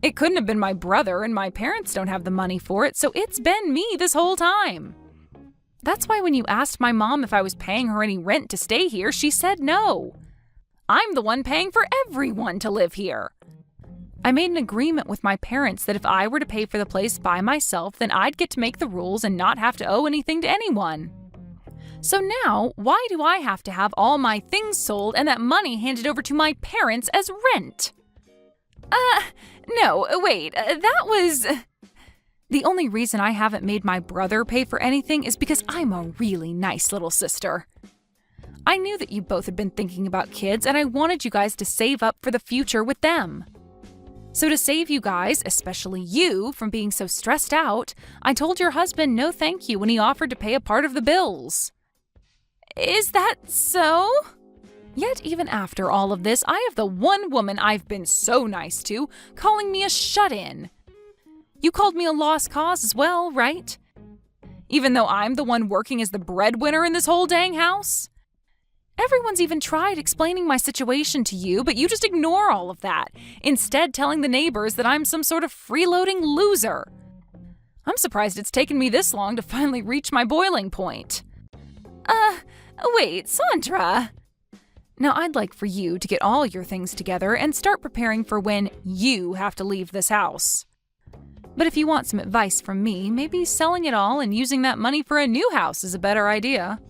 It couldn't have been my brother, and my parents don't have the money for it, so it's been me this whole time. That's why when you asked my mom if I was paying her any rent to stay here, she said no. I'm the one paying for everyone to live here. I made an agreement with my parents that if I were to pay for the place by myself, then I'd get to make the rules and not have to owe anything to anyone. So now, why do I have to have all my things sold and that money handed over to my parents as rent? No, wait, that was... The only reason I haven't made my brother pay for anything is because I'm a really nice little sister. I knew that you both had been thinking about kids, and I wanted you guys to save up for the future with them. So to save you guys, especially you, from being so stressed out, I told your husband no thank you when he offered to pay a part of the bills. Is that so? Yet even after all of this, I have the one woman I've been so nice to calling me a shut-in. You called me a lost cause as well, right? Even though I'm the one working as the breadwinner in this whole dang house? Everyone's even tried explaining my situation to you, but you just ignore all of that, instead telling the neighbors that I'm some sort of freeloading loser. I'm surprised it's taken me this long to finally reach my boiling point. Wait, Sandra. Now I'd like for you to get all your things together and start preparing for when you have to leave this house. But if you want some advice from me, maybe selling it all and using that money for a new house is a better idea.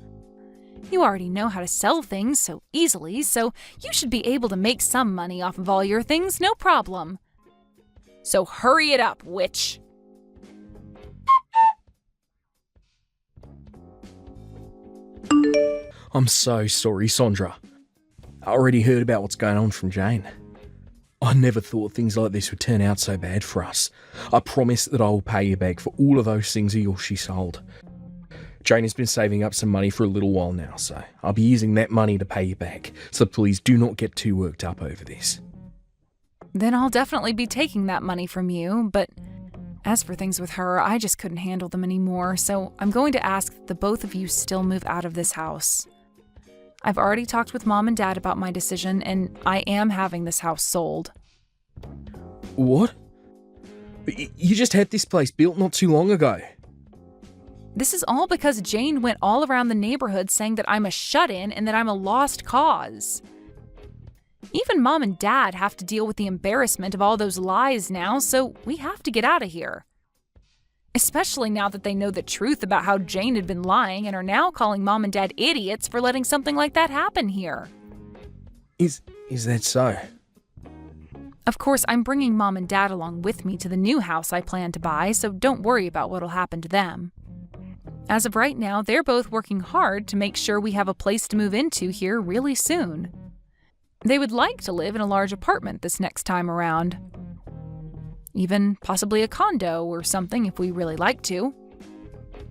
You already know how to sell things so easily, so you should be able to make some money off of all your things, no problem. So hurry it up, witch. I'm so sorry, Sandra. I already heard about what's going on from Jane. I never thought things like this would turn out so bad for us. I promise that I will pay you back for all of those things of yours she sold. Jane has been saving up some money for a little while now, so I'll be using that money to pay you back. So please do not get too worked up over this. Then I'll definitely be taking that money from you, but as for things with her, I just couldn't handle them anymore, so I'm going to ask that the both of you still move out of this house. I've already talked with Mom and Dad about my decision, and I am having this house sold. What? You just had this place built not too long ago. This is all because Jane went all around the neighborhood saying that I'm a shut-in and that I'm a lost cause. Even Mom and Dad have to deal with the embarrassment of all those lies now, so we have to get out of here. Especially now that they know the truth about how Jane had been lying and are now calling Mom and Dad idiots for letting something like that happen here. Is that so? Of course, I'm bringing Mom and Dad along with me to the new house I plan to buy, so don't worry about what'll happen to them. As of right now, they're both working hard to make sure we have a place to move into here really soon. They would like to live in a large apartment this next time around. Even possibly a condo or something if we really like to.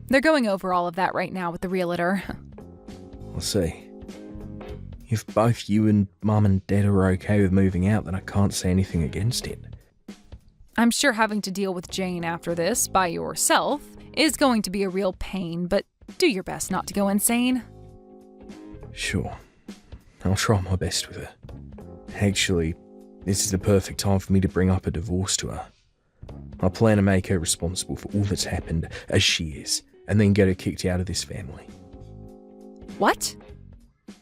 They're going over all of that right now with the realtor. I'll see. If both you and Mum and Dad are okay with moving out, then I can't say anything against it. I'm sure having to deal with Jane after this by yourself is going to be a real pain, but do your best not to go insane. Sure. I'll try my best with her. Actually, this is the perfect time for me to bring up a divorce to her. I plan to make her responsible for all that's happened, as she is, and then get her kicked out of this family. What?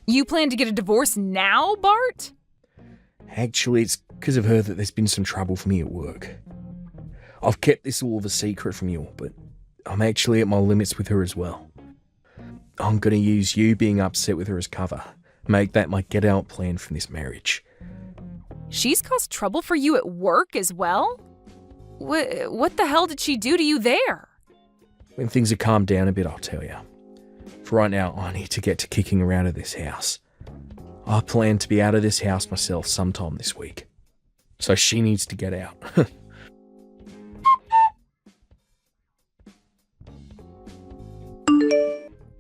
You plan to get a divorce now, Bart? Actually, it's because of her that there's been some trouble for me at work. I've kept this all of a secret from you all, but I'm actually at my limits with her as well. I'm going to use you being upset with her as cover. Make that my get-out plan from this marriage. She's caused trouble for you at work as well? What the hell did she do to you there? When things have calmed down a bit, I'll tell you. For right now, I need to get to kicking her out of this house. I plan to be out of this house myself sometime this week. So she needs to get out.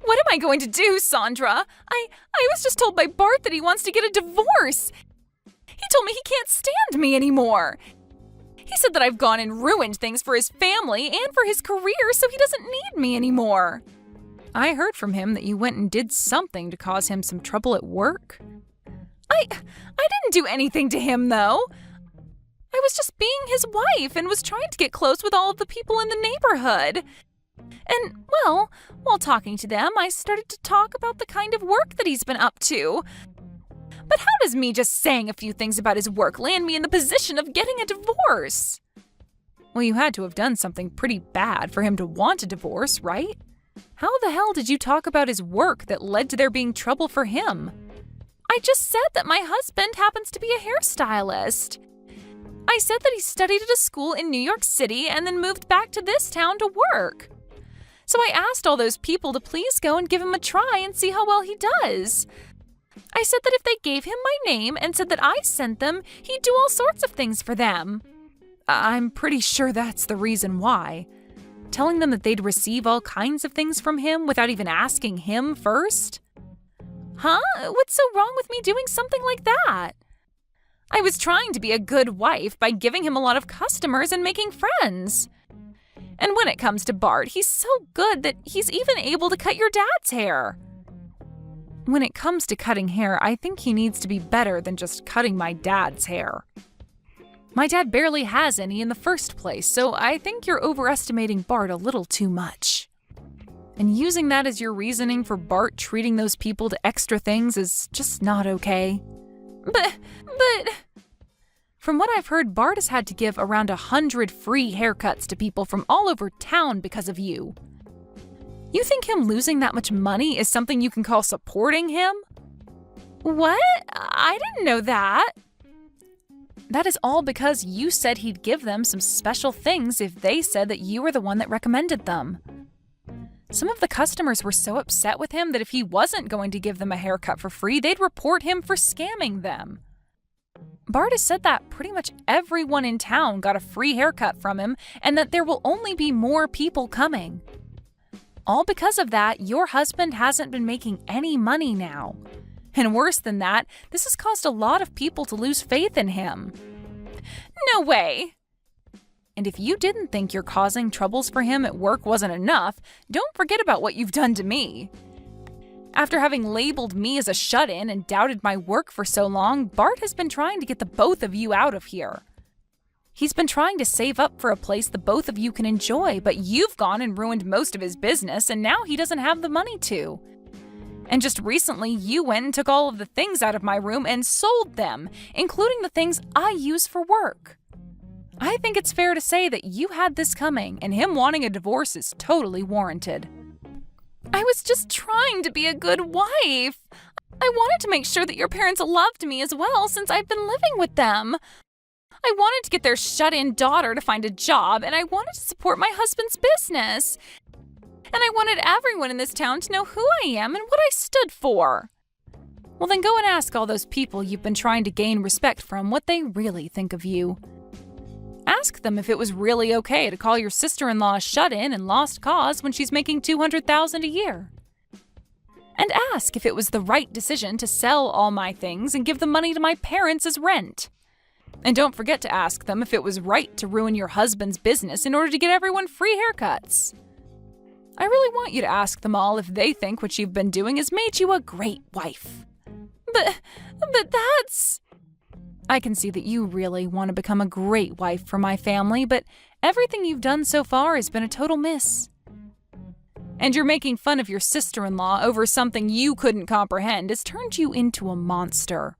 What am I going to do, Sandra? I was just told by Bart that he wants to get a divorce. He told me he can't stand me anymore. He said that I've gone and ruined things for his family and for his career, so he doesn't need me anymore. I heard from him that you went and did something to cause him some trouble at work. I didn't do anything to him, though. I was just being his wife and was trying to get close with all of the people in the neighborhood. And, well, while talking to them, I started to talk about the kind of work that he's been up to. But how does me just saying a few things about his work land me in the position of getting a divorce? Well, you had to have done something pretty bad for him to want a divorce, right? How the hell did you talk about his work that led to there being trouble for him? I just said that my husband happens to be a hairstylist. I said that he studied at a school in New York City and then moved back to this town to work. So I asked all those people to please go and give him a try and see how well he does. I said that if they gave him my name and said that I sent them, he'd do all sorts of things for them. I'm pretty sure that's the reason why. Telling them that they'd receive all kinds of things from him without even asking him first? Huh? What's so wrong with me doing something like that? I was trying to be a good wife by giving him a lot of customers and making friends. And when it comes to Bart, he's so good that he's even able to cut your dad's hair. When it comes to cutting hair, I think he needs to be better than just cutting my dad's hair. My dad barely has any in the first place, so I think you're overestimating Bart a little too much. And using that as your reasoning for Bart treating those people to extra things is just not okay. But... From what I've heard, Bart has had to give around 100 free haircuts to people from all over town because of you. You think him losing that much money is something you can call supporting him? What? I didn't know that. That is all because you said he'd give them some special things if they said that you were the one that recommended them. Some of the customers were so upset with him that if he wasn't going to give them a haircut for free, they'd report him for scamming them. Bart has said that pretty much everyone in town got a free haircut from him and that there will only be more people coming. All because of that, your husband hasn't been making any money now. And worse than that, this has caused a lot of people to lose faith in him. No way! And if you didn't think your causing troubles for him at work wasn't enough, don't forget about what you've done to me. After having labeled me as a shut-in and doubted my work for so long, Bart has been trying to get the both of you out of here. He's been trying to save up for a place the both of you can enjoy, but you've gone and ruined most of his business, and now he doesn't have the money to. And just recently, you went and took all of the things out of my room and sold them, including the things I use for work. I think it's fair to say that you had this coming, and him wanting a divorce is totally warranted. I was just trying to be a good wife. I wanted to make sure that your parents loved me as well since I've been living with them. I wanted to get their shut-in daughter to find a job, and I wanted to support my husband's business. And I wanted everyone in this town to know who I am and what I stood for. Well, then go and ask all those people you've been trying to gain respect from what they really think of you. Ask them if it was really okay to call your sister-in-law a shut-in and lost cause when she's making $200,000 a year. And ask if it was the right decision to sell all my things and give the money to my parents as rent. And don't forget to ask them if it was right to ruin your husband's business in order to get everyone free haircuts. I really want you to ask them all if they think what you've been doing has made you a great wife. But that's... I can see that you really want to become a great wife for my family, but everything you've done so far has been a total miss. And you're making fun of your sister-in-law over something you couldn't comprehend has turned you into a monster.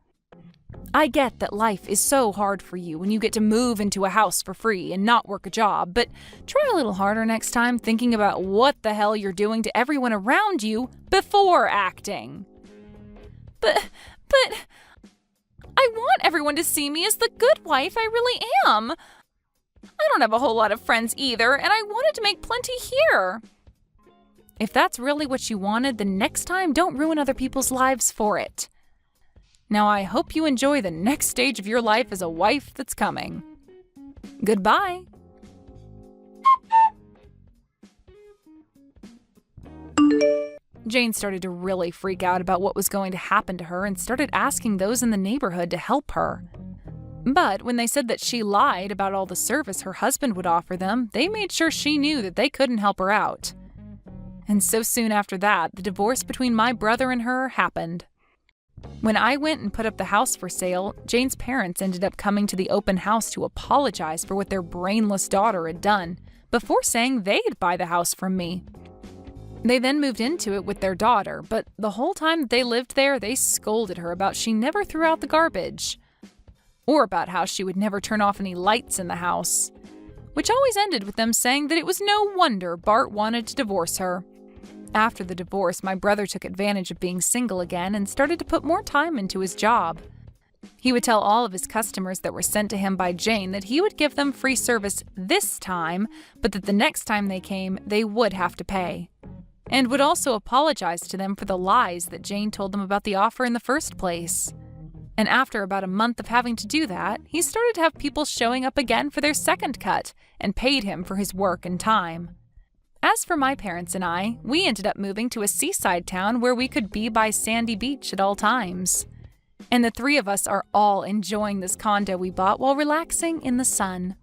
I get that life is so hard for you when you get to move into a house for free and not work a job, but try a little harder next time thinking about what the hell you're doing to everyone around you before acting. But I want everyone to see me as the good wife I really am. I don't have a whole lot of friends either, and I wanted to make plenty here. If that's really what you wanted, then next time don't ruin other people's lives for it. Now I hope you enjoy the next stage of your life as a wife that's coming. Goodbye. Jane started to really freak out about what was going to happen to her and started asking those in the neighborhood to help her. But when they said that she lied about all the service her husband would offer them, they made sure she knew that they couldn't help her out. And so soon after that, the divorce between my brother and her happened. When I went and put up the house for sale, Jane's parents ended up coming to the open house to apologize for what their brainless daughter had done, before saying they'd buy the house from me. They then moved into it with their daughter, but the whole time that they lived there, they scolded her about she never threw out the garbage, or about how she would never turn off any lights in the house, which always ended with them saying that it was no wonder Bart wanted to divorce her. After the divorce, my brother took advantage of being single again and started to put more time into his job. He would tell all of his customers that were sent to him by Jane that he would give them free service this time, but that the next time they came, they would have to pay. And would also apologize to them for the lies that Jane told them about the offer in the first place. And after about a month of having to do that, he started to have people showing up again for their second cut and paid him for his work and time. As for my parents and I, we ended up moving to a seaside town where we could be by sandy beach at all times. And the three of us are all enjoying this condo we bought while relaxing in the sun.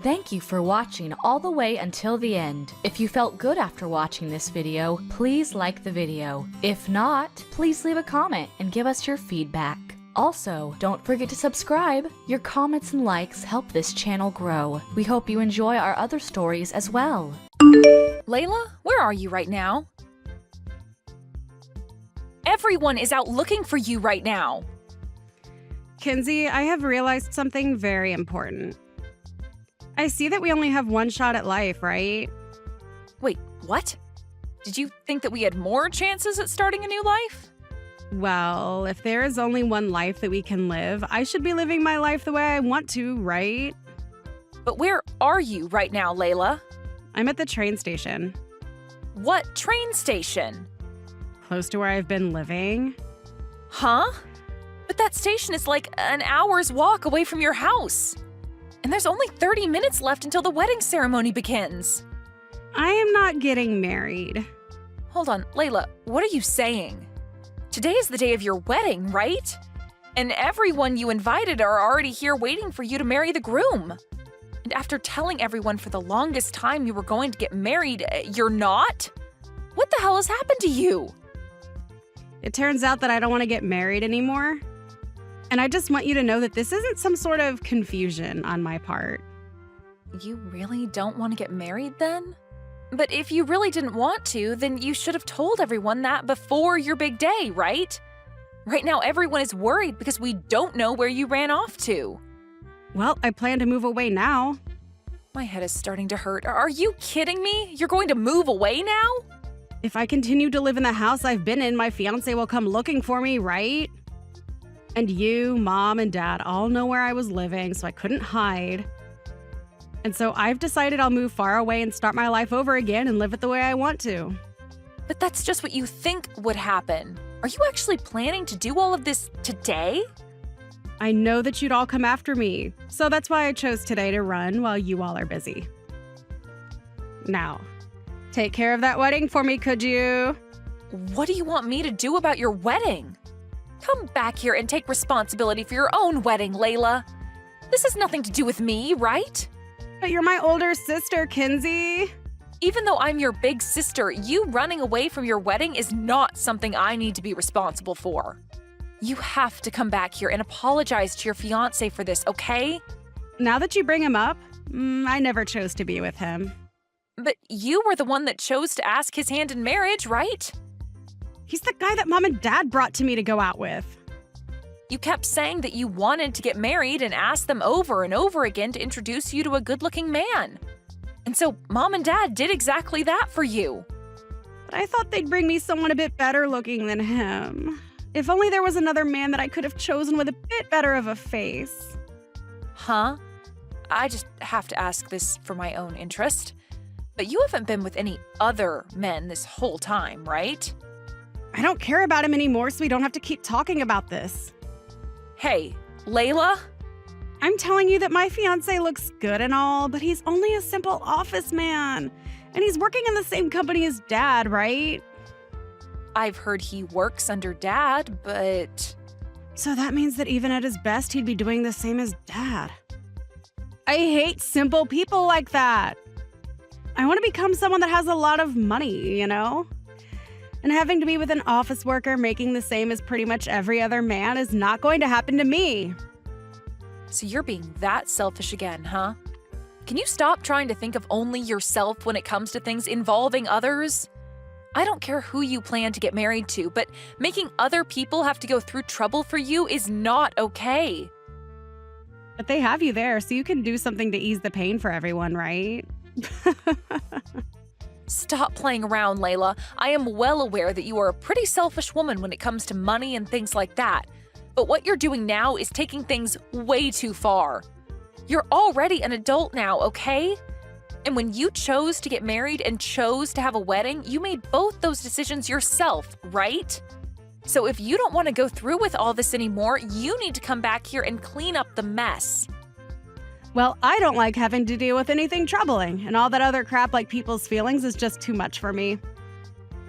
Thank you for watching all the way until the end. If you felt good after watching this video, please like the video. If not, please leave a comment and give us your feedback. Also, don't forget to subscribe. Your comments and likes help this channel grow. We hope you enjoy our other stories as well. Layla, where are you right now? Everyone is out looking for you right now. Kinsey, I have realized something very important. I see that we only have one shot at life, right? Wait, what? Did you think that we had more chances at starting a new life? Well, if there is only one life that we can live, I should be living my life the way I want to, right? But where are you right now, Layla? I'm at the train station, What train station? close to where I've been living. Huh? But that station is like an hour's walk away from your house. And there's only 30 minutes left until the wedding ceremony begins. I am not getting married. Hold on, Layla, what are you saying? Today is the day of your wedding, right? And everyone you invited are already here waiting for you to marry the groom. And after telling everyone for the longest time you were going to get married, you're not? What the hell has happened to you? It turns out that I don't want to get married anymore. And I just want you to know that this isn't some sort of confusion on my part. You really don't want to get married then? But if you really didn't want to, then you should have told everyone that before your big day, right? Right now, everyone is worried because we don't know where you ran off to. Well, I plan to move away now. My head is starting to hurt. Are you kidding me? You're going to move away now? If I continue to live in the house I've been in, my fiance will come looking for me, right? And you, Mom, and Dad all know where I was living, so I couldn't hide. And so I've decided I'll move far away and start my life over again and live it the way I want to. But that's just what you think would happen. Are you actually planning to do all of this today? I know that you'd all come after me, so that's why I chose today to run while you all are busy. Now, take care of that wedding for me, could you? What do you want me to do about your wedding? Come back here and take responsibility for your own wedding, Layla. This has nothing to do with me, right? But you're my older sister, Kinsey. Even though I'm your big sister, you running away from your wedding is not something I need to be responsible for. You have to come back here and apologize to your fiance for this, okay? Now that you bring him up, I never chose to be with him. But you were the one that chose to ask his hand in marriage, right? He's the guy that Mom and Dad brought to me to go out with. You kept saying that you wanted to get married and asked them over and over again to introduce you to a good-looking man. And so Mom and Dad did exactly that for you. But I thought they'd bring me someone a bit better looking than him. If only there was another man that I could have chosen with a bit better of a face. Huh? I just have to ask this for my own interest. But you haven't been with any other men this whole time, right? I don't care about him anymore, so we don't have to keep talking about this. Hey, Layla? I'm telling you that my fiance looks good and all, but he's only a simple office man. And he's working in the same company as Dad, right? I've heard he works under Dad, but... So that means that even at his best, he'd be doing the same as Dad. I hate simple people like that. I want to become someone that has a lot of money, you know? And having to be with an office worker making the same as pretty much every other man is not going to happen to me. So you're being that selfish again, huh? Can you stop trying to think of only yourself when it comes to things involving others? I don't care who you plan to get married to, but making other people have to go through trouble for you is not okay. But they have you there, so you can do something to ease the pain for everyone, right? Stop playing around, Layla. I am well aware that you are a pretty selfish woman when it comes to money and things like that. But what you're doing now is taking things way too far. You're already an adult now, okay? And when you chose to get married and chose to have a wedding, you made both those decisions yourself, right? So if you don't want to go through with all this anymore, you need to come back here and clean up the mess. Well, I don't like having to deal with anything troubling, and all that other crap like people's feelings is just too much for me.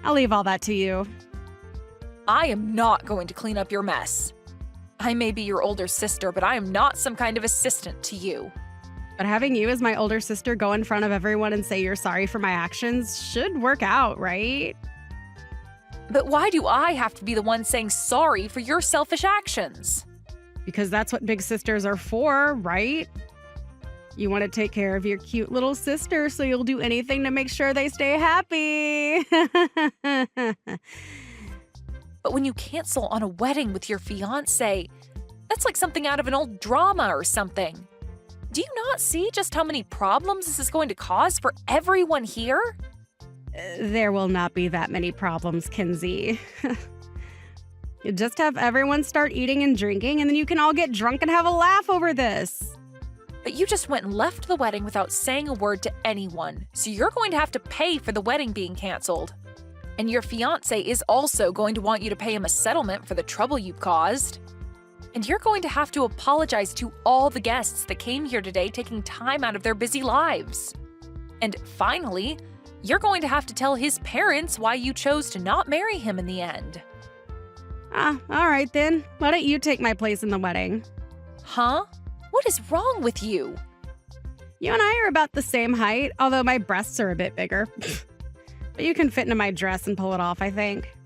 I'll leave all that to you. I am not going to clean up your mess. I may be your older sister, but I am not some kind of assistant to you. But having you as my older sister go in front of everyone and say you're sorry for my actions should work out, right? But why do I have to be the one saying sorry for your selfish actions? Because that's what big sisters are for, right? You want to take care of your cute little sister, so you'll do anything to make sure they stay happy. But when you cancel on a wedding with your fiancé, that's like something out of an old drama or something. Do you not see just how many problems this is going to cause for everyone here? There will not be that many problems, Kinsey. You just have everyone start eating and drinking, and then you can all get drunk and have a laugh over this. But you just went and left the wedding without saying a word to anyone, so you're going to have to pay for the wedding being canceled. And your fiancé is also going to want you to pay him a settlement for the trouble you've caused. And you're going to have to apologize to all the guests that came here today taking time out of their busy lives. And finally, you're going to have to tell his parents why you chose to not marry him in the end. All right then. Why don't you take my place in the wedding? Huh? What is wrong with you? You and I are about the same height, although my breasts are a bit bigger. But you can fit into my dress and pull it off, I think.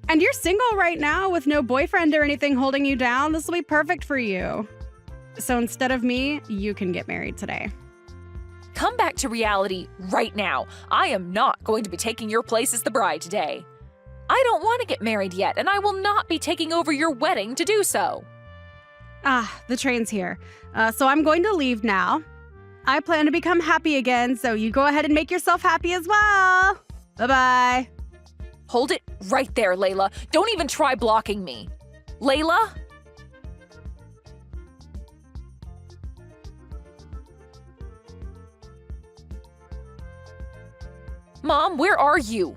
And you're single right now with no boyfriend or anything holding you down. This will be perfect for you. So instead of me, you can get married today. Come back to reality right now. I am not going to be taking your place as the bride today. I don't want to get married yet, and I will not be taking over your wedding to do so. The train's here. So I'm going to leave now. I plan to become happy again, so you go ahead and make yourself happy as well. Bye-bye. Hold it right there, Layla. Don't even try blocking me. Layla? Mom, where are you?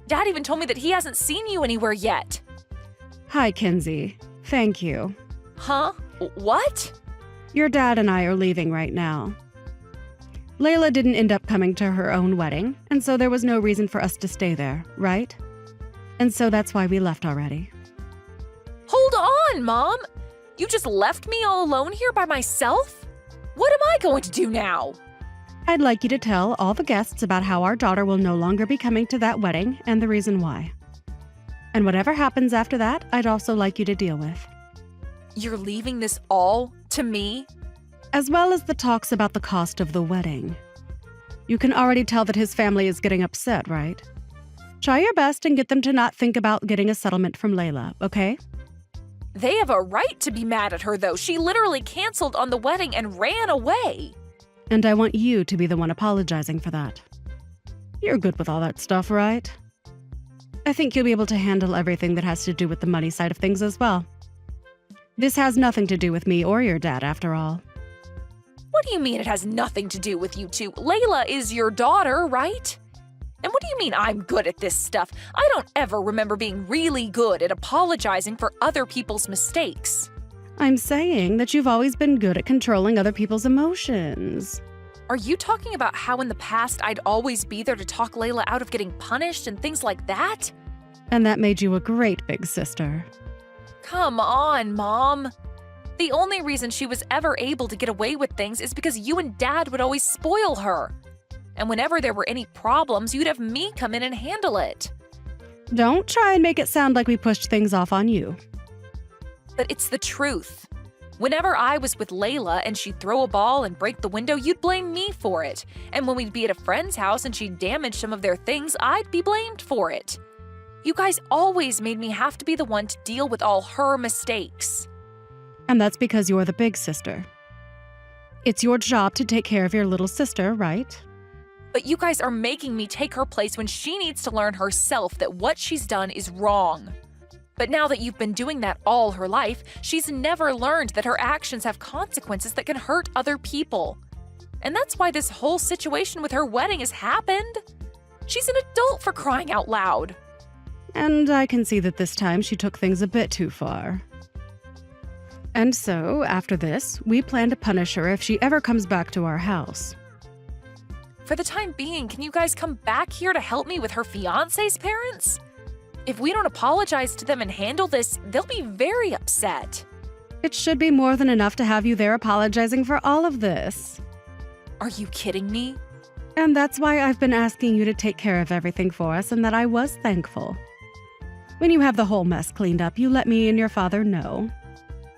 Dad even told me that he hasn't seen you anywhere yet. Hi, Kinsey. Thank you. Huh? What? Your dad and I are leaving right now. Layla didn't end up coming to her own wedding, and so there was no reason for us to stay there, right? And so that's why we left already. Hold on, Mom! You just left me all alone here by myself? What am I going to do now? I'd like you to tell all the guests about how our daughter will no longer be coming to that wedding and the reason why. And whatever happens after that, I'd also like you to deal with. You're leaving this all to me? As well as the talks about the cost of the wedding. You can already tell that his family is getting upset, right? Try your best and get them to not think about getting a settlement from Layla, okay? They have a right to be mad at her, though. She literally canceled on the wedding and ran away. And I want you to be the one apologizing for that. You're good with all that stuff, right? I think you'll be able to handle everything that has to do with the money side of things as well. This has nothing to do with me or your dad, after all. What do you mean it has nothing to do with you two? Layla is your daughter, right? And what do you mean I'm good at this stuff? I don't ever remember being really good at apologizing for other people's mistakes. I'm saying that you've always been good at controlling other people's emotions. Are you talking about how in the past I'd always be there to talk Layla out of getting punished and things like that? And that made you a great big sister. Come on, Mom. The only reason she was ever able to get away with things is because you and Dad would always spoil her. And whenever there were any problems, you'd have me come in and handle it. Don't try and make it sound like we pushed things off on you. But it's the truth. Whenever I was with Layla and she'd throw a ball and break the window, you'd blame me for it. And when we'd be at a friend's house and she'd damage some of their things, I'd be blamed for it. You guys always made me have to be the one to deal with all her mistakes. And that's because you're the big sister. It's your job to take care of your little sister, right? But you guys are making me take her place when she needs to learn herself that what she's done is wrong. But now that you've been doing that all her life, she's never learned that her actions have consequences that can hurt other people. And that's why this whole situation with her wedding has happened. She's an adult, for crying out loud. And I can see that this time she took things a bit too far. And so, after this, we plan to punish her if she ever comes back to our house. For the time being, can you guys come back here to help me with her fiancé's parents? If we don't apologize to them and handle this, they'll be very upset. It should be more than enough to have you there apologizing for all of this. Are you kidding me? And that's why I've been asking you to take care of everything for us and that I was thankful. When you have the whole mess cleaned up, you let me and your father know.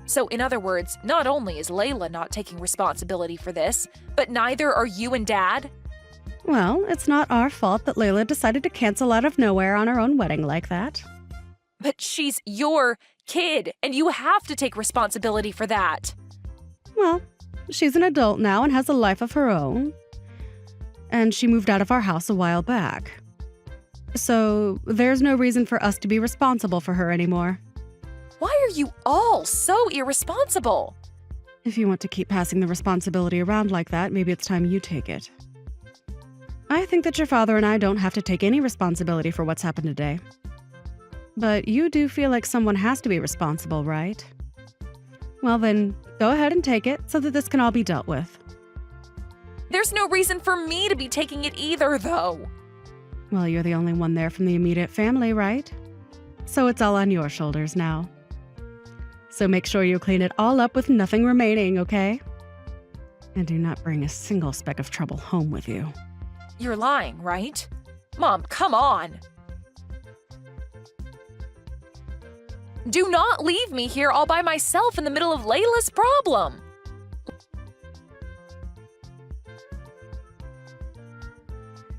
So in other words, not only is Layla not taking responsibility for this, but neither are you and Dad? Well, it's not our fault that Layla decided to cancel out of nowhere on her own wedding like that. But she's your kid, and you have to take responsibility for that. Well, she's an adult now and has a life of her own. And she moved out of our house a while back. So there's no reason for us to be responsible for her anymore. Why are you all so irresponsible? If you want to keep passing the responsibility around like that, maybe it's time you take it. I think that your father and I don't have to take any responsibility for what's happened today. But you do feel like someone has to be responsible, right? Well then, go ahead and take it so that this can all be dealt with. There's no reason for me to be taking it either, though. Well, you're the only one there from the immediate family, right? So it's all on your shoulders now. So make sure you clean it all up with nothing remaining, okay? And do not bring a single speck of trouble home with you. You're lying, right? Mom, come on! Do not leave me here all by myself in the middle of Layla's problem!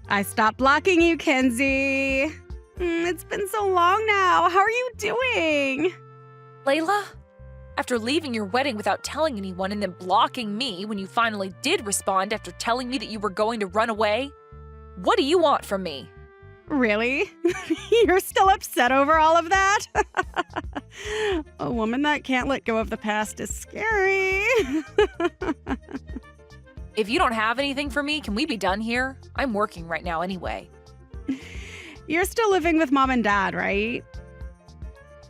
I stopped blocking you, Kenzie. It's been so long now. How are you doing? Layla? After leaving your wedding without telling anyone and then blocking me when you finally did respond after telling me that you were going to run away? What do you want from me? Really? You're still upset over all of that? A woman that can't let go of the past is scary. If you don't have anything for me, can we be done here? I'm working right now anyway. You're still living with Mom and Dad, right?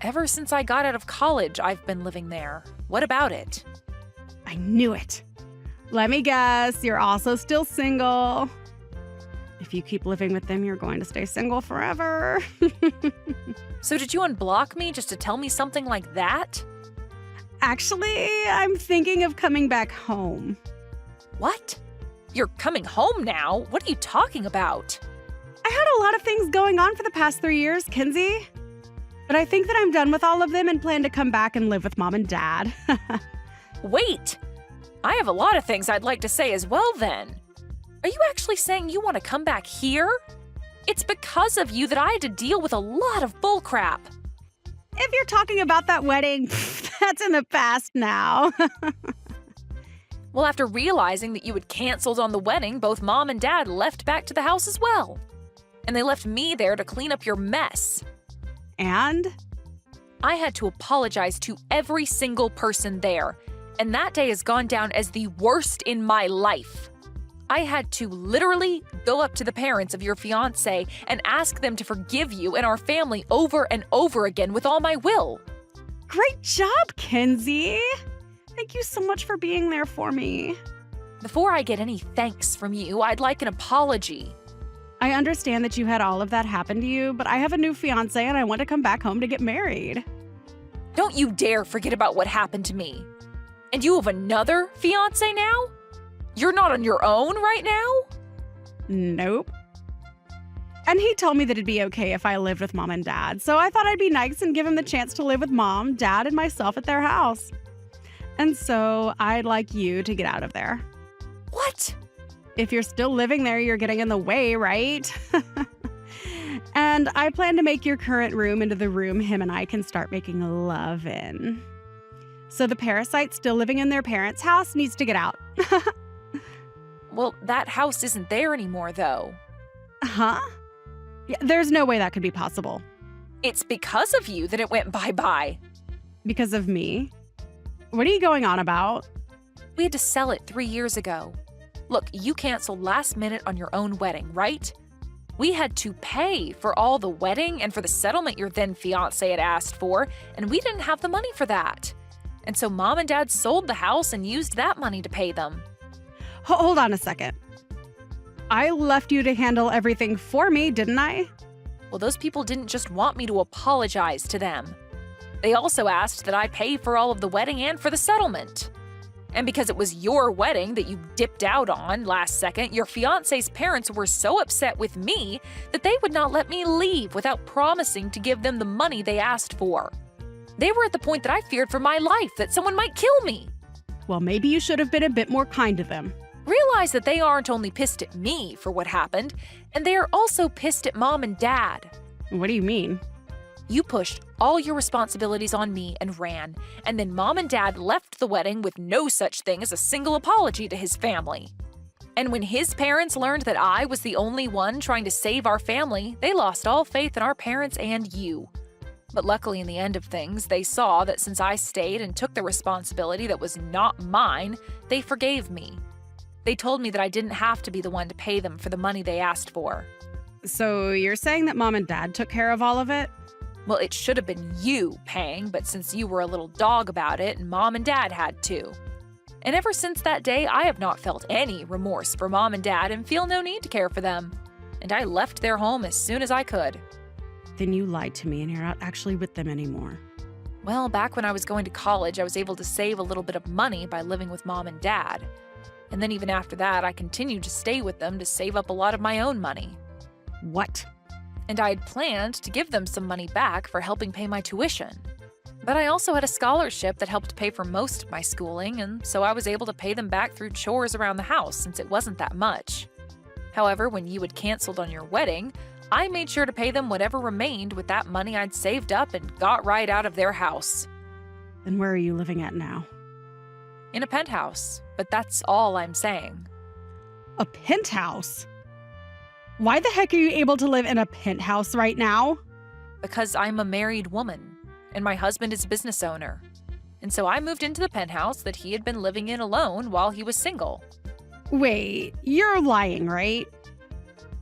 Ever since I got out of college, I've been living there. What about it? I knew it. Let me guess, you're also still single. If you keep living with them, you're going to stay single forever. So did you unblock me just to tell me something like that? Actually, I'm thinking of coming back home. What? You're coming home now? What are you talking about? I had a lot of things going on for the past 3 years, Kinsey. But I think that I'm done with all of them and plan to come back and live with Mom and Dad. Wait! I have a lot of things I'd like to say as well then. Are you actually saying you want to come back here? It's because of you that I had to deal with a lot of bullcrap. If you're talking about that wedding, that's in the past now. Well, after realizing that you had canceled on the wedding, both Mom and Dad left back to the house as well. And they left me there to clean up your mess. And? I had to apologize to every single person there, and that day has gone down as the worst in my life. I had to literally go up to the parents of your fiancé and ask them to forgive you and our family over and over again with all my will. Great job, Kenzie! Thank you so much for being there for me. Before I get any thanks from you, I'd like an apology. I understand that you had all of that happen to you, but I have a new fiancé and I want to come back home to get married. Don't you dare forget about what happened to me. And you have another fiancé now? You're not on your own right now? Nope. And he told me that it'd be okay if I lived with mom and dad. So I thought I'd be nice and give him the chance to live with mom, dad, and myself at their house. And so I'd like you to get out of there. What? If you're still living there, you're getting in the way, right? And I plan to make your current room into the room him and I can start making love in. So the parasite still living in their parents' house needs to get out. Well, that house isn't there anymore, though. Huh? Yeah, there's no way that could be possible. It's because of you that it went bye-bye. Because of me? What are you going on about? We had to sell it 3 years ago. Look, you canceled last minute on your own wedding, right? We had to pay for all the wedding and for the settlement your then fiancé had asked for, and we didn't have the money for that. And so mom and dad sold the house and used that money to pay them. Hold on a second. I left you to handle everything for me, didn't I? Well, those people didn't just want me to apologize to them. They also asked that I pay for all of the wedding and for the settlement. And because it was your wedding that you dipped out on last second, your fiancé's parents were so upset with me that they would not let me leave without promising to give them the money they asked for. They were at the point that I feared for my life, that someone might kill me. Well, maybe you should have been a bit more kind to them. Realize that they aren't only pissed at me for what happened, and they are also pissed at mom and dad. What do you mean? You pushed all your responsibilities on me and ran, and then mom and dad left the wedding with no such thing as a single apology to his family. And when his parents learned that I was the only one trying to save our family, they lost all faith in our parents and you. But luckily, in the end of things, they saw that since I stayed and took the responsibility that was not mine, they forgave me. They told me that I didn't have to be the one to pay them for the money they asked for. So you're saying that mom and dad took care of all of it? Well, it should have been you paying, but since you were a little dog about it, mom and dad had to. And ever since that day, I have not felt any remorse for mom and dad and feel no need to care for them. And I left their home as soon as I could. Then you lied to me and you're not actually with them anymore. Well, back when I was going to college, I was able to save a little bit of money by living with mom and dad. And then even after that, I continued to stay with them to save up a lot of my own money. What? And I had planned to give them some money back for helping pay my tuition. But I also had a scholarship that helped pay for most of my schooling, and so I was able to pay them back through chores around the house since it wasn't that much. However, when you had canceled on your wedding, I made sure to pay them whatever remained with that money I'd saved up and got right out of their house. Then where are you living at now? In a penthouse, but that's all I'm saying. A penthouse? Why the heck are you able to live in a penthouse right now? Because I'm a married woman, and my husband is a business owner. And so I moved into the penthouse that he had been living in alone while he was single. Wait, you're lying, right?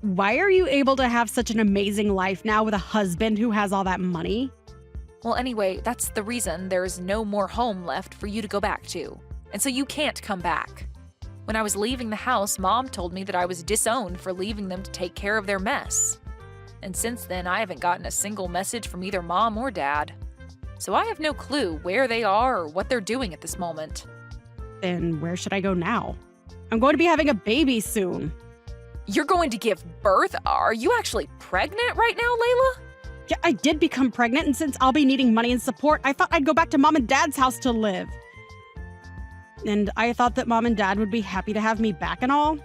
Why are you able to have such an amazing life now with a husband who has all that money? Well, anyway, that's the reason there's no more home left for you to go back to. And so you can't come back. When I was leaving the house, Mom told me that I was disowned for leaving them to take care of their mess. And since then, I haven't gotten a single message from either Mom or Dad. So I have no clue where they are or what they're doing at this moment. Then where should I go now? I'm going to be having a baby soon. You're going to give birth? Are you actually pregnant right now, Layla? Yeah, I did become pregnant, and since I'll be needing money and support, I thought I'd go back to Mom and Dad's house to live. And I thought that Mom and Dad would be happy to have me back and all.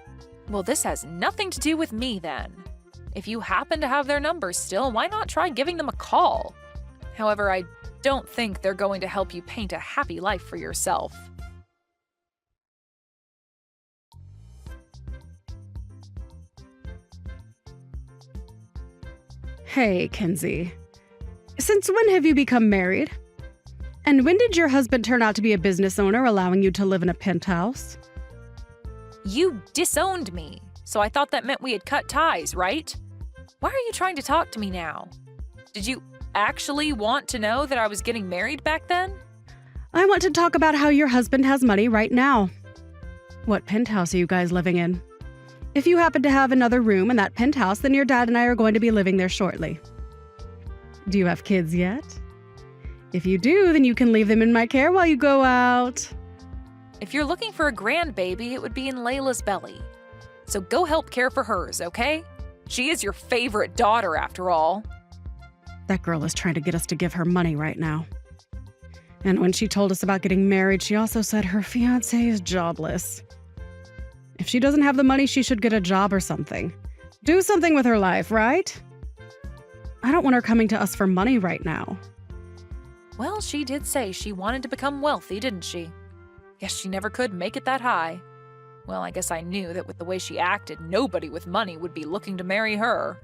Well, this has nothing to do with me then. If you happen to have their numbers still, why not try giving them a call? However, I don't think they're going to help you paint a happy life for yourself. Hey, Kenzie. Since when have you become married? And when did your husband turn out to be a business owner, allowing you to live in a penthouse? You disowned me, so I thought that meant we had cut ties, right? Why are you trying to talk to me now? Did you actually want to know that I was getting married back then? I want to talk about how your husband has money right now. What penthouse are you guys living in? If you happen to have another room in that penthouse, then your dad and I are going to be living there shortly. Do you have kids yet? If you do, then you can leave them in my care while you go out. If you're looking for a grandbaby, it would be in Layla's belly. So go help care for hers, okay? She is your favorite daughter, after all. That girl is trying to get us to give her money right now. And when she told us about getting married, she also said her fiancé is jobless. If she doesn't have the money, she should get a job or something. Do something with her life, right? I don't want her coming to us for money right now. Well, she did say she wanted to become wealthy, didn't she? Guess she never could make it that high. Well, I guess I knew that with the way she acted, nobody with money would be looking to marry her.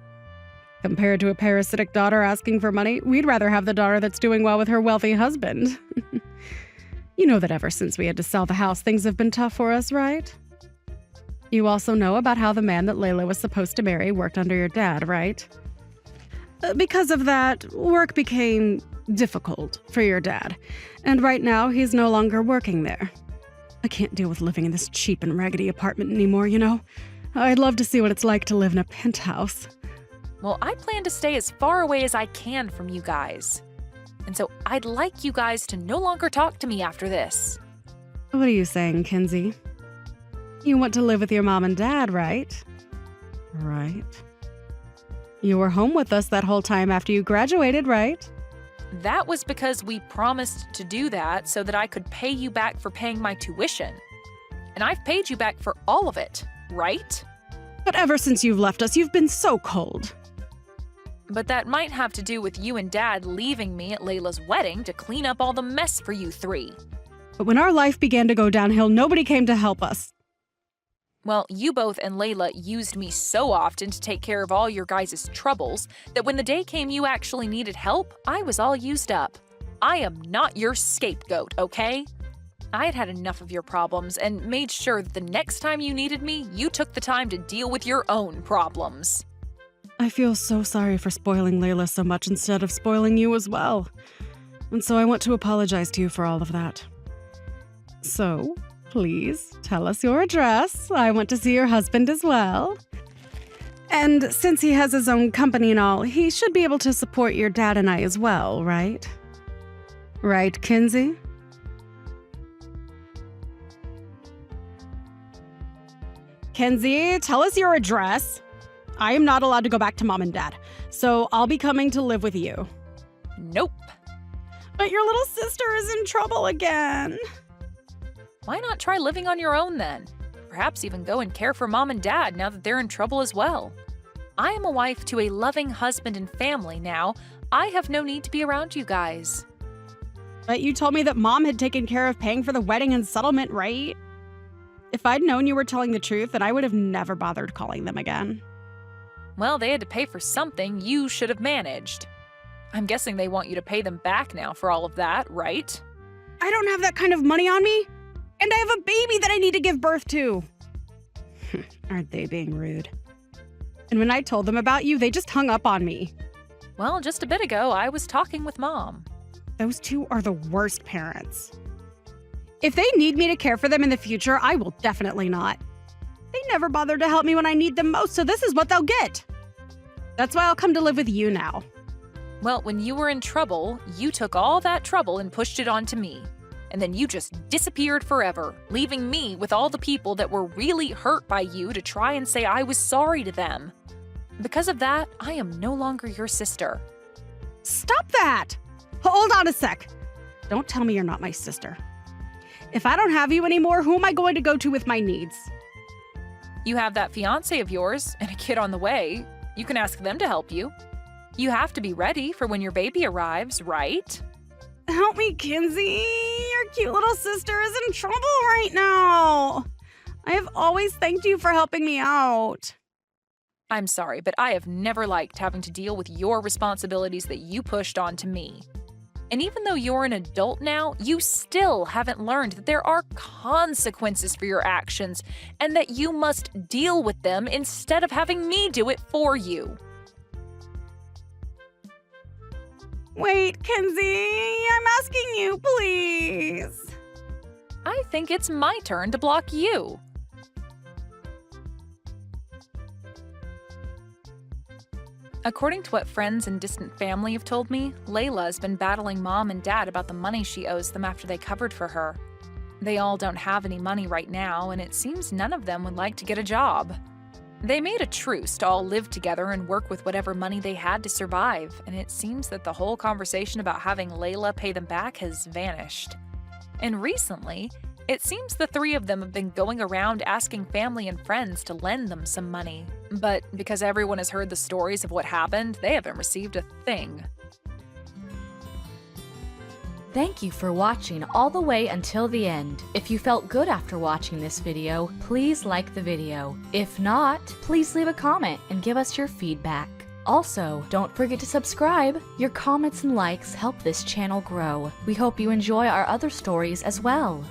Compared to a parasitic daughter asking for money, we'd rather have the daughter that's doing well with her wealthy husband. You know that ever since we had to sell the house, things have been tough for us, right? You also know about how the man that Layla was supposed to marry worked under your dad, right? Because of that, work became difficult for your dad, and right now he's no longer working there. I can't deal with living in this cheap and raggedy apartment anymore, you know? I'd love to see what it's like to live in a penthouse. Well, I plan to stay as far away as I can from you guys. And so I'd like you guys to no longer talk to me after this. What are you saying, Kinsey? You want to live with your mom and dad, right? Right. You were home with us that whole time after you graduated, right? That was because we promised to do that so that I could pay you back for paying my tuition. And I've paid you back for all of it, right? But ever since you've left us, you've been so cold. But that might have to do with you and Dad leaving me at Layla's wedding to clean up all the mess for you three. But when our life began to go downhill, nobody came to help us. Well, you both and Layla used me so often to take care of all your guys' troubles that when the day came you actually needed help, I was all used up. I am not your scapegoat, okay? I had had enough of your problems and made sure that the next time you needed me, you took the time to deal with your own problems. I feel so sorry for spoiling Layla so much instead of spoiling you as well. And so I want to apologize to you for all of that. So, please tell us your address. I want to see your husband as well. And since he has his own company and all, he should be able to support your dad and I as well, right? Right, Kinsey? Kenzie, tell us your address. I am not allowed to go back to mom and dad, so I'll be coming to live with you. Nope. But your little sister is in trouble again. Why not try living on your own then? Perhaps even go and care for mom and dad now that they're in trouble as well. I am a wife to a loving husband and family now. I have no need to be around you guys. But you told me that mom had taken care of paying for the wedding and settlement, right? If I'd known you were telling the truth, then I would have never bothered calling them again. Well, they had to pay for something you should have managed. I'm guessing they want you to pay them back now for all of that, right? I don't have that kind of money on me. And I have a baby that I need to give birth to. Aren't they being rude? And when I told them about you, they just hung up on me. Well, just a bit ago, I was talking with Mom. Those two are the worst parents. If they need me to care for them in the future, I will definitely not. They never bothered to help me when I need them most, so this is what they'll get. That's why I'll come to live with you now. Well, when you were in trouble, you took all that trouble and pushed it onto me. And then you just disappeared forever, leaving me with all the people that were really hurt by you to try and say I was sorry to them. Because of that, I am no longer your sister. Stop that! Hold on a sec. Don't tell me you're not my sister. If I don't have you anymore, who am I going to go to with my needs? You have that fiancé of yours and a kid on the way. You can ask them to help you. You have to be ready for when your baby arrives, right? Help me, Kinsey. Your cute little sister is in trouble right now. I have always thanked you for helping me out. I'm sorry, but I have never liked having to deal with your responsibilities that you pushed onto me. And even though you're an adult now, you still haven't learned that there are consequences for your actions and that you must deal with them instead of having me do it for you. Wait, Kinsey, I'm asking you, please. I think it's my turn to block you. According to what friends and distant family have told me, Layla has been battling Mom and Dad about the money she owes them after they covered for her. They all don't have any money right now, and it seems none of them would like to get a job. They made a truce to all live together and work with whatever money they had to survive, and it seems that the whole conversation about having Layla pay them back has vanished. And recently, it seems the three of them have been going around asking family and friends to lend them some money. But because everyone has heard the stories of what happened, they haven't received a thing. Thank you for watching all the way until the end. If you felt good after watching this video, please like the video. If not, please leave a comment and give us your feedback. Also, don't forget to subscribe. Your comments and likes help this channel grow. We hope you enjoy our other stories as well.